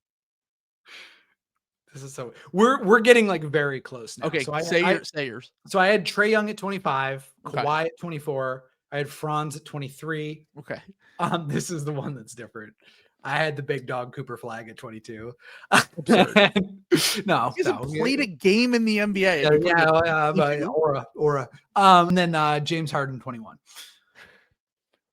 This is so we're getting like very close now. Okay, so say yours. So I had Trae Young at 25, Okay. Kawhi at 24. I had Franz at 23. Okay. This is the one that's different. I had the big dog Cooper Flag at 22. No, He hasn't played a game in the NBA. Aura. And then James Harden 21.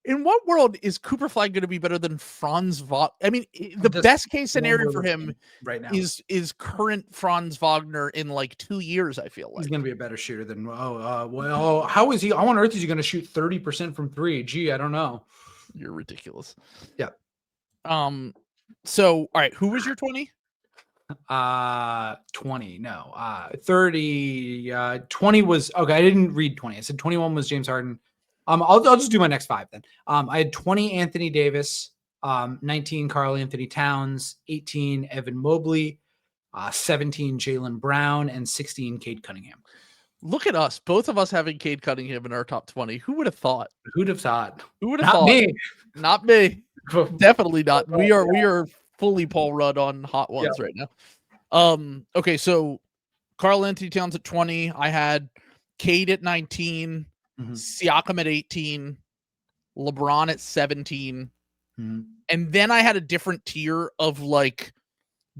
In what world is Cooper Flag going to be better than Franz Wagner? I mean, the best case scenario for him right now is current Franz Wagner in like 2 years. I feel like he's going to be a better shooter than how is he? How on earth is he going to shoot 30% from three? Gee, I don't know. You're ridiculous. Yeah. So all right, who was your 20? 20. No. 30. 20 was okay. I didn't read 20. I said 21 was James Harden. I'll just do my next 5 then. I had 20 Anthony Davis, 19 Karl Anthony Towns, 18 Evan Mobley, 17 Jaylen Brown, and 16 Cade Cunningham. Look at us, both of us having Cade Cunningham in our top 20. Who would have thought? Who'd have thought? Who would have Not thought? me. Not me. Definitely not. We are fully Paul Rudd on hot ones right now. Okay, so Karl Anthony Towns at 20. I had Cade at 19, Siakam at 18, LeBron at 17. And then I had a different tier of like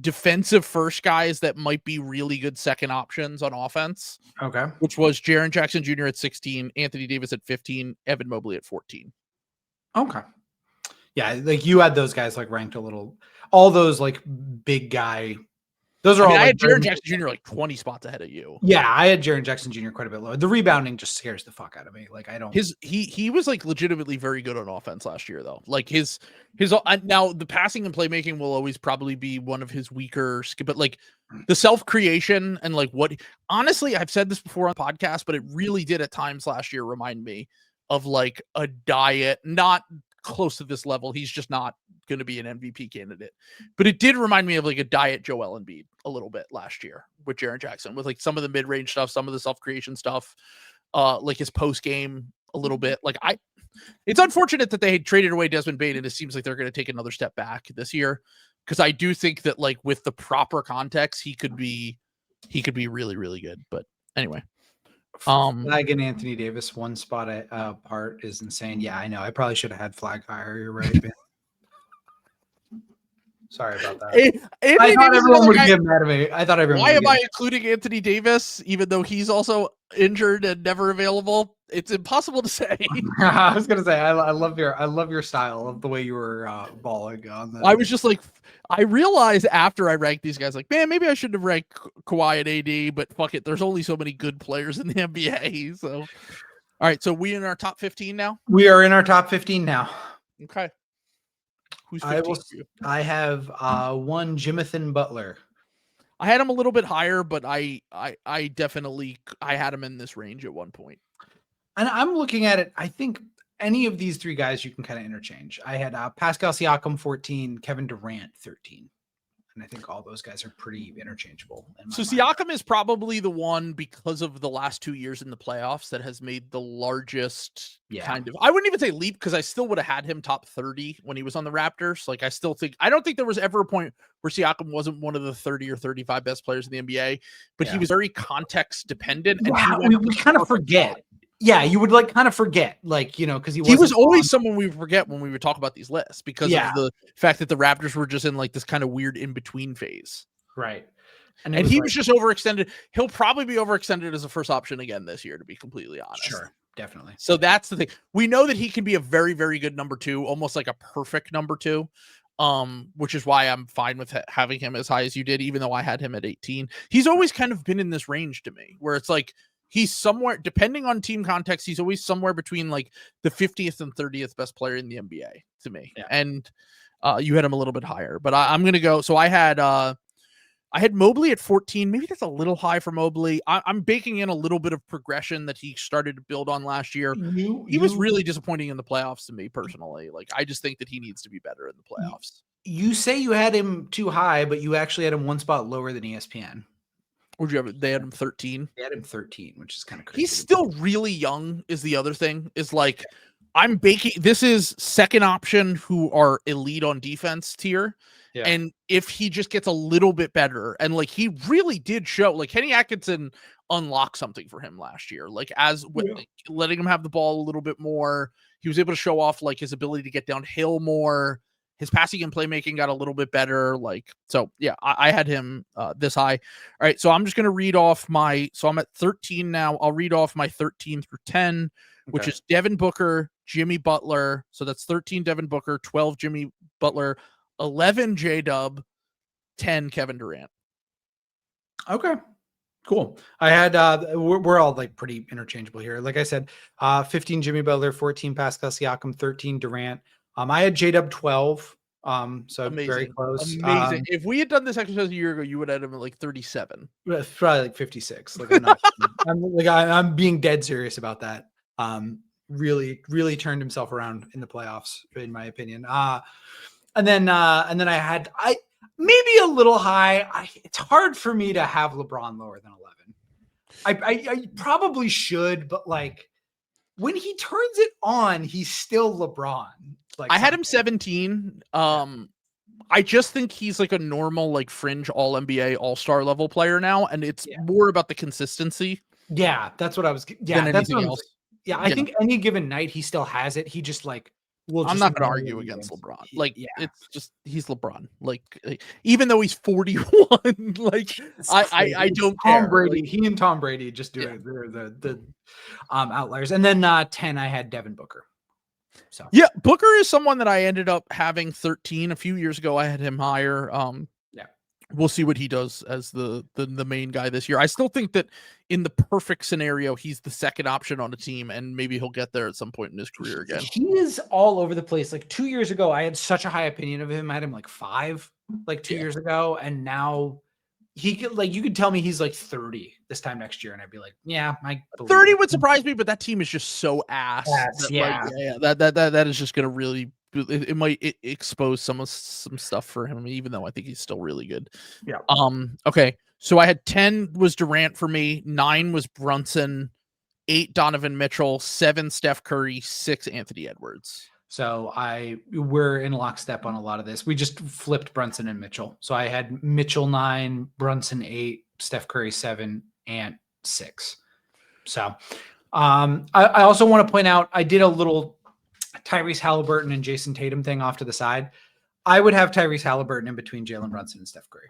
defensive first guys that might be really good second options on offense. Okay. Which was Jaren Jackson Jr. at 16, Anthony Davis at 15, Evan Mobley at 14. Okay. Yeah, like you had those guys like ranked a little, all those like big guy. Those are all. I like, had Jaren Jackson Jr. like 20 spots ahead of you. Yeah, I had Jaren Jackson Jr. quite a bit lower. The rebounding just scares the fuck out of me. Like I don't. He was like legitimately very good on offense last year though. Like his now the passing and playmaking will always probably be one of his weaker, but like the self creation and like what. Honestly, I've said this before on the podcast, but it really did at times last year remind me of like a diet, not close to this level. He's just not going to be an MVP candidate, but it did remind me of like a diet Joel Embiid a little bit last year with Jaren Jackson, with like some of the mid-range stuff, some of the self-creation stuff, like his post game a little bit. Like it's unfortunate that they had traded away Desmond Bane, and it seems like they're going to take another step back this year, because I do think that like with the proper context, he could be really, really good. But anyway. Flag and Anthony Davis one spot apart is insane. Yeah, I know. I probably should have had Flag higher. You're right. Sorry about that. I thought everyone would get mad at me. I thought everyone. Why am I including Anthony Davis, even though he's also injured and never available? It's impossible to say. I was gonna say I love your style of the way you were balling on that. I was just like, I realized after I ranked these guys, like, man, maybe I shouldn't have ranked Kawhi and AD, but fuck it, there's only so many good players in the NBA. So, all right, so we in our top 15 now. We are in our top 15 now. Okay. Who's 15 for you? I have one Jimothy Butler. I had him a little bit higher, but I definitely had him in this range at one point. And I'm looking at it. I think any of these three guys you can kind of interchange. I had Pascal Siakam 14, Kevin Durant 13. And I think all those guys are pretty interchangeable. So Siakam is probably the one, because of the last 2 years in the playoffs, that has made the largest kind of, I wouldn't even say leap, because I still would have had him top 30 when he was on the Raptors. Like I don't think there was ever a point where Siakam wasn't one of the 30 or 35 best players in the NBA, but he was very context dependent. And we kind of forget. Yeah, you would like kind of forget, like, you know, because he was always someone we would forget when we would talk about these lists, because of the fact that the Raptors were just in like this kind of weird in between phase. Right. And he was just overextended. He'll probably be overextended as a first option again this year, to be completely honest. Sure, definitely. So that's the thing. We know that he can be a very, very good number two, almost like a perfect number two, which is why I'm fine with having him as high as you did, even though I had him at 18. He's always kind of been in this range to me, where it's like, he's somewhere, depending on team context, he's always somewhere between like the 50th and 30th best player in the NBA to me. Yeah. And you had him a little bit higher, but I'm going to go. So I had Mobley at 14. Maybe that's a little high for Mobley. I'm baking in a little bit of progression that he started to build on last year. He was really disappointing in the playoffs to me personally. Like, I just think that he needs to be better in the playoffs. You say you had him too high, but you actually had him one spot lower than ESPN. Would you have? They had him 13. They had him 13, which is kind of crazy. He's still really young. Is the other thing is like, I'm baking. This is second option who are elite on defense tier. Yeah. And if he just gets a little bit better, and like he really did show, like Kenny Atkinson unlocked something for him last year, like like, letting him have the ball a little bit more. He was able to show off like his ability to get downhill more. His passing and playmaking got a little bit better. Like, so yeah, I had him this high. All right. So I'm just going to read off so I'm at 13 now. I'll read off my 13 through 10, which is Devin Booker, Jimmy Butler. So that's 13 Devin Booker, 12 Jimmy Butler, 11 J-Dub, 10 Kevin Durant. Okay. Cool. I had we're all like pretty interchangeable here. Like I said, 15 Jimmy Butler, 14 Pascal Siakam, 13 Durant. I had J-Dub 12, so Amazing. Very close. Amazing. If we had done this exercise a year ago, you would have had him at like 37. Probably like 56. Like I'm being dead serious about that. Really, really turned himself around in the playoffs, in my opinion. And then I had maybe a little high. It's hard for me to have LeBron lower than 11. I probably should, but like when he turns it on, he's still LeBron. Like I had him 17. I just think he's like a normal, like fringe all NBA all-star level player now, and it's more about the consistency. Yeah, that's what I was. Yeah, than that's anything what else. Yeah, I think any given night he still has it. He just like I'm not going to argue against LeBron. Like, it's just he's LeBron. Like, even though he's 41, like I don't care. Tom Brady, like, he and Tom Brady just do it. They're the outliers. And then 10, I had Devin Booker. So yeah, Booker is someone that I ended up having 13 a few years ago. I had him higher. We'll see what he does as the main guy this year. I still think that in the perfect scenario, he's the second option on a team, and maybe he'll get there at some point in his career again. He is all over the place. Like 2 years ago, I had such a high opinion of him. I had him like 5, like 2 years ago, and now he could like you could tell me he's like 30 this time next year, and I'd be like, yeah, 30 would surprise me, but that team is just so ass. That is just gonna really. It might expose some stuff for him, even though I think he's still really good. Yeah. Okay. So I had 10 was Durant for me, 9 was Brunson, 8 Donovan Mitchell, 7 Steph Curry, 6 Anthony Edwards. So we're in lockstep on a lot of this. We just flipped Brunson and Mitchell. So I had Mitchell 9, Brunson 8, Steph Curry 7, Ant 6. So I also want to point out I did a little Tyrese Halliburton and Jason Tatum thing off to the side. I would have Tyrese Halliburton in between Jaylen Brunson and Steph Curry.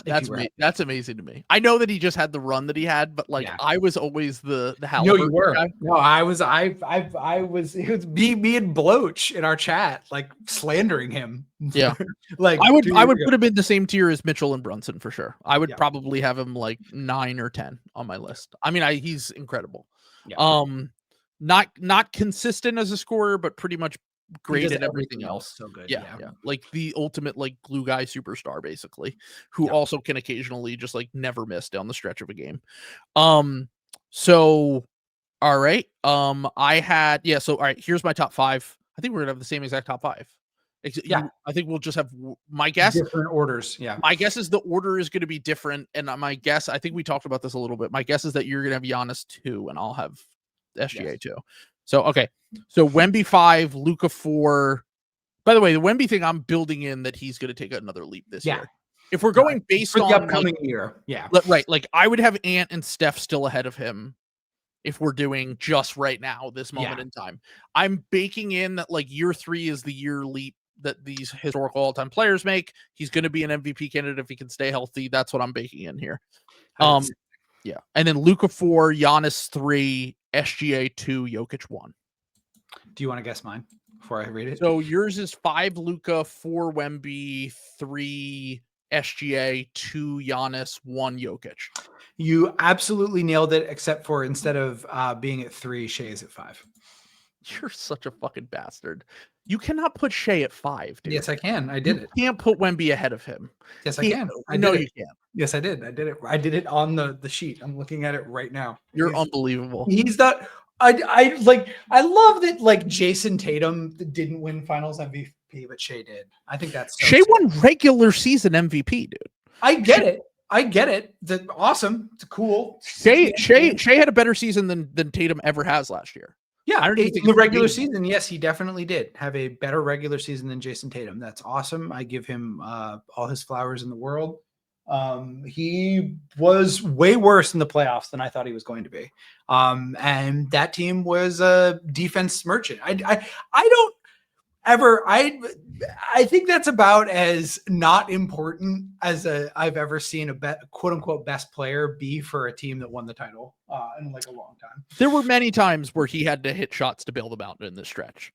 That's amazing to me. I know that he just had the run that he had, but like I was always the Halliburton. No, you were. Guy. No, I was. It was me and Bloach in our chat, like slandering him. Yeah, like I would put him in the same tier as Mitchell and Brunson for sure. I would probably have him like 9 or 10 on my list. I mean, he's incredible. Yeah. Not consistent as a scorer, but pretty much great at everything else. So good. Yeah. Like the ultimate like glue guy superstar, basically, who also can occasionally just like never miss down the stretch of a game. So all right. I had so all right, here's my top 5. I think we're gonna have the same exact top 5. I think we'll just have my guess different orders. Yeah. My guess is the order is going to be different. And my guess, I think we talked about this a little bit. My guess is that you're gonna have Giannis 2 and I'll have SGA 2. So okay. So Wemby 5, Luka 4. By the way, the Wemby thing I'm building in that he's going to take another leap this year. If we're going based on the upcoming year, right. Like I would have Ant and Steph still ahead of him. If we're doing just right now, this moment in time, I'm baking in that like year 3 is the year leap that these historical all-time players make. He's going to be an MVP candidate if he can stay healthy. That's what I'm baking in here. Yeah, and then Luka 4, Giannis 3, SGA 2, Jokic 1. Do you want to guess mine before I read it? So yours is 5 Luka, 4 Wemby, 3 SGA, 2 Giannis, 1 Jokic. You absolutely nailed it, except for instead of being at 3, Shea is at 5. You're such a fucking bastard. You cannot put Shea at 5, dude. Yes, I can. I did it. You can't put Wemby ahead of him. Yes, I can. You can't. Yes, I did. I did it. I did it on the sheet. I'm looking at it right now. You're unbelievable. He's not. I love that like Jason Tatum didn't win Finals MVP, but Shea did. I think that's Shea won regular season MVP, dude. I get it. That's awesome. It's cool. Shea had a better season than Tatum ever has last year. Yeah, I don't even think the regular season. Yes, he definitely did have a better regular season than Jason Tatum. That's awesome. I give him all his flowers in the world. He was way worse in the playoffs than I thought he was going to be. And that team was a defense merchant. I think that's about as not important as I've ever seen a quote unquote best player be for a team that won the title in like a long time. There were many times where he had to hit shots to bail them out in this stretch.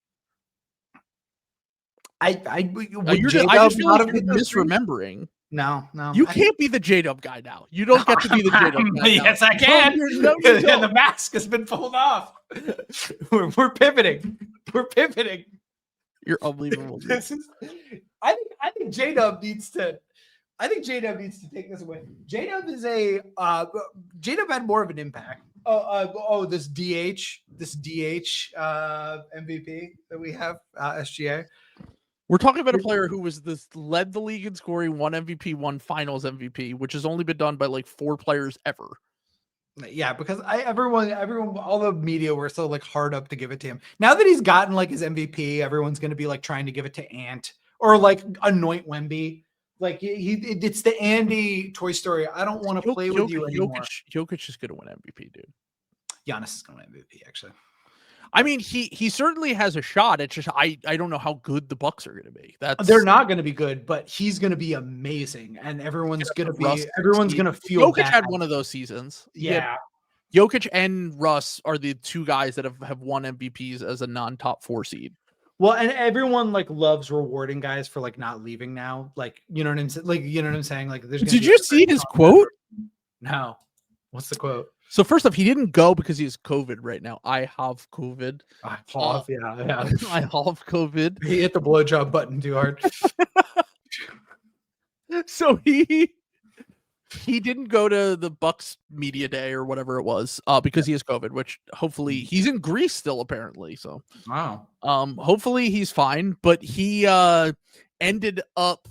I just feel like you're misremembering. No. You can't be the J-Dub guy now. You don't get to be the J-Dub guy. Yes, I can. No, the mask has been pulled off. We're pivoting. You're unbelievable. I think J-Dub needs to take this away. J-Dub is J-Dub had more of an impact. This DH MVP that we have, SGA. We're talking about a player who led the league in scoring, won MVP, won Finals MVP, which has only been done by like 4 players ever. Yeah, because everyone, all the media were so like hard up to give it to him. Now that he's gotten like his MVP, everyone's going to be like trying to give it to Ant or like anoint Wemby. Like it's the Andy Toy Story. I don't want to play with you anymore. Jokic is going to win MVP, dude. Giannis is going to win MVP, actually. I mean, he certainly has a shot. It's just I don't know how good the Bucks are going to be. They're not going to be good, but he's going to be amazing, and everyone's going to feel Jokic bad. had one of those seasons. Yeah. Jokic and Russ are the 2 guys that have won MVPs as a non-top 4 seed. Well, and everyone like loves rewarding guys for like not leaving now. Like, you know what I'm saying? Like, you know what I'm saying? Like, did you see his quote? No. What's the quote? So first off, he didn't go because he has COVID right now. I have COVID. I have COVID. He hit the blowjob button too hard. So he didn't go to the Bucks media day or whatever it was because he has COVID, which hopefully he's in Greece still apparently. So wow. Hopefully he's fine. But he ended up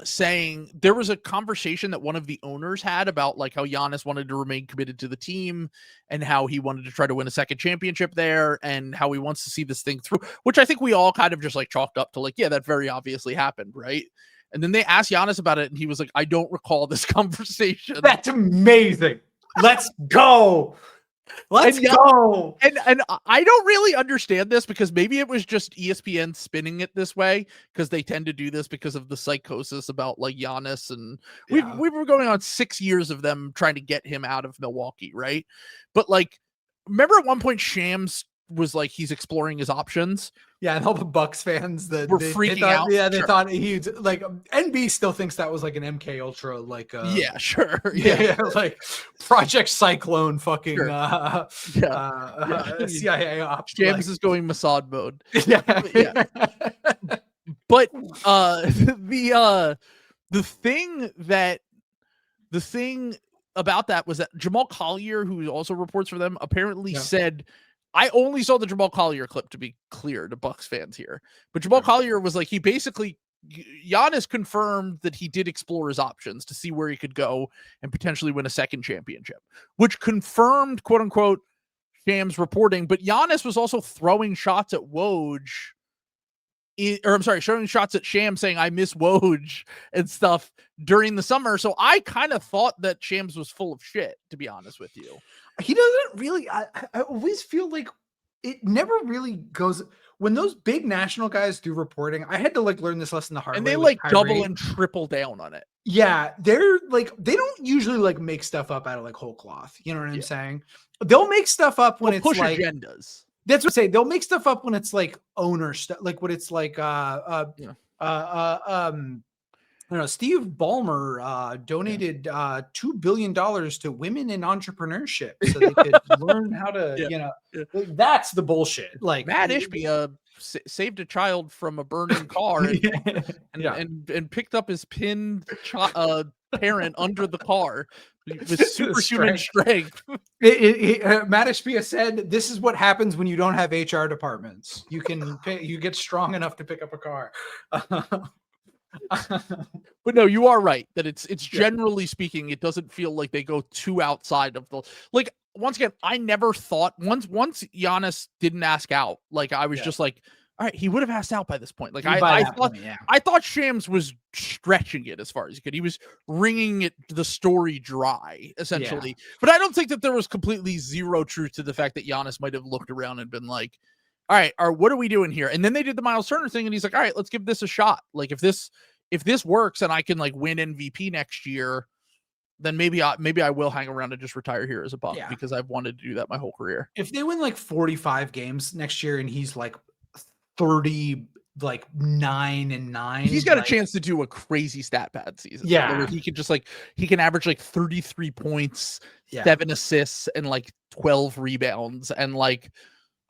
saying there was a conversation that one of the owners had about like how Giannis wanted to remain committed to the team and how he wanted to try to win a second championship there and how he wants to see this thing through, which I think we all kind of just like chalked up to like, yeah, that very obviously happened. Right. And then they asked Giannis about it and he was like, I don't recall this conversation. That's amazing. Let's go. Let's go. And I don't really understand this because maybe it was just ESPN spinning it this way because they tend to do this because of the psychosis about like Giannis. And we were going on 6 years of them trying to get him out of Milwaukee, right? But like, remember at one point Shams was like he's exploring his options. Yeah, and all the Bucks fans that were freaking out. Yeah, they thought he'd like NB still thinks that was like an MK Ultra, like yeah, sure. Yeah, like Project Cyclone fucking sure. CIA ops. James is going Mossad mode. Yeah. But the thing about that was that Jamal Collier, who also reports for them, apparently said, I only saw the Jamal Collier clip to be clear to Bucks fans here, but Jamal Collier was like, Giannis confirmed that he did explore his options to see where he could go and potentially win a second championship, which confirmed quote unquote Shams reporting, but Giannis was also throwing shots at Woj showing shots at Shams saying I miss Woj and stuff during the summer. So I kind of thought that Shams was full of shit, to be honest with you. He doesn't really, I always feel like it never really goes when those big national guys do reporting. I had to like learn this lesson the hard way. And they like double and triple down on it. Yeah. They're like, they don't usually like make stuff up out of like whole cloth. You know what I'm saying? They'll make stuff up when it's like agendas. That's what I say. They'll make stuff up when it's like owner stuff, like when it's like I don't know, Steve Ballmer donated $2 billion to women in entrepreneurship so they could learn how to, like, that's the bullshit. Like Matt Ishbia saved a child from a burning car and picked up his pinned parent under the car with superhuman strength. Matt Ishbia said, "This is what happens when you don't have HR departments. You get strong enough to pick up a car." But no, you are right that it's generally speaking, it doesn't feel like they go too outside of the like. Once again, I never thought once Giannis didn't ask out, like I was just like, all right, he would have asked out by this point. Like I thought Shams was stretching it as far as he could. He was wringing the story dry essentially. But I don't think that there was completely zero truth to the fact that Giannis might have looked around and been like, all right, what are we doing here? And then they did the Miles Turner thing, and he's like, all right, let's give this a shot. Like if this works and I can like win MVP next year, then maybe I will hang around and just retire here as a Buck because I've wanted to do that my whole career. If they win like 45 games next year and he's like 30, like 9-9, he's got a chance to do a crazy stat pad season. Yeah, where he can just like he can average like 33 points, 7 assists, and like 12 rebounds, and like.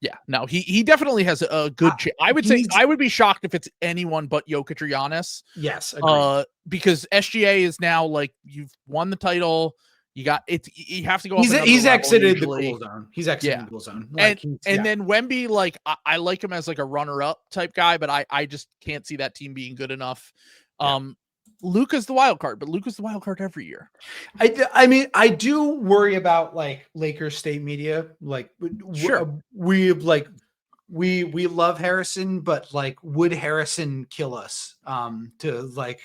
Yeah, no, he definitely has a good chance. I would say I would be shocked if it's anyone but Jokic or Giannis. Yes, agreed. Because SGA is now like you've won the title, You got it. You have to go. He's up he's level exited usually. the cool zone. He's exited Yeah. the cool zone. And then Wemby, like I like him as like a runner-up type guy, but I just can't see that team being good enough. Luka's the wild card, but Luka's the wild card every year. I mean, I do worry about like Lakers state media. Like, Sure. we love Harrison, but like, would Harrison kill us? To like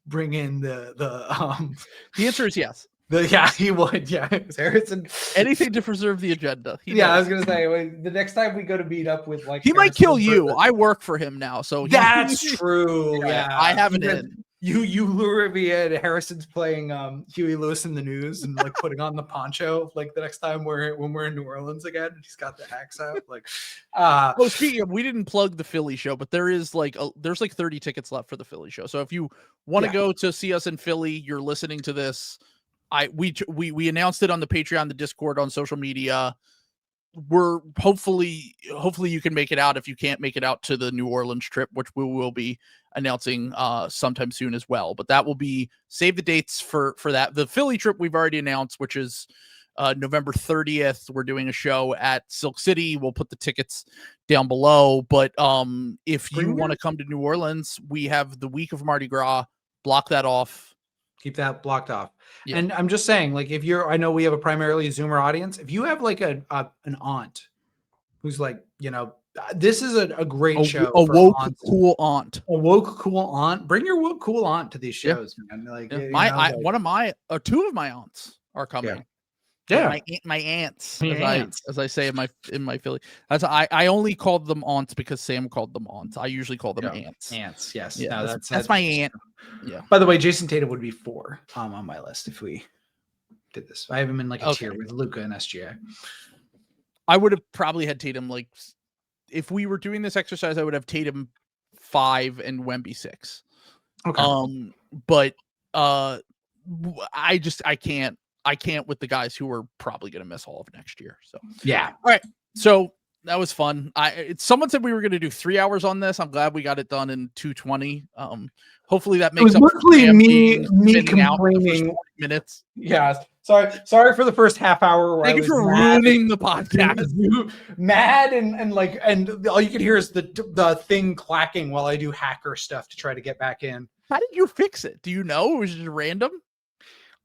bring in the answer is yes. Yeah, he would. Yeah, Harrison. Anything to preserve the agenda. I was gonna say the next time we go to meet up with like he might kill you. I work for him now, so that's true. Yeah, I have an in. You lure me in. Harrison's playing Huey Lewis in the News and like putting on the poncho like the next time when we're in New Orleans again. He's got the axe out. Like, well, speaking of, we didn't plug the Philly show, but there's like 30 tickets left for the Philly show. So if you want to go to see us in Philly, you're listening to this. We announced it on the Patreon, the Discord, on social media. We're hopefully you can make it out. If you can't make it out to the New Orleans trip, which we will be announcing sometime soon as well, but that will be, save the dates for that. The Philly trip we've already announced, which is November 30th. We're doing a show at Silk City. We'll put the tickets down below, but if you want to come to New Orleans, we have the week of Mardi Gras. Block that off. Keep that blocked off. Yeah. And I'm just saying, like, if you're, I know we have a primarily Zoomer audience. If you have like an aunt who's like, you know, this is a great show. A woke, cool aunt. A woke, cool aunt. Bring your woke, cool aunt to these shows, man. Like, two of my aunts are coming. Yeah. My aunts, as I say in my Philly. I only called them aunts because Sam called them aunts. I usually call them aunts. Aunts, yes. Yeah, no, that's my aunt. Yeah. By the way, Jason Tatum would be 4 on my list if we did this. I have him in like a tier with Luka and SGA. I would have probably had Tatum, like, if we were doing this exercise, I would have Tatum 5 and Wemby 6. Okay. But I can't with the guys who are probably going to miss all of next year. So yeah. All right. So that was fun. Someone said we were going to do 3 hours on this. I'm glad we got it done in 2:20. Hopefully that makes up mostly me complaining. Minutes. Yeah. Sorry for the first half hour. Thank you for ruining the podcast. Mad and all you can hear is the thing clacking while I do hacker stuff to try to get back in. How did you fix it? Do you know? It was just random.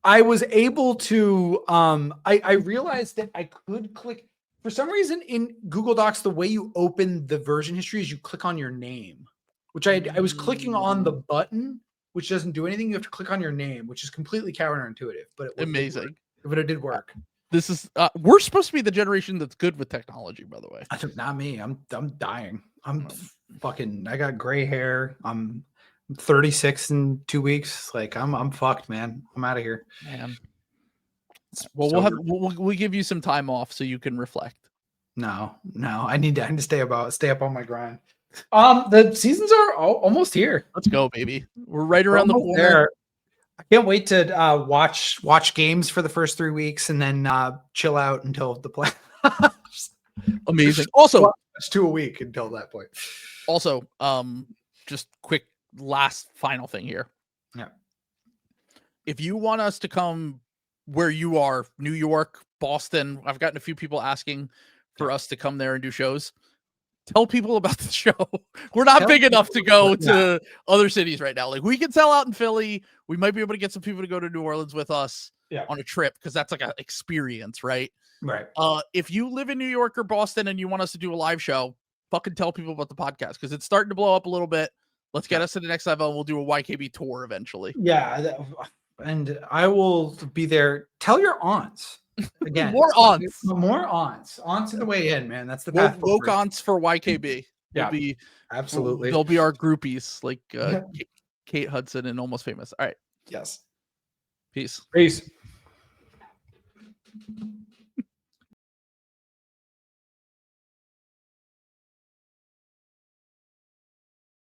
I was able to, I realized that I could click, for some reason in Google Docs, the way you open the version history is you click on your name, which I was clicking on the button, which doesn't do anything. You have to click on your name, which is completely counterintuitive, but it amazing. But it did work. This is, we're supposed to be the generation that's good with technology, by the way. Not me. I'm dying. I got gray hair. I'm 36 in 2 weeks. Like I'm fucked, man. I'm out of here, man. Well, we'll give you some time off so you can reflect. No, I need to stay up on my grind. The seasons are almost here. Let's go, baby. We're right around the corner. There. I can't wait to watch games for the first 3 weeks and then chill out until the play. Amazing. Also, it's 2 a week until that point. Also, just quick last final thing here. Yeah. If you want us to come where you are, New York, Boston, I've gotten a few people asking for us to come there and do shows. Tell people about the show. We're not big enough to go to other cities right now. Like, we can sell out in Philly. We might be able to get some people to go to New Orleans with us on a trip, because that's like an experience, right? Right. If you live in New York or Boston and you want us to do a live show, fucking tell people about the podcast, because it's starting to blow up a little bit. Let's get us to the next level, and we'll do a YKB tour eventually. Yeah, and I will be there. Tell your aunts. Again, more aunts on the way in, man. That's the path. Woke aunts for YKB. Absolutely. They'll be our groupies, like Kate Hudson and Almost Famous. All right. Yes. Peace.